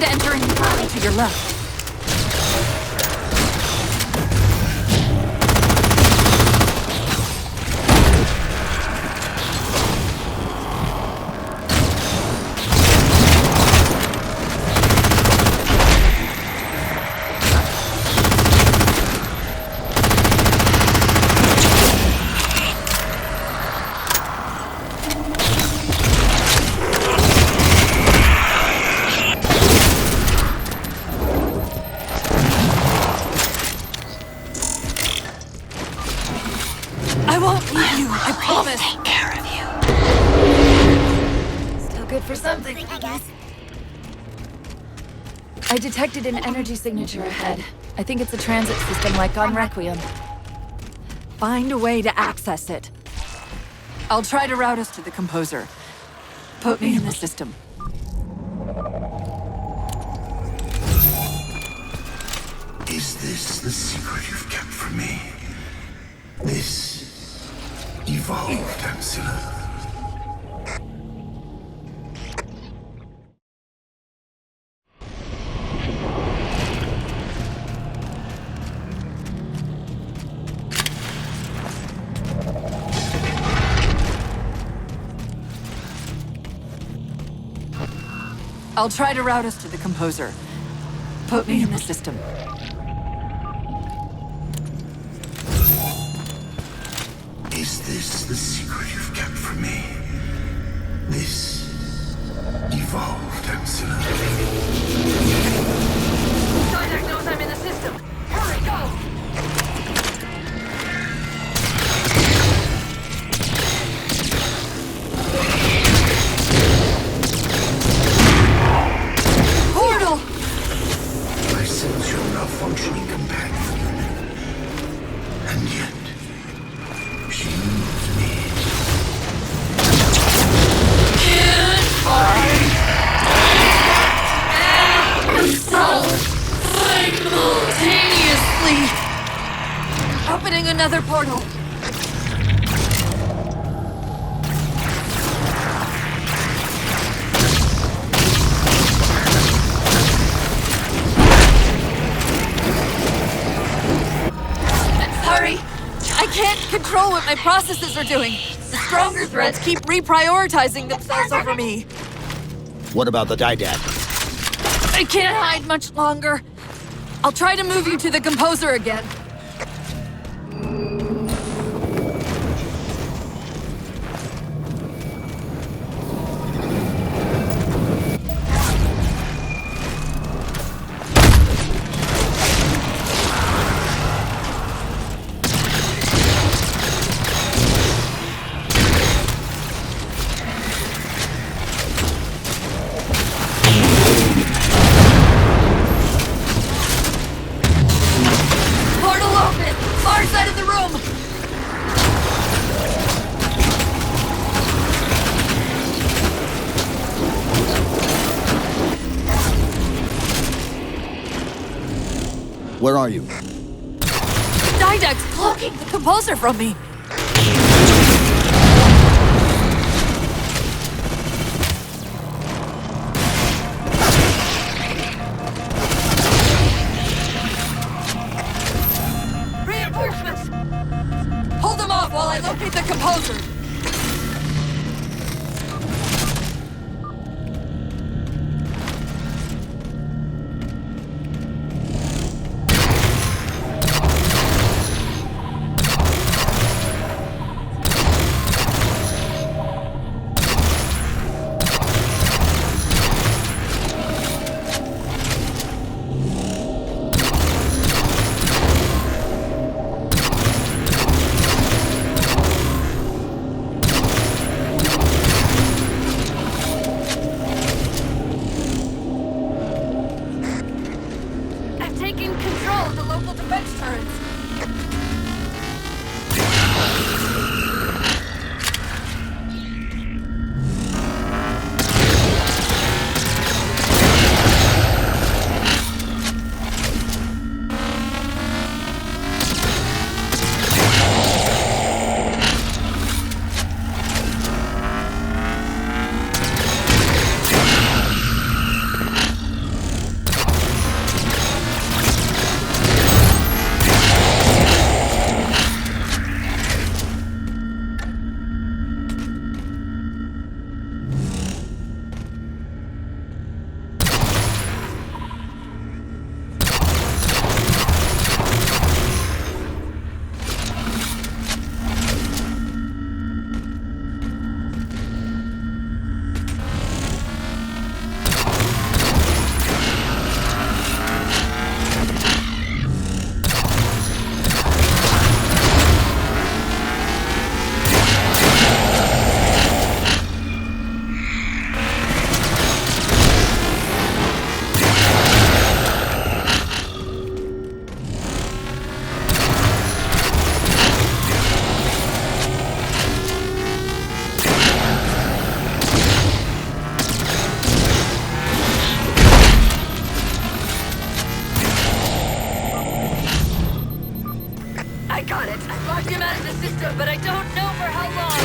Entering the alley to your left. I won't leave you, I promise. Take care of you. Still good for something, I guess. I detected an energy signature ahead. I think it's a transit system like on Requiem. Find a way to access it. I'll try to route us to the Composer. Put me in the system. Is this the secret you've kept from me? This evolved Ancilla? I'll try to route us to the Composer. Put me in the system. Is this the secret you've kept from me? This evolved ancillary. Didact knows I'm in the system. Hurry, go! Portal! I sense your malfunctioning companion. And yet, she moves me. Can't find simultaneously! Opening another portal. Sorry, I can't control what my processes are doing. The stronger threats keep reprioritizing themselves over me. What about the Didact? I can't hide much longer. I'll try to move you to the Composer again. Portal open! Far side of the room! Where are you? Didact's cloaking the Composer from me! Reinforcements! Hold them off while I locate the Composer! I've taken control of the local defense turrets. I got it. I locked him out of the system, but I don't know for how long.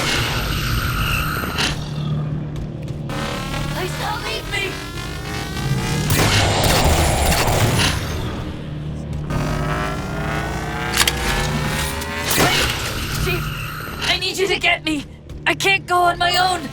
Please don't leave me! Wait! Chief! I need you to get me! I can't go on my own!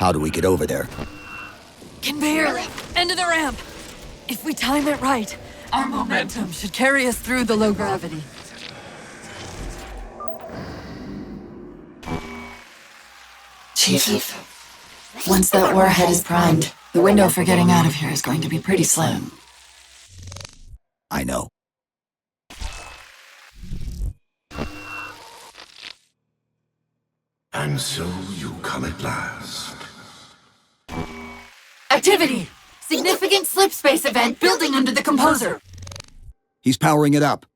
How do we get over there? Conveyor! End of the ramp! If we time it right, our momentum should carry us through the low gravity. Chief, once that warhead is primed, the window for getting out of here is going to be pretty slim. I know. And so you come at last. Activity! Significant slip space event building under the composer. He's powering it up.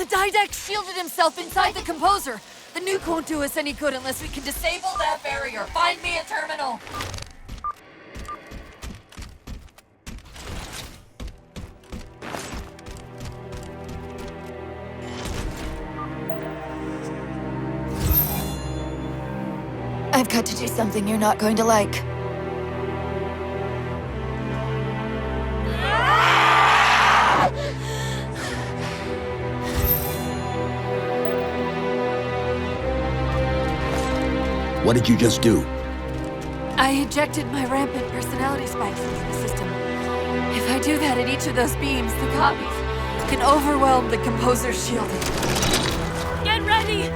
Didact shielded himself inside the composer. The nuke won't do us any good unless we can disable that barrier. Find me a terminal. I've got to do something you're not going to like. What did you just do? I ejected my rampant personality spikes into the system. If I do that at each of those beams, the copies can overwhelm the composer's shielding. Get ready!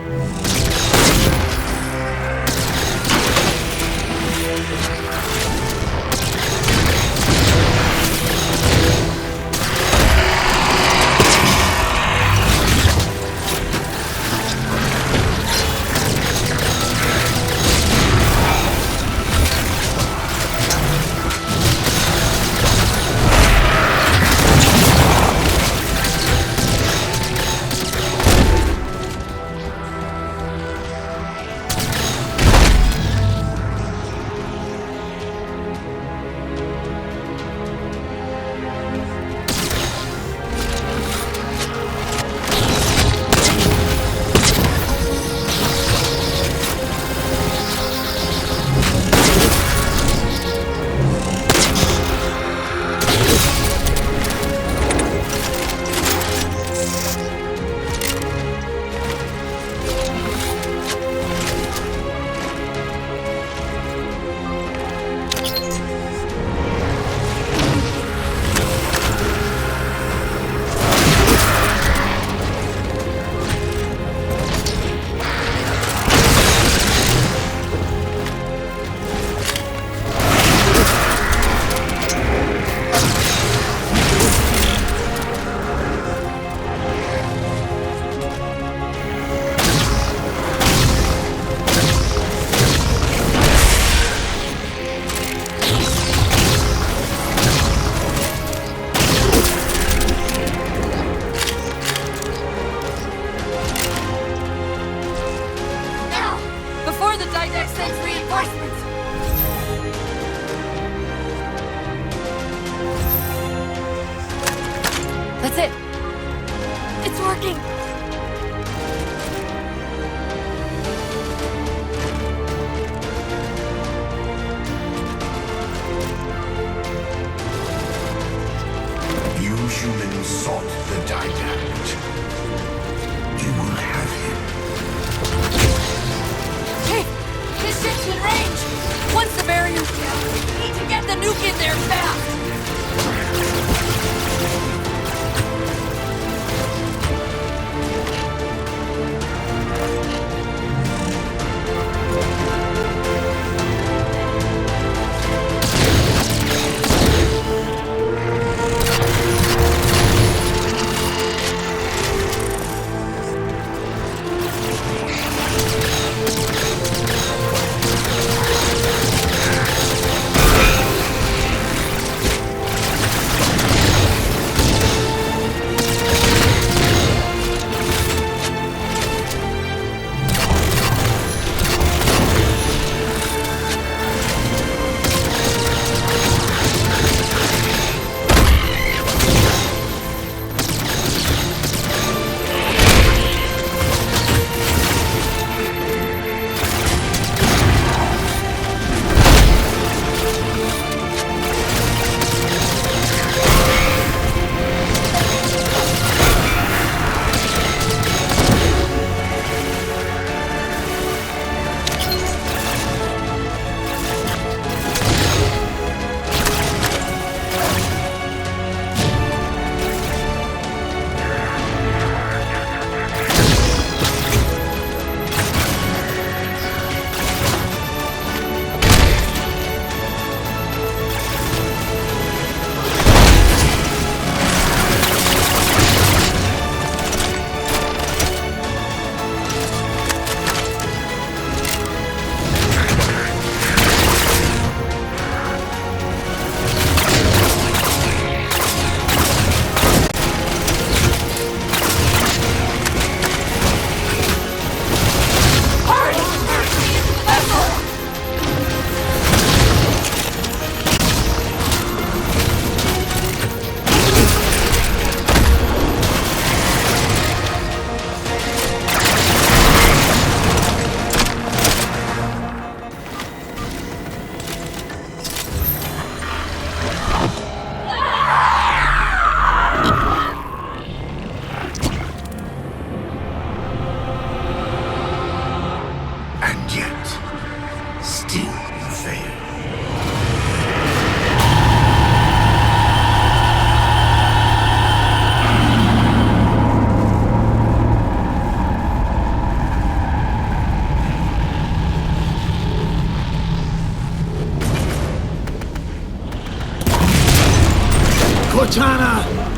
Cortana!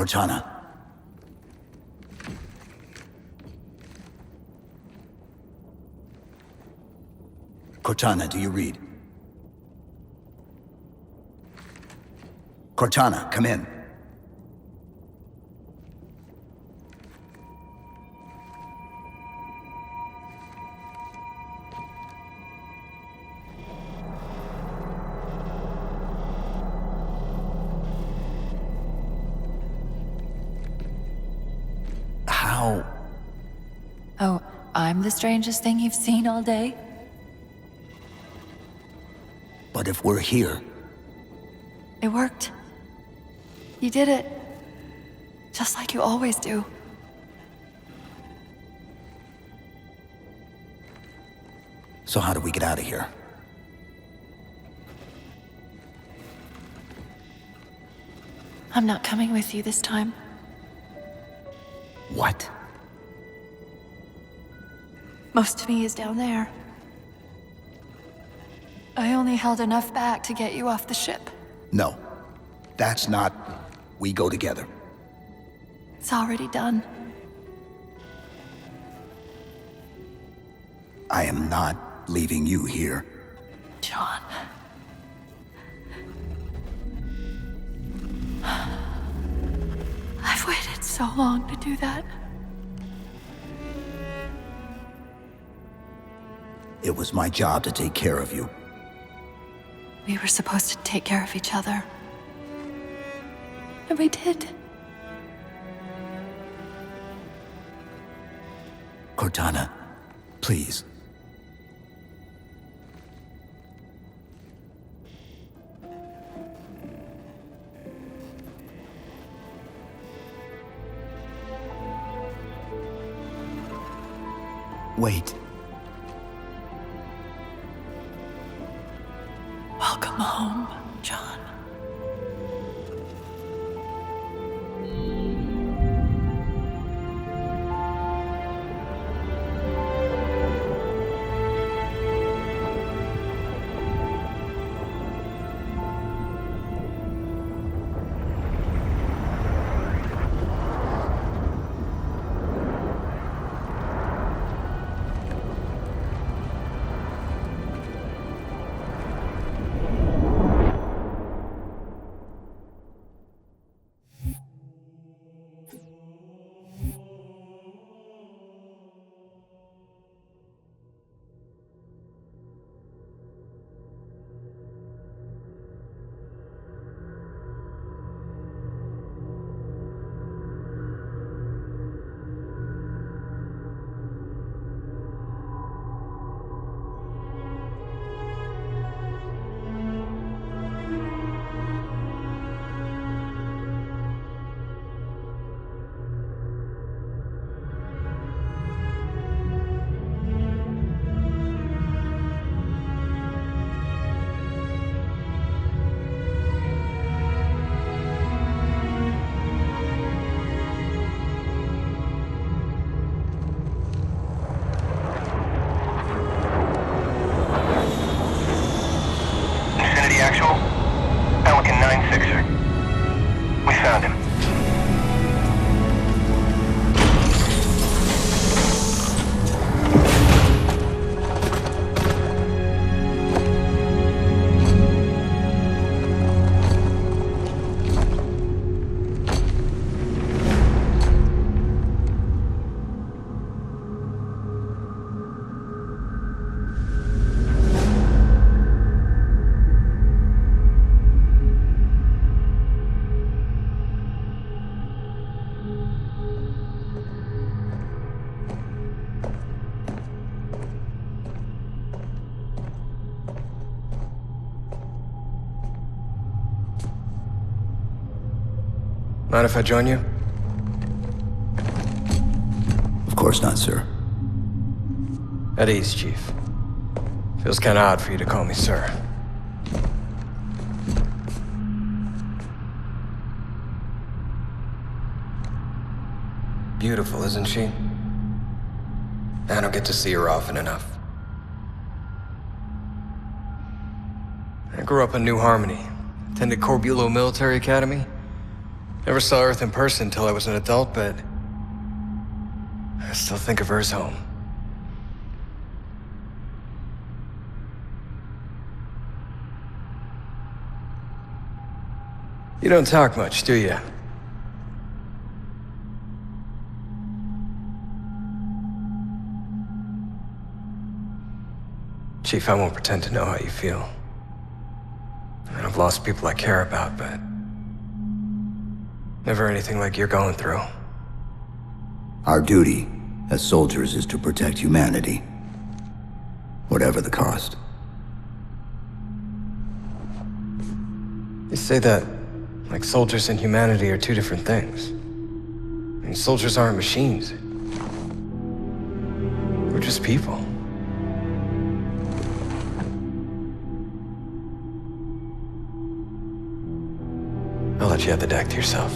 Cortana. Cortana, do you read? Cortana, come in. How? Oh, I'm the strangest thing you've seen all day? But if we're here, It worked. You did it. Just like you always do. so how do we get out of here? I'm not coming with you this time. What? Most of me is down there. I only held enough back to get you off the ship. No. That's not... We go together. It's already done. I am not leaving you here. John. I've waited so long to do that. It was my job to take care of you. We were supposed to take care of each other. And we did. Cortana, please. Wait. Welcome home, John. Actual? Pelican 9-6er. We found him. Mind if I join you? Of course not, sir. At ease, Chief. Feels kinda odd for you to call me sir. Beautiful, isn't she? I don't get to see her often enough. I grew up in New Harmony. Attended Corbulo Military Academy. Never saw Earth in person until I was an adult, but I still think of her as home. You don't talk much, do you? Chief, I won't pretend to know how you feel. And I've lost people I care about, but never anything like you're going through. Our duty as soldiers is to protect humanity, whatever the cost. You say that like soldiers and humanity are two different things. I mean, soldiers aren't machines. We're just people. I'll let you have the deck to yourself.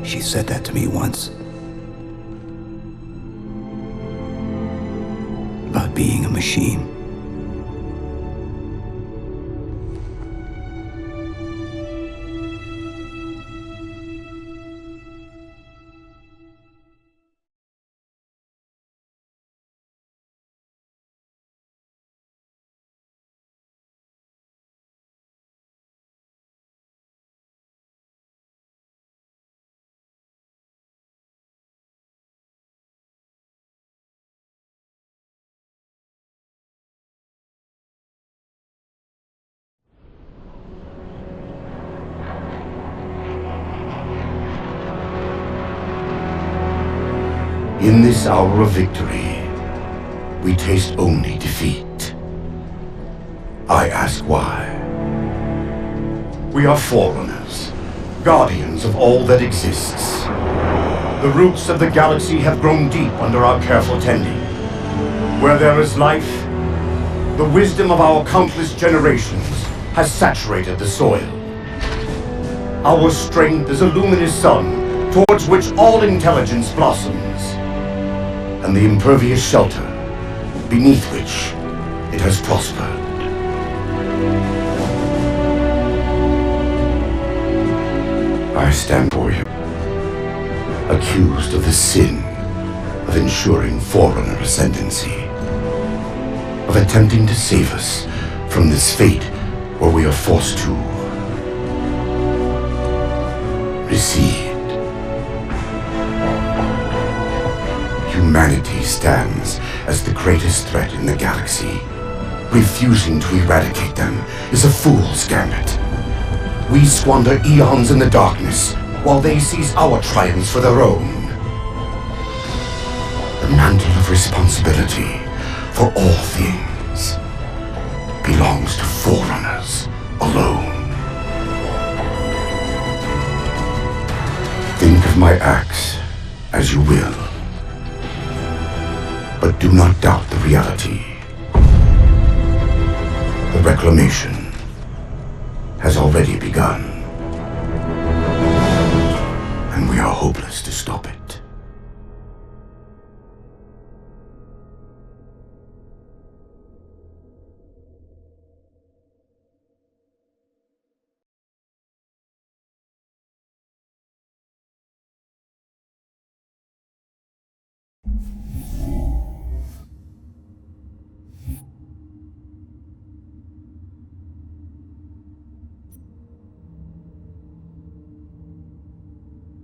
She said that to me once. About being a machine. In this hour of victory, we taste only defeat. I ask why. We are Forerunners, guardians of all that exists. The roots of the galaxy have grown deep under our careful tending. Where there is life, the wisdom of our countless generations has saturated the soil. Our strength is a luminous sun towards which all intelligence blossoms, and the impervious shelter beneath which it has prospered. I stand for you, accused of the sin of ensuring Forerunner ascendancy, of attempting to save us from this fate where we are forced to recede. Humanity stands as the greatest threat in the galaxy. Refusing to eradicate them is a fool's gambit. We squander eons in the darkness, while they seize our triumphs for their own. The mantle of responsibility for all things belongs to Forerunners alone. Think of my acts as you will, but do not doubt the reality. The reclamation has already begun, and we are hopeless to stop it.